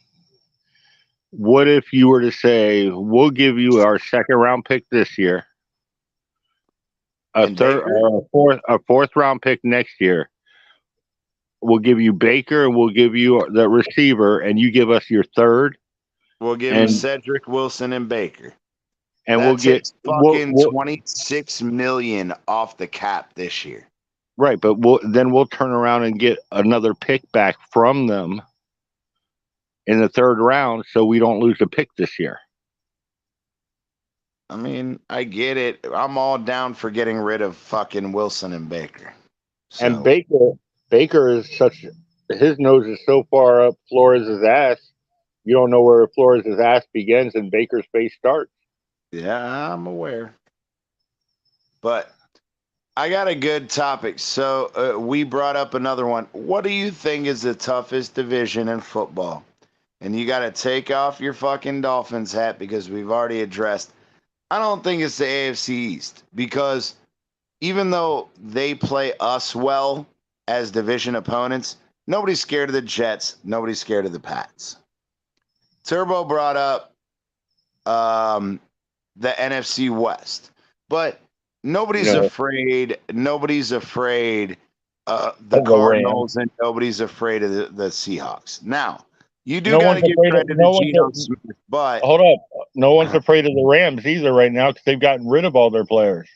What if you were to say, we'll give you our second round pick this year, a fourth round pick next year, We'll give you Baker, and we'll give you the receiver, and you give us your third, We'll give him and Cedric Wilson and Baker. we'll That get takes fucking $26 million off the cap this year. right, but we'll turn around and get another pick back from them in the third round, so we don't lose a pick this year. I mean, I get it. I'm all down for getting rid of fucking Wilson and Baker. So, And Baker is his nose is so far up Flores' ass. You don't know where Flores' ass begins and Baker's face starts. yeah, I'm aware. But I got a good topic. So we brought up another one. What do you think is the toughest division in football? And you got to take off your fucking Dolphins hat because we've already addressed. I don't think it's the AFC East because even though they play us well as division opponents, nobody's scared of the Jets. Nobody's scared of the Pats. Turbo brought up the NFC West, but nobody's afraid. Nobody's afraid the Cardinals, and nobody's afraid of the Seahawks. Now, you do got to give credit to Geno Smith, but hold up, no one's afraid of the Rams either right now because they've gotten rid of all their players.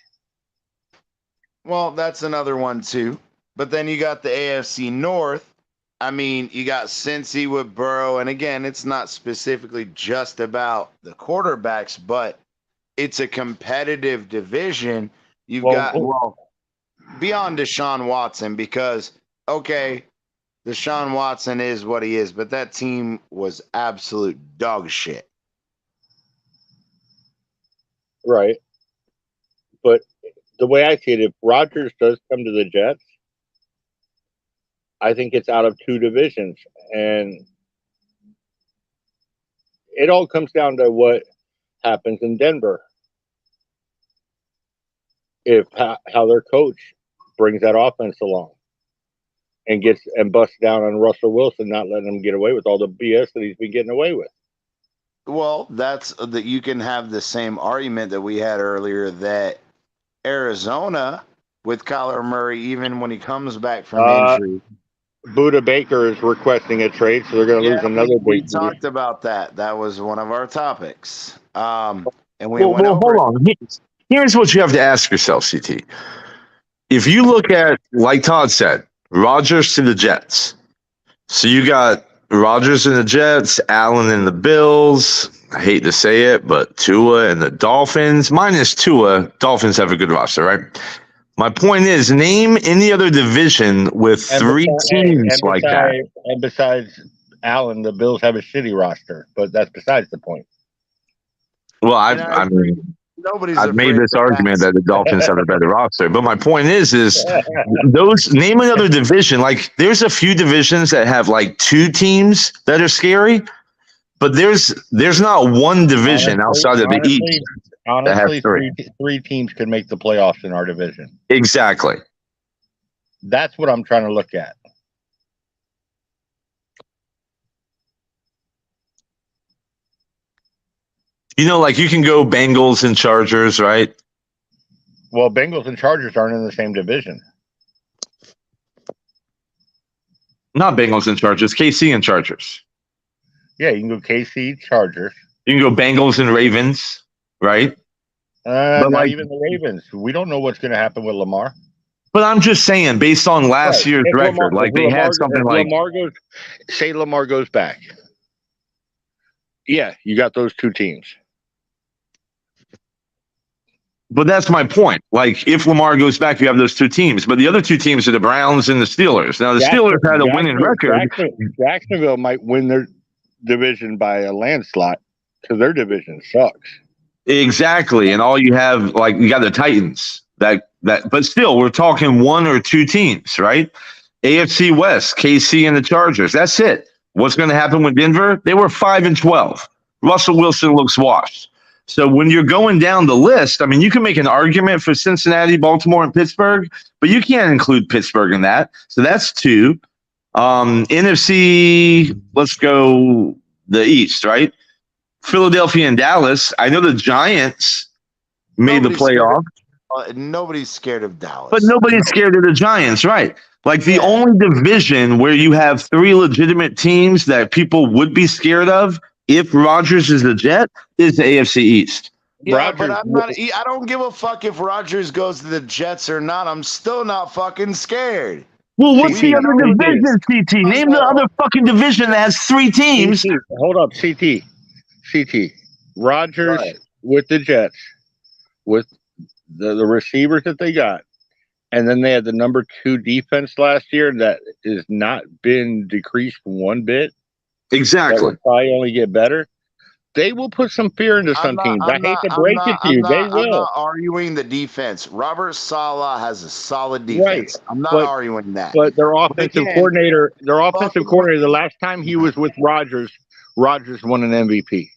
Well, that's another one too. But then you got the AFC North. I mean, you got Cincy with Burrow, and again, it's not specifically just about the quarterbacks, but it's a competitive division. You've got beyond Deshaun Watson because okay, Deshaun Watson is what he is, but that team was absolute dog shit. Right. But the way I see it, if Rodgers does come to the Jets, I think it's out of two divisions. And it all comes down to what happens in Denver. If how their coach brings that offense along and busts down on Russell Wilson, not letting him get away with all the BS that he's been getting away with. Well, that's that you can have the same argument that we had earlier that Arizona with Kyler Murray, even when he comes back from injury. Buda Baker is requesting a trade, so they're going to lose another big. We talked about that. That was one of our topics. And we went over. Hold on. Here's what you have to ask yourself, CT. If you look at, like Todd said, Rodgers to the Jets. So you got Rodgers and the Jets, Allen and the Bills. I hate to say it, but Tua and the Dolphins. Minus Tua, Dolphins have a good roster, right? My point is, name any other division with three teams like that. And besides Allen, the Bills have a shitty roster, but that's besides the point. Well, I mean, I've made this argument that the Dolphins have a better roster, but my point is those name another division. Like, there's a few divisions that have like two teams that are scary, but there's not one division outside of the East. Honestly, three teams could make the playoffs in our division. Exactly. That's what I'm trying to look at. You know, like you can go Bengals and Chargers, right? Well, Bengals and Chargers aren't in the same division. Not Bengals and Chargers, KC and Chargers. Yeah, you can go KC, Chargers. You can go Bengals and Ravens, right? But not even the Ravens. We don't know what's going to happen with Lamar. But I'm just saying, based on last year's record, had something like Lamar goes back. Yeah, you got those two teams. But that's my point. Like, if Lamar goes back, you have those two teams. But the other two teams are the Browns and the Steelers. Now, the Steelers had a winning record. Jacksonville might win their division by a landslide because their division sucks. Exactly. And all you have, like, you got the Titans. But still, we're talking one or two teams, right? AFC West, KC and the Chargers. That's it. What's going to happen with Denver? They were 5-12. Russell Wilson looks washed. So when you're going down the list, I mean, you can make an argument for Cincinnati, Baltimore, and Pittsburgh, but you can't include Pittsburgh in that. So that's two. NFC, let's go the East, right? Philadelphia and Dallas. I know the Giants made the playoff. Nobody's scared of Dallas. But nobody's scared of the Giants, right? Like the only division where you have three legitimate teams that people would be scared of if Rodgers is the Jet is the AFC East. Yeah, but I'm not. I don't give a fuck if Rodgers goes to the Jets or not. I'm still not fucking scared. Well, what's the other division, CT? Name the other fucking division that has three teams. CT, hold up, CT. Rodgers with the Jets, with the receivers that they got, and then they had the number 2 defense last year that has not been decreased one bit. Exactly. That will probably only get better. They will put some fear into some teams. I hate to break it to you. They will. I'm not arguing the defense. Robert Saleh has a solid defense. Right. I'm not arguing that. But their offensive coordinator, the last time he was with Rodgers won an MVP.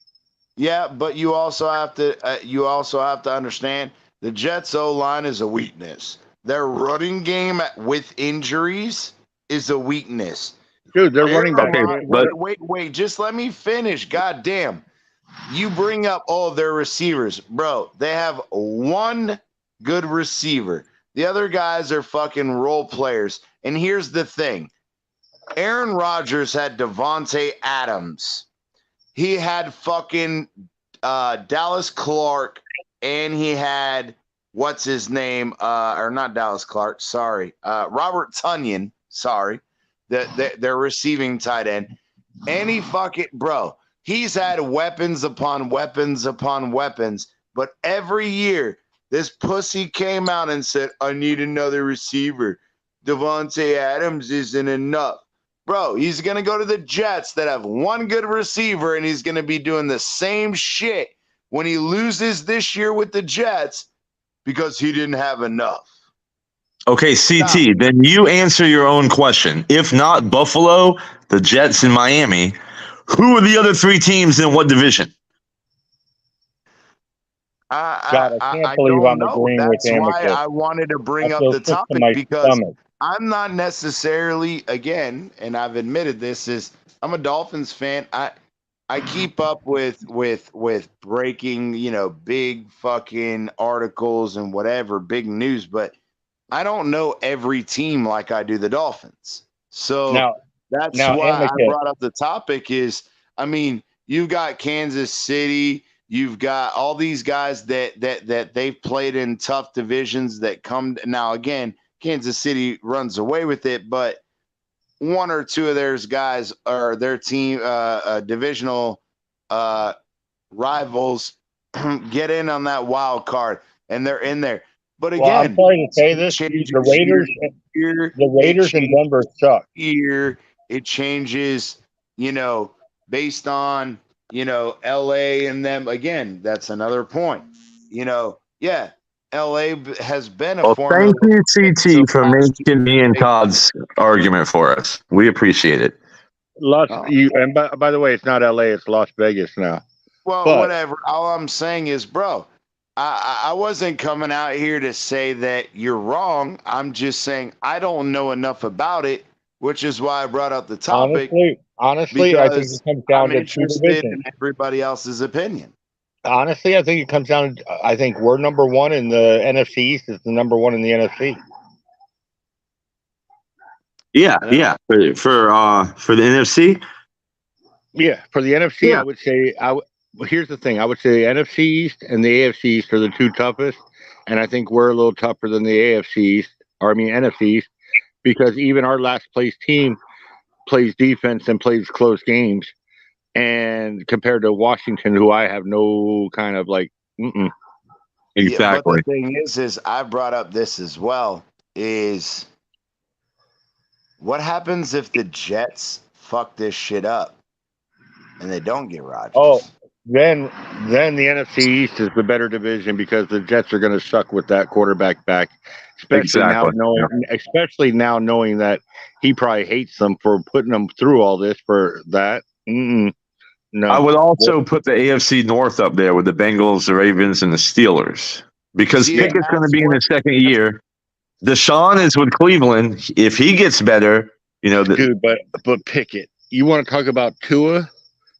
Yeah, but you also have to understand the Jets' O-line is a weakness. Their running game with injuries is a weakness. Dude, they're running back. Wait, just let me finish. God damn. You bring up all of their receivers. Bro, they have one good receiver. The other guys are fucking role players. And here's the thing. Aaron Rodgers had Devontae Adams. He had fucking Dallas Clark. And he had, what's his name? Or not Dallas Clark, sorry. Robert Tonyan, sorry. Their receiving tight end. And he fucking, bro, he's had weapons upon weapons upon weapons. But every year, this pussy came out and said, I need another receiver. Devontae Adams isn't enough. Bro, he's going to go to the Jets that have one good receiver, and he's going to be doing the same shit when he loses this year with the Jets because he didn't have enough. Okay, CT, then you answer your own question. If not Buffalo, the Jets, and Miami, who are the other three teams in what division? I can't believe I'm agreeing with That's Amicus. why I wanted to bring up the topic because I'm not necessarily, again, and I've admitted this, is I'm a Dolphins fan. I keep up with breaking, big fucking articles and whatever, big news, but I don't know every team like I do the Dolphins. So that's why Amicus. I brought up the topic is, I mean, you've got Kansas City, you've got all these guys that they've played in tough divisions that come now. Again, Kansas City runs away with it, but one or two of their guys or their team divisional rivals get in on that wild card, and they're in there. But again, I'm sorry to say this: the Raiders in Denver suck. Here, it changes, based on LA and them. Again, that's another point. LA has been a formula. Thank you, CT, for making me and Todd's argument for us. We appreciate it. And by the way, it's not LA; it's Las Vegas now. Well, whatever. All I'm saying is, bro, I wasn't coming out here to say that you're wrong. I'm just saying I don't know enough about it, which is why I brought up the topic. Honestly, I think it comes down to two divisions. In everybody else's opinion. Honestly, I think it comes down to, I think we're number one in the NFC East is the number one in the NFC. Yeah. For the NFC? Yeah, for the NFC, yeah. I would say here's the thing. I would say the NFC East and the AFC East are the two toughest, and I think we're a little tougher than the NFC East, because even our last place team plays defense and plays close games. And compared to Washington, who I have no kind of Exactly. Yeah, but the thing is I brought up this as well, is what happens if the Jets fuck this shit up and they don't get Rodgers? Oh, then the NFC East is the better division because the Jets are going to suck with that quarterback back, especially now knowing that he probably hates them for putting them through all this for that. No. I would also put the AFC North up there with the Bengals, the Ravens, and the Steelers because Pickett's going to be in his second year. Deshaun is with Cleveland. If he gets better, dude. But Pickett, you want to talk about Tua?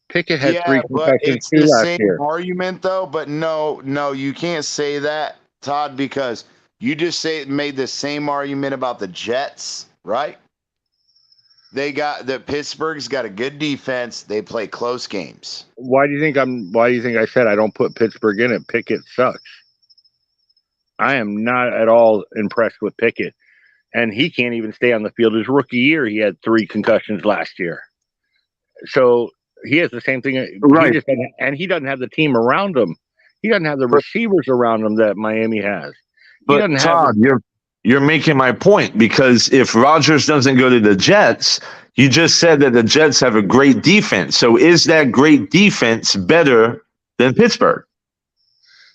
Pickett had 3 concussions it's the last same year. Argument though, but no, you can't say that Todd, because you just made the same argument about the Jets, right? Pittsburgh's got a good defense. They play close games. Why do you think I said I don't put Pittsburgh in it? Pickett sucks. I am not at all impressed with Pickett. And he can't even stay on the field. His rookie year, he had 3 concussions last year. So he has the same thing. Right. He doesn't have the team around him. He doesn't have the receivers around him that Miami has. But Todd, you're making my point, because if Rodgers doesn't go to the Jets, you just said that the Jets have a great defense. So is that great defense better than Pittsburgh?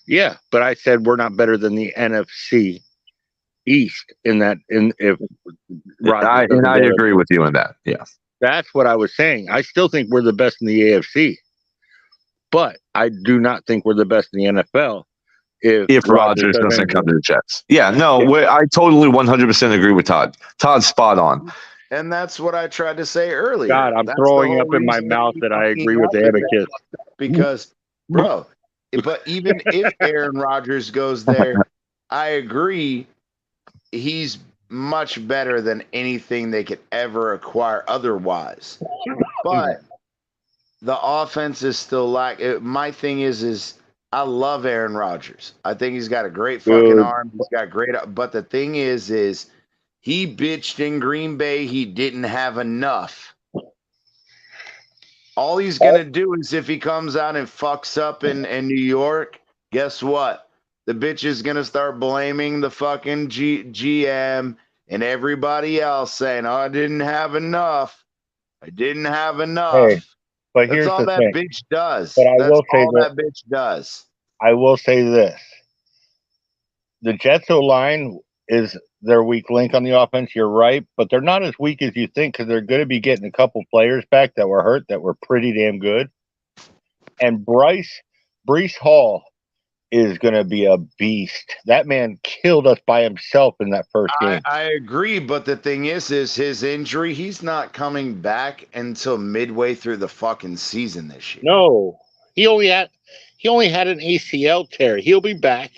Yeah, but I said we're not better than the NFC East I agree with you on that. Yeah. That's what I was saying. I still think we're the best in the AFC, but I do not think we're the best in the NFL if Rodgers doesn't come to the Jets. Yeah, no, I totally 100% agree with Todd. Todd's spot on. And that's what I tried to say earlier. God, I'm throwing up in my mouth that I agree with Amicus. Because, bro, but even if Aaron Rodgers goes there, I agree he's much better than anything they could ever acquire otherwise. But the offense is still my thing is I love Aaron Rodgers. I think he's got a great fucking arm. He's got great. But the thing is he bitched in Green Bay. He didn't have enough. All he's gonna do is if he comes out and fucks up in New York, guess what? The bitch is gonna start blaming the fucking GM and everybody else, saying, "Oh, I didn't have enough. I didn't have enough." Hey, but that's all that thing. Bitch does. But that's all that bitch does. I will say this: the Jets' O-line is their weak link on the offense. You're right, but they're not as weak as you think, because they're going to be getting a couple players back that were hurt that were pretty damn good. And Breece Hall is going to be a beast. That man killed us by himself in that first game. I agree, but the thing is his injury, he's not coming back until midway through the fucking season this year. No, he only had an ACL tear. He'll be back,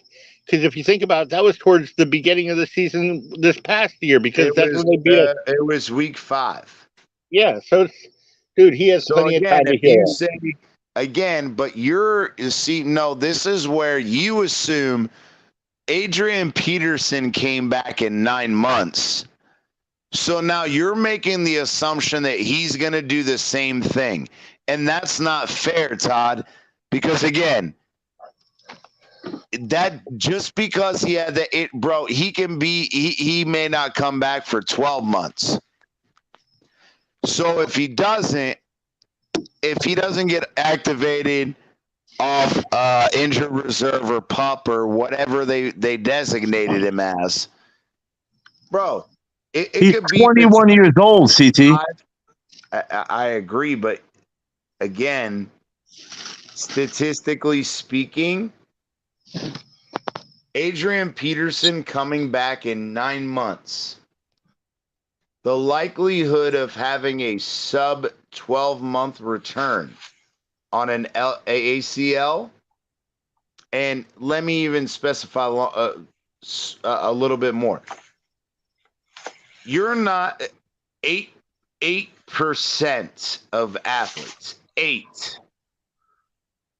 because if you think about it, that was towards the beginning of the season this past year, because it was week 5. Yeah, so dude, he has plenty of time to heal. Again, but this is where you assume Adrian Peterson came back in 9 months. So now you're making the assumption that he's going to do the same thing. And that's not fair, Todd, because again, that just because he had he may not come back for 12 months. So if he doesn't get activated off injured reserve or PUP or whatever they designated him as, bro, he's could be 21 years old, CT. I agree, but again, statistically speaking, Adrian Peterson coming back in 9 months, the likelihood of having a sub 12-month return on an ACL, and let me even specify a little bit more. You're not 8% of athletes, 8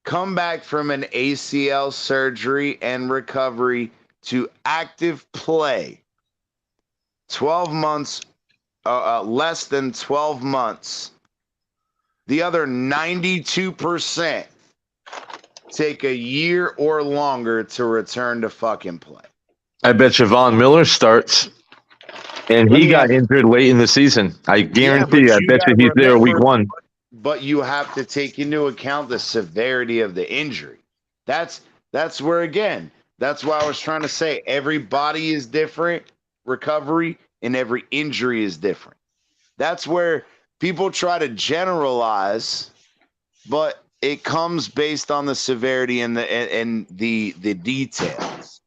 come back from an ACL surgery and recovery to active play 12 months, less than 12 months. The other 92% take a year or longer to return to fucking play. I bet you Von Miller starts, and he got injured late in the season. I guarantee you. I bet you he's there week 1. But you have to take into account the severity of the injury. That's where, again, that's why I was trying to say every body is different, recovery, and every injury is different. That's where people try to generalize, but it comes based on the severity and the details.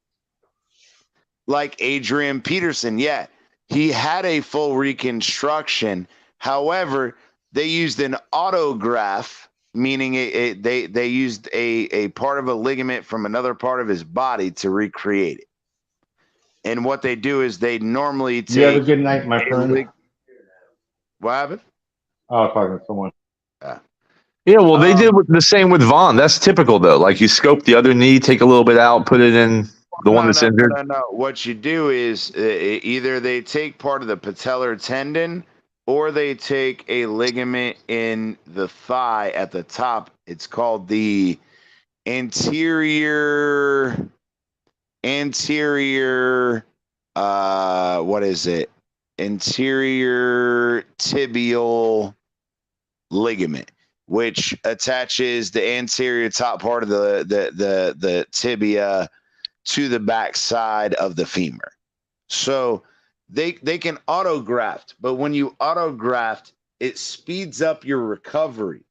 Like Adrian Peterson, yeah, he had a full reconstruction. However, they used an autograft meaning they used a part of a ligament from another part of his body to recreate it. And what they do is they normally take. You have a good night, my friend. What happened? I was talking to someone. Yeah, well, they did the same with Vaughn. That's typical, though. Like you scope the other knee, take a little bit out, put it in the one that's injured. No. What you do is either they take part of the patellar tendon or they take a ligament in the thigh at the top. It's called the anterior what is it? Anterior tibial ligament, which attaches the anterior top part of the tibia to the back side of the femur. So they can autograft, but when you autograft, it speeds up your recovery.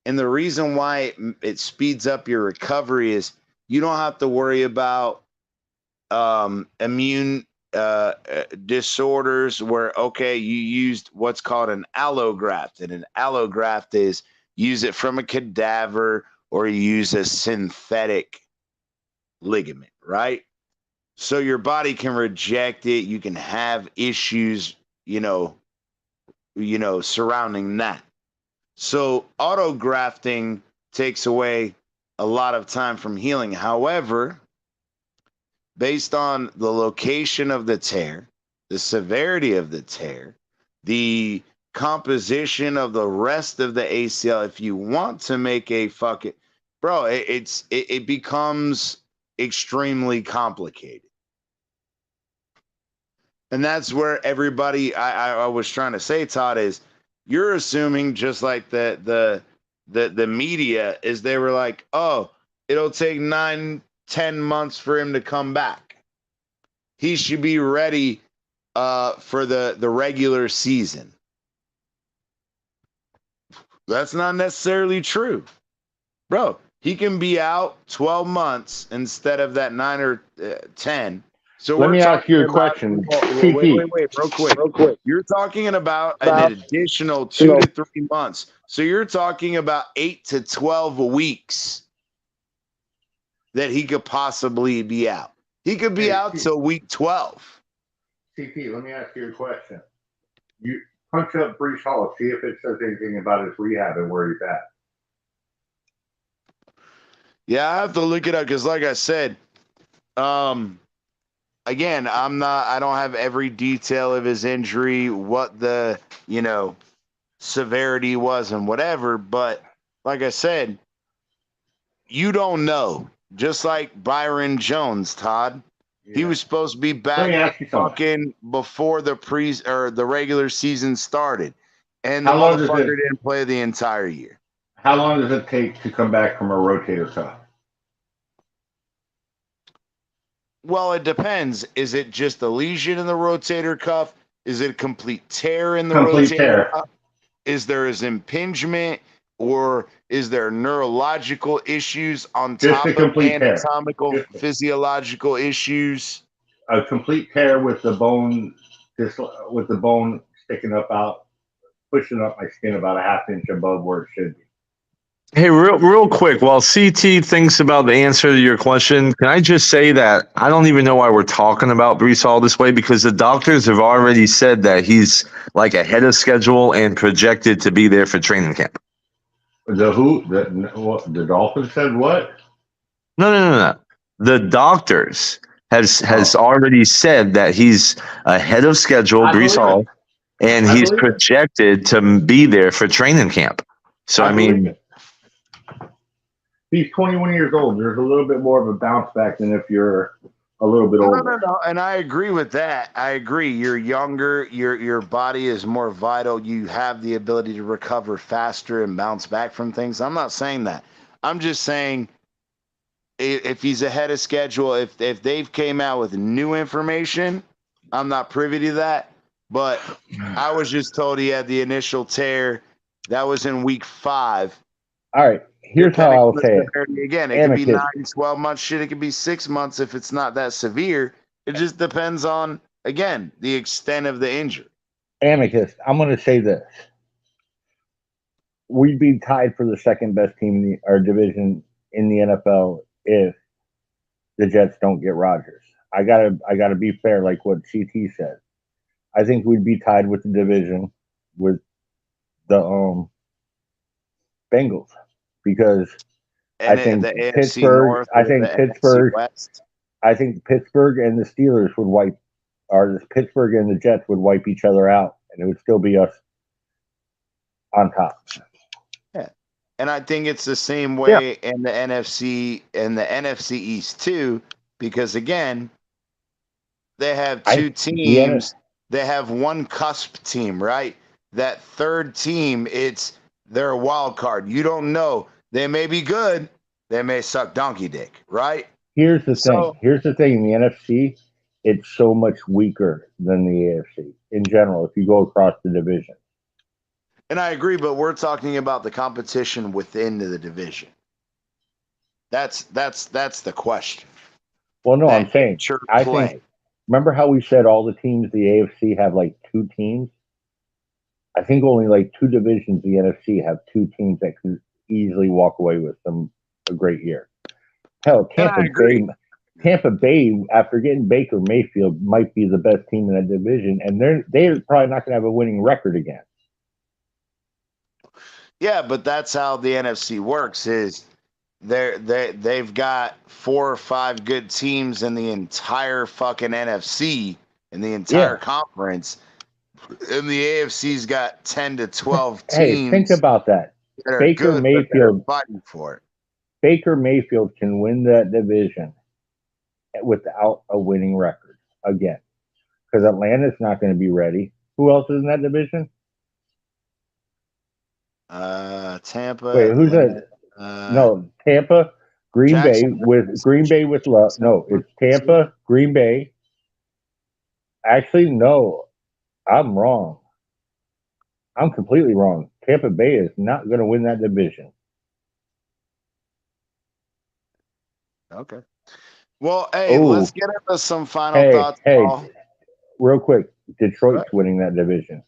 And the reason why it speeds up your recovery is you don't have to worry about immune disorders where, okay, you used what's called an allograft. And an allograft is use it from a cadaver or you use a synthetic ligament, right? So your body can reject it. You can have issues, surrounding that. So autografting takes away a lot of time from healing. However, based on the location of the tear, the severity of the tear, the composition of the rest of the ACL, if you want to make a it becomes extremely complicated. And that's where everybody I was trying to say, Todd, is you're assuming just like the media is they were like, oh, it'll take 9-10 months for him to come back. He should be ready for the regular season. That's not necessarily true. Bro, he can be out 12 months instead of that 9 or 10. So let me ask you a question. Wait, real quick. You're talking about an additional 2 to 3 months. So you're talking about 8 to 12 weeks that he could possibly be out. He could be out till week 12. CP, let me ask you a question. You punch up Brees Hall, see if it says anything about his rehab and where he's at. Yeah, I have to look it up because, like I said, again, I don't have every detail of his injury, what the, severity was and whatever. But like I said, you don't know. Just like Byron Jones, Todd. Yeah. He was supposed to be back fucking before the regular season started. And the motherfucker didn't play the entire year. How long does it take to come back from a rotator cuff? Well, it depends. Is it just a lesion in the rotator cuff? Is it a complete tear in the rotator cuff? Is there an impingement, or is there neurological issues on top of anatomical, physiological issues? A complete tear with the bone, sticking up out, pushing up my skin about a half inch above where it should be. Hey, real quick, while CT thinks about the answer to your question, can I just say that I don't even know why we're talking about Brees Hall this way, because the doctors have already said that he's like ahead of schedule and projected to be there for training camp. The who? The Dolphins said what? No. The doctors has already said that he's ahead of schedule, Brees Hall, and he's projected to be there for training camp. So, I mean... He's 21 years old. There's a little bit more of a bounce back than if you're a little bit older. No. And I agree with that. I agree. You're younger. Your body is more vital. You have the ability to recover faster and bounce back from things. I'm not saying that. I'm just saying if he's ahead of schedule, if they've came out with new information, I'm not privy to that. But I was just told he had the initial tear. That was in week 5. All right. Here's how I'll say it. Again, it could be 9, 12 months. Shit, it could be 6 months if it's not that severe. It just depends on, again, the extent of the injury. Amicus, I'm going to say this. we'd be tied for the second best team in our division in the NFL if the Jets don't get Rodgers. I gotta be fair, like what CT said. I think we'd be tied with the division with the Bengals because And I think the AFC Pittsburgh. North. I or think the Pittsburgh. AFC West. I think Pittsburgh and the Steelers would wipe, or Pittsburgh and the Jets would wipe each other out, and it would still be us on top. Yeah. And I think it's the same way in the NFC and the NFC East too, because again, they have two teams. They have one cusp team, right? That third team, they're a wild card. You don't know. They may be good. They may suck donkey dick, right? Here's the thing. Here's the thing. In the NFC, it's so much weaker than the AFC in general. If you go across the division, and I agree, but we're talking about the competition within the division. That's the question. Well, no, I'm saying I think. Remember how we said all the teams the AFC have like two teams? I think only like two divisions the NFC have two teams that can easily walk away with a great year. Hell, Tampa Bay, after getting Baker Mayfield, might be the best team in that division, and they're probably not going to have a winning record again. Yeah, but that's how the NFC works. Is they've got 4 or 5 good teams in the entire fucking NFC, in the entire conference, and the AFC's got 10 to 12 teams. Hey, think about that. Baker Mayfield fighting for it. Baker Mayfield can win that division without a winning record again, because Atlanta's not going to be ready. Who else is in that division? Tampa. Wait, who's that? No, Tampa, Green Bay with love. No, it's Tampa, Green Bay. Actually, no, I'm wrong. I'm completely wrong. Tampa Bay is not going to win that division. Okay. Well, hey, let's get into some final thoughts. Hey, real quick, Detroit's winning that division.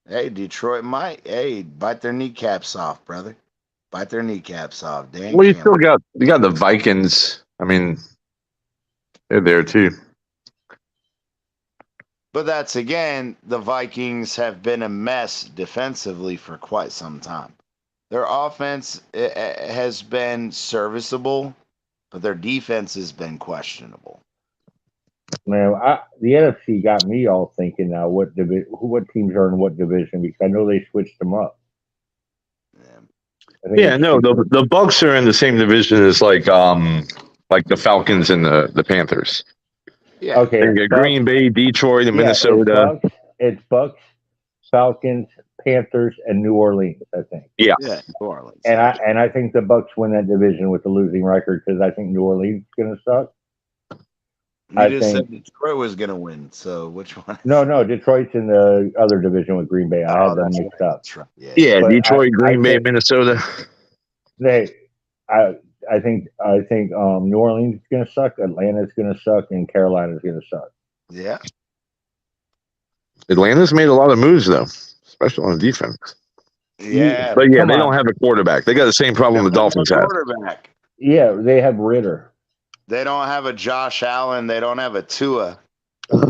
Hey, Detroit might. Hey, bite their kneecaps off, brother. Bite their kneecaps off. Well, you got the Vikings. I mean, they're there too. But that's again, the Vikings have been a mess defensively for quite some time. Their offense has been serviceable, but their defense has been questionable. Man, the NFC got me all thinking now what teams are in what division, because I know they switched them up. Yeah, no, the Bucks are in the same division as like the Falcons and the Panthers. Yeah. Okay. Green Bay, Detroit, and Minnesota. It's Bucks, Falcons, Panthers, and New Orleans, I think. Yeah. New Orleans. And I think the Bucks win that division with the losing record, because I think New Orleans is going to suck. You just said Detroit was going to win, so which one? No, Detroit's in the other division with Green Bay. I had them mixed up. Right. Yeah, Detroit, Green Bay, Minnesota. I think New Orleans is going to suck, Atlanta's going to suck, and Carolina's going to suck. Yeah. Atlanta's made a lot of moves, though, especially on the defense. Yeah. But yeah, they don't have a quarterback. They got the same problem the Dolphins have. Yeah, they have Ritter. They don't have a Josh Allen. They don't have a Tua.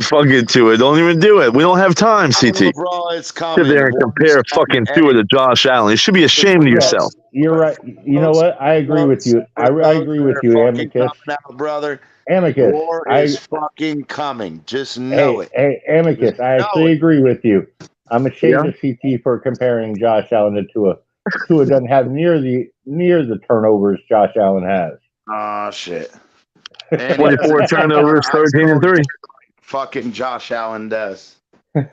Fuck it, Tua. Don't even do it. We don't have time, CT. Bro, it's coming. Sit there and compare fucking Tua to Josh Allen. You should be ashamed of yourself. You're right. You know what? I agree with you. I agree with you, Amicus. Out, brother. Amicus. War is fucking coming. Just know it. Hey, Amicus, I actually agree with you. I'm ashamed of CT for comparing Josh Allen to Tua. Tua doesn't have near the turnovers Josh Allen has. Oh, shit. 24 turnovers, 13-3. Fucking Josh Allen does. You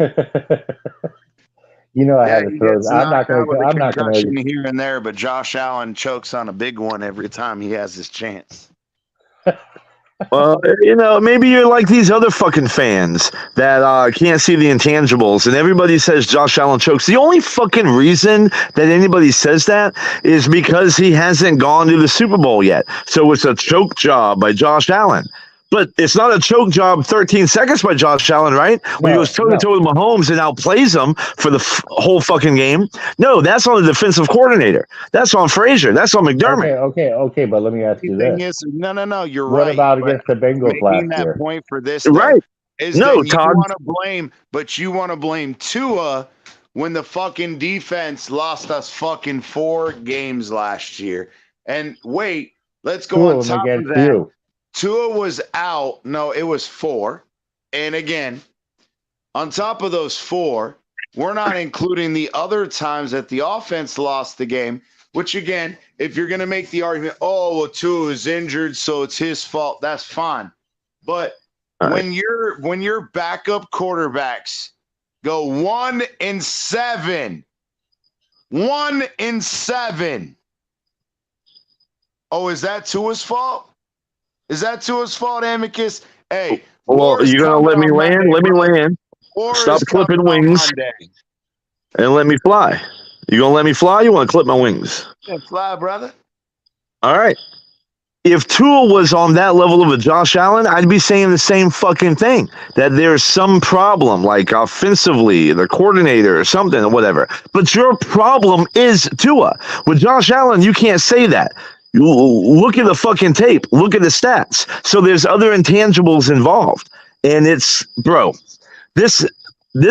know I had to throw. I'm not going to here and there, but Josh Allen chokes on a big one every time he has his chance. Well, maybe you're like these other fucking fans that can't see the intangibles, and everybody says Josh Allen chokes. The only fucking reason that anybody says that is because he hasn't gone to the Super Bowl yet. So it's a choke job by Josh Allen. But it's not a choke job 13 seconds by Josh Allen, right? When he was toe-to-toe with Mahomes and outplays him for the whole fucking game. No, that's on the defensive coordinator. That's on Frazier. That's on McDermott. Okay, but let me ask you this. Thing is, no, you're What right. about against the Bengals last Making that year? point for this, Right. is No, that you Todd. want to blame Tua when the fucking defense lost us fucking 4 games last year. And wait, let's go on top of that. You. Tua was out. No, it was 4. And again, on top of those 4, we're not including the other times that the offense lost the game, which again, if you're going to make the argument, oh, well, Tua is injured, so it's his fault, that's fine. But when your backup quarterbacks go 1-7, 1-7. Oh, is that Tua's fault? Is that Tua's fault, Amicus? Hey, well, you're gonna let me land? Let me land. Stop clipping wings and let me fly. You gonna let me fly? You want to clip my wings? Yeah, fly, brother. All right. If Tua was on that level of a Josh Allen, I'd be saying the same fucking thing. That there's some problem, like offensively, the coordinator or something or whatever. But your problem is Tua. With Josh Allen, you can't say that. You look at the fucking tape. Look at the stats. So there's other intangibles involved. And it's, bro, this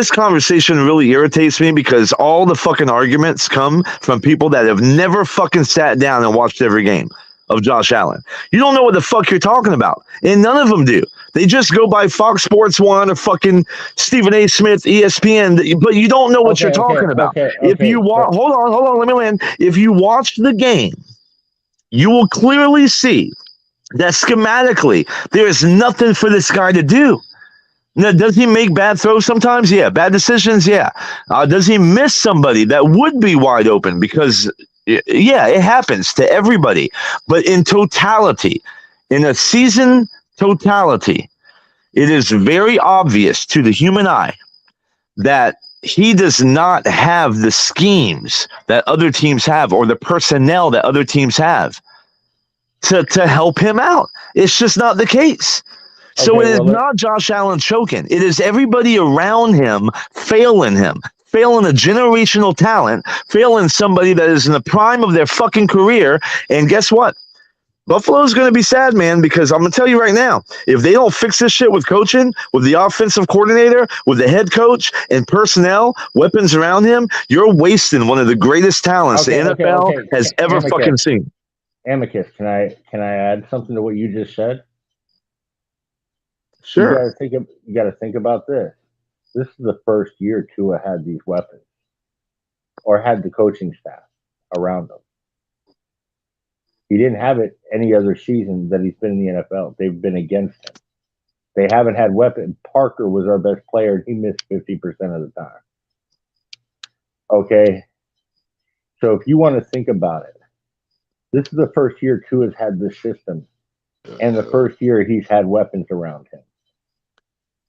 conversation really irritates me because all the fucking arguments come from people that have never fucking sat down and watched every game of Josh Allen. You don't know what the fuck you're talking about. And none of them do. They just go by Fox Sports 1 or fucking Stephen A. Smith, ESPN, but you don't know what you're talking about. If you watch, hold on, let me land. If you watch the game, you will clearly see that schematically there is nothing for this guy to do. Now, does he make bad throws sometimes? Yeah. Bad decisions? Yeah. Does he miss somebody that would be wide open? Because, yeah, it happens to everybody. But in totality, in a season totality, it is very obvious to the human eye that he does not have the schemes that other teams have or the personnel that other teams have to help him out. It's just not the case. So it is not Josh Allen choking. It is everybody around him failing a generational talent, failing somebody that is in the prime of their fucking career. And guess what? Buffalo's going to be sad, man, because I'm going to tell you right now, if they don't fix this shit with coaching, with the offensive coordinator, with the head coach and personnel, weapons around him, you're wasting one of the greatest talents the NFL has ever fucking seen. Amicus, can I add something to what you just said? Sure. You got to think about this. This is the first year Tua had these weapons or had the coaching staff around him. He didn't have it any other season that he's been in the NFL. They've been against him. They haven't had weapons. Parker was our best player, and he missed 50% of the time. Okay? So if you want to think about it, this is the first year Tua's had this system, and the first year he's had weapons around him.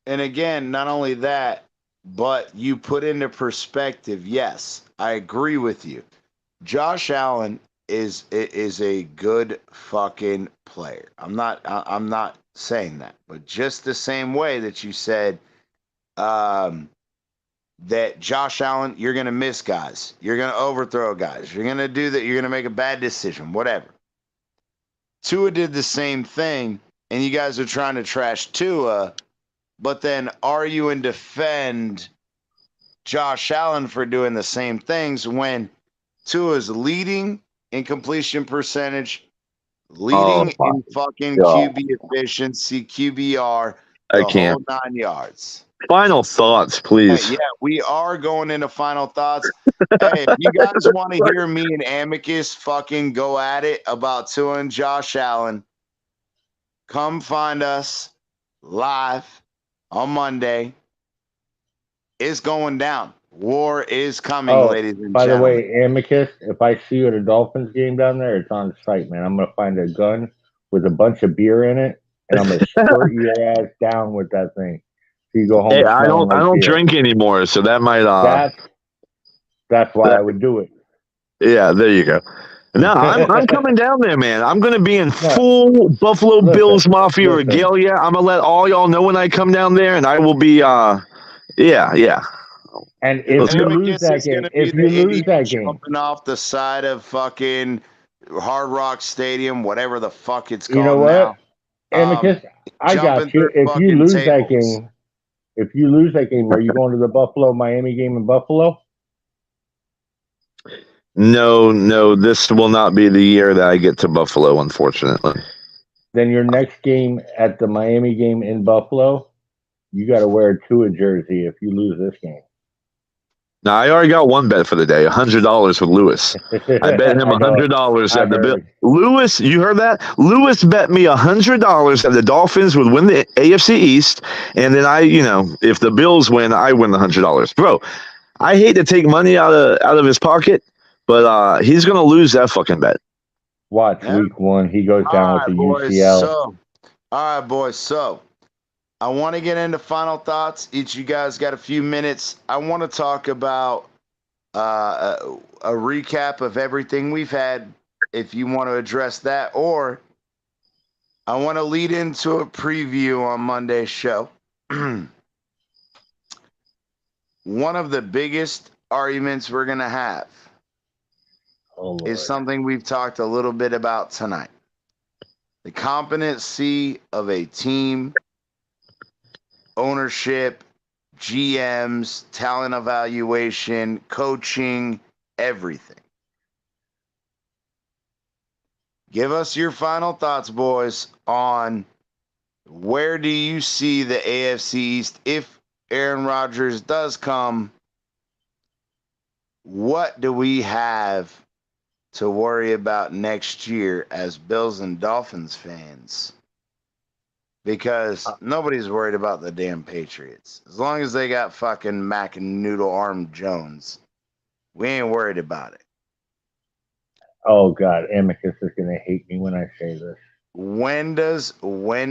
And again, not only that, but you put into perspective, yes, I agree with you. Josh Allen is a good fucking player. I'm not saying that, but just the same way that you said that Josh Allen, you're gonna miss guys, you're gonna overthrow guys, you're gonna do that, you're gonna make a bad decision, whatever. Tua did the same thing, and you guys are trying to trash Tua, but then argue and defend Josh Allen for doing the same things when Tua's leading in completion percentage, leading in fucking QB efficiency, QBR, the whole 9 yards. Final thoughts, please. Yeah, we are going into final thoughts. Hey, if you guys want to hear me and Amicus fucking go at it about Tua and Josh Allen, come find us live on Monday. It's going down. War is coming, ladies and by gentlemen. the way, Amicus, if I see you at a Dolphins game down there, it's on site, man. I'm going to find a gun with a bunch of beer in it, and I'm going to squirt your ass down with that thing. So you go home. Hey, I don't drink anymore, so that might. That's why I would do it. Yeah, there you go. No, I'm coming down there, man. I'm going to be in full Buffalo Bills Mafia regalia. I'm going to let all y'all know when I come down there, and I will be, yeah. And if you lose that game, jumping off the side of fucking Hard Rock Stadium, whatever the fuck it's called, you know what, Amicus, I got you. If you lose that game, are you going to the Buffalo Miami game in Buffalo? No, this will not be the year that I get to Buffalo, unfortunately. Then your next game at the Miami game in Buffalo, you got to wear a Tua jersey if you lose this game. Now, I already got one bet for the day, $100 with Lewis. I bet him $100 at the Bill. Lewis, you heard that? Lewis bet me $100 that the Dolphins would win the AFC East, and then if the Bills win, I win the $100. Bro, I hate to take money out of his pocket, but he's gonna lose that fucking bet. Watch week 1, he goes down with the UCL. All right, boys. So I want to get into final thoughts. Each of you guys got a few minutes. I want to talk about a recap of everything we've had, if you want to address that, or I want to lead into a preview on Monday's show. One of the biggest arguments we're going to have is something we've talked a little bit about tonight. The competency of a team, ownership, GMs, talent evaluation, coaching, everything. Give us your final thoughts, boys, on where do you see the AFC East if Aaron Rodgers does come? What do we have to worry about next year as Bills and Dolphins fans? Because nobody's worried about the damn Patriots. As long as they got fucking Mac and Noodle Arm Jones, we ain't worried about it. Oh, God. Amicus is going to hate me when I say this. When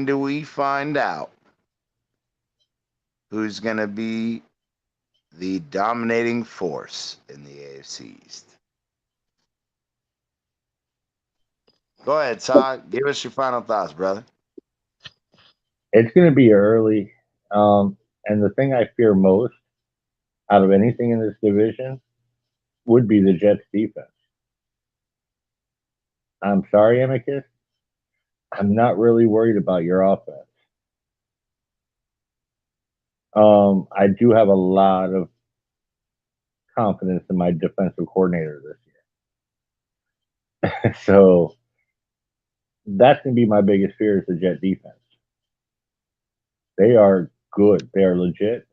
do we find out who's going to be the dominating force in the AFC East? Go ahead, Todd. Give us your final thoughts, brother. It's going to be early. And the thing I fear most out of anything in this division would be the Jets defense. I'm sorry, Amicus. I'm not really worried about your offense. I do have a lot of confidence in my defensive coordinator this year. So that's going to be my biggest fear is the Jet defense. They are good. They are legit.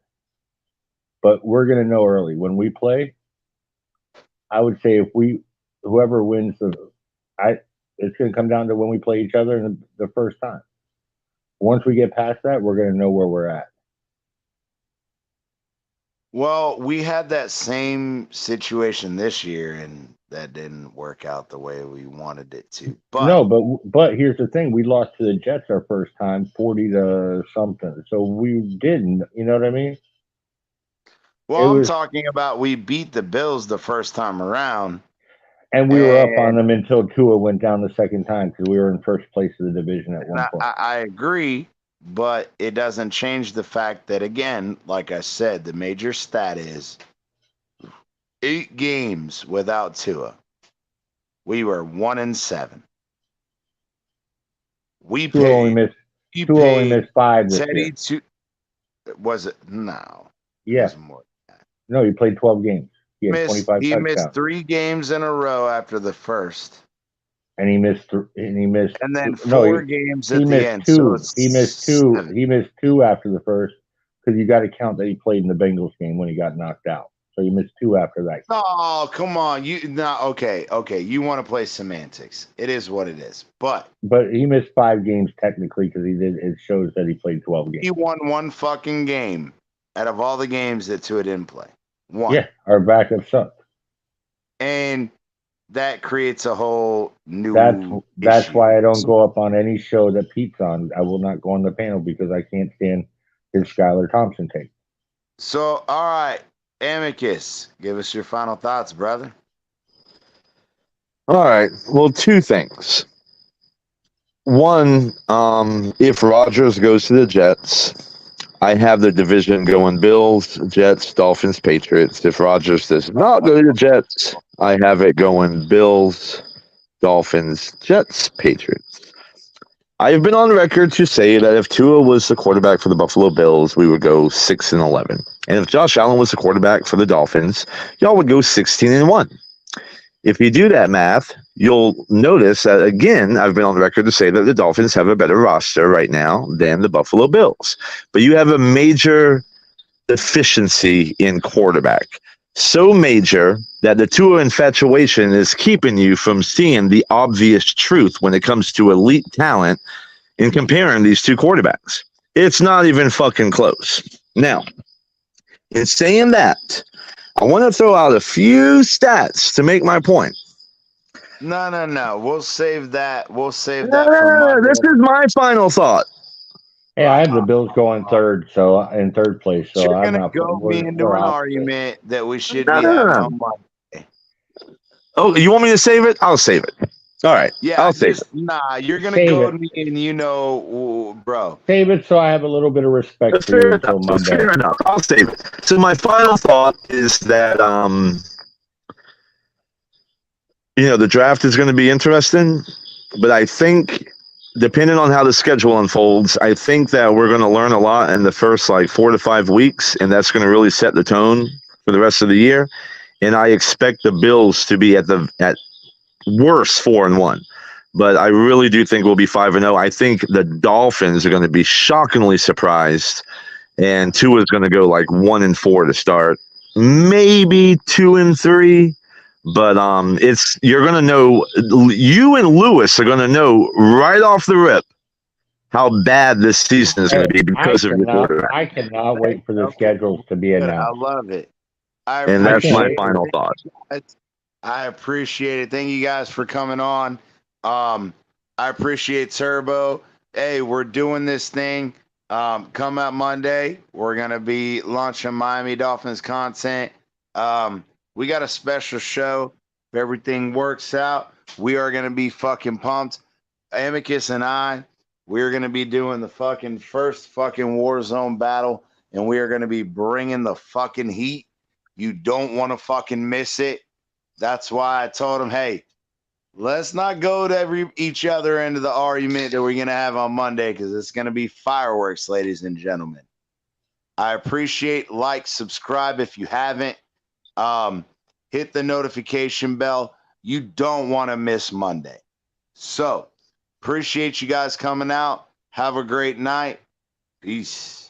But we're going to know early. When we play, I would say whoever wins it's going to come down to when we play each other in the first time. Once we get past that, we're going to know where we're at. Well, we had that same situation this year, and that didn't work out the way we wanted it to. But here's the thing: we lost to the Jets our first time, 40-something. So we didn't. You know what I mean? Well, I'm talking about we beat the Bills the first time around, and we were up on them until Tua went down the second time because we were in first place of the division at one point. I agree. But it doesn't change the fact that, again, like I said, the major stat is 8 games without Tua. We were 1-7. We Tua only missed 5 this Teddy year. Was it? No. Yeah. It was more than that. No, he played 12 games. He had 25 touchdowns. He missed 3 games in a row after the first. And he missed. And then 4 games at the end. 2. So he missed 2. 7. He missed 2 after the first because you got to count that he played in the Bengals game when he got knocked out. So he missed 2 after that. Oh, come on! Okay. You want to play semantics? It is what it is. But he missed 5 games technically because it shows that he played 12 games. He won 1 fucking game out of all the games that Tua didn't play. 1. Yeah, our backup sucked. And that creates a whole new. That's why I don't go up on any show that Pete's on. I will not go on the panel because I can't stand his Skylar Thompson take. So, all right, Amicus, give us your final thoughts, brother. All right. Well, two things. One, if Rodgers goes to the Jets, I have the division going Bills, Jets, Dolphins, Patriots. If Rodgers does not go to the Jets, I have it going Bills, Dolphins, Jets, Patriots. I've been on record to say that if Tua was the quarterback for the Buffalo Bills, we would go 6-11. And if Josh Allen was the quarterback for the Dolphins, y'all would go 16-1. If you do that math, you'll notice that, again, I've been on the record to say that the Dolphins have a better roster right now than the Buffalo Bills. But you have a major deficiency in quarterback. So major that the Tua infatuation is keeping you from seeing the obvious truth when it comes to elite talent in comparing these two quarterbacks. It's not even fucking close. Now, in saying that, I want to throw out a few stats to make my point. No. We'll save that. We'll save that for Monday. This is my final thought. Hey, I have the Bills going in third place. So You're I'm gonna not. go me into an argument that we should be No. having on Monday. Oh, you want me to save it? I'll save it. All right. Yeah, I'll save it. Nah, you're gonna Save go it. to me, and bro. Save it so I have a little bit of respect That's for you fair until enough. That's Monday. fair enough. I'll save it. So my final thought is that the draft is going to be interesting, but I think depending on how the schedule unfolds, I think that we're going to learn a lot in the first 4 to 5 weeks, and that's going to really set the tone for the rest of the year. And I expect the Bills to be at worst 4-1. But I really do think we'll be 5-0. I think the Dolphins are going to be shockingly surprised, and Tua is going to go 1-4 to start, maybe 2-3. But you're going to know, you and Lewis are going to know right off the rip how bad this season is going to be because of your quarterback. I cannot wait for the schedules to be announced. I love it. And that's my final thought. I appreciate it. Thank you guys for coming on. I appreciate Turbo. Hey, we're doing this thing. Come out Monday. We're going to be launching Miami Dolphins content. We got a special show. If everything works out, we are going to be fucking pumped. Amicus and we're going to be doing the fucking first fucking Warzone battle, and we are going to be bringing the fucking heat. You don't want to fucking miss it. That's why I told him, hey, let's not go to each other into the argument that we're going to have on Monday, because it's going to be fireworks, ladies and gentlemen. I appreciate, subscribe if you haven't. Hit the notification bell. You don't want to miss Monday. So, appreciate you guys coming out. Have a great night. Peace.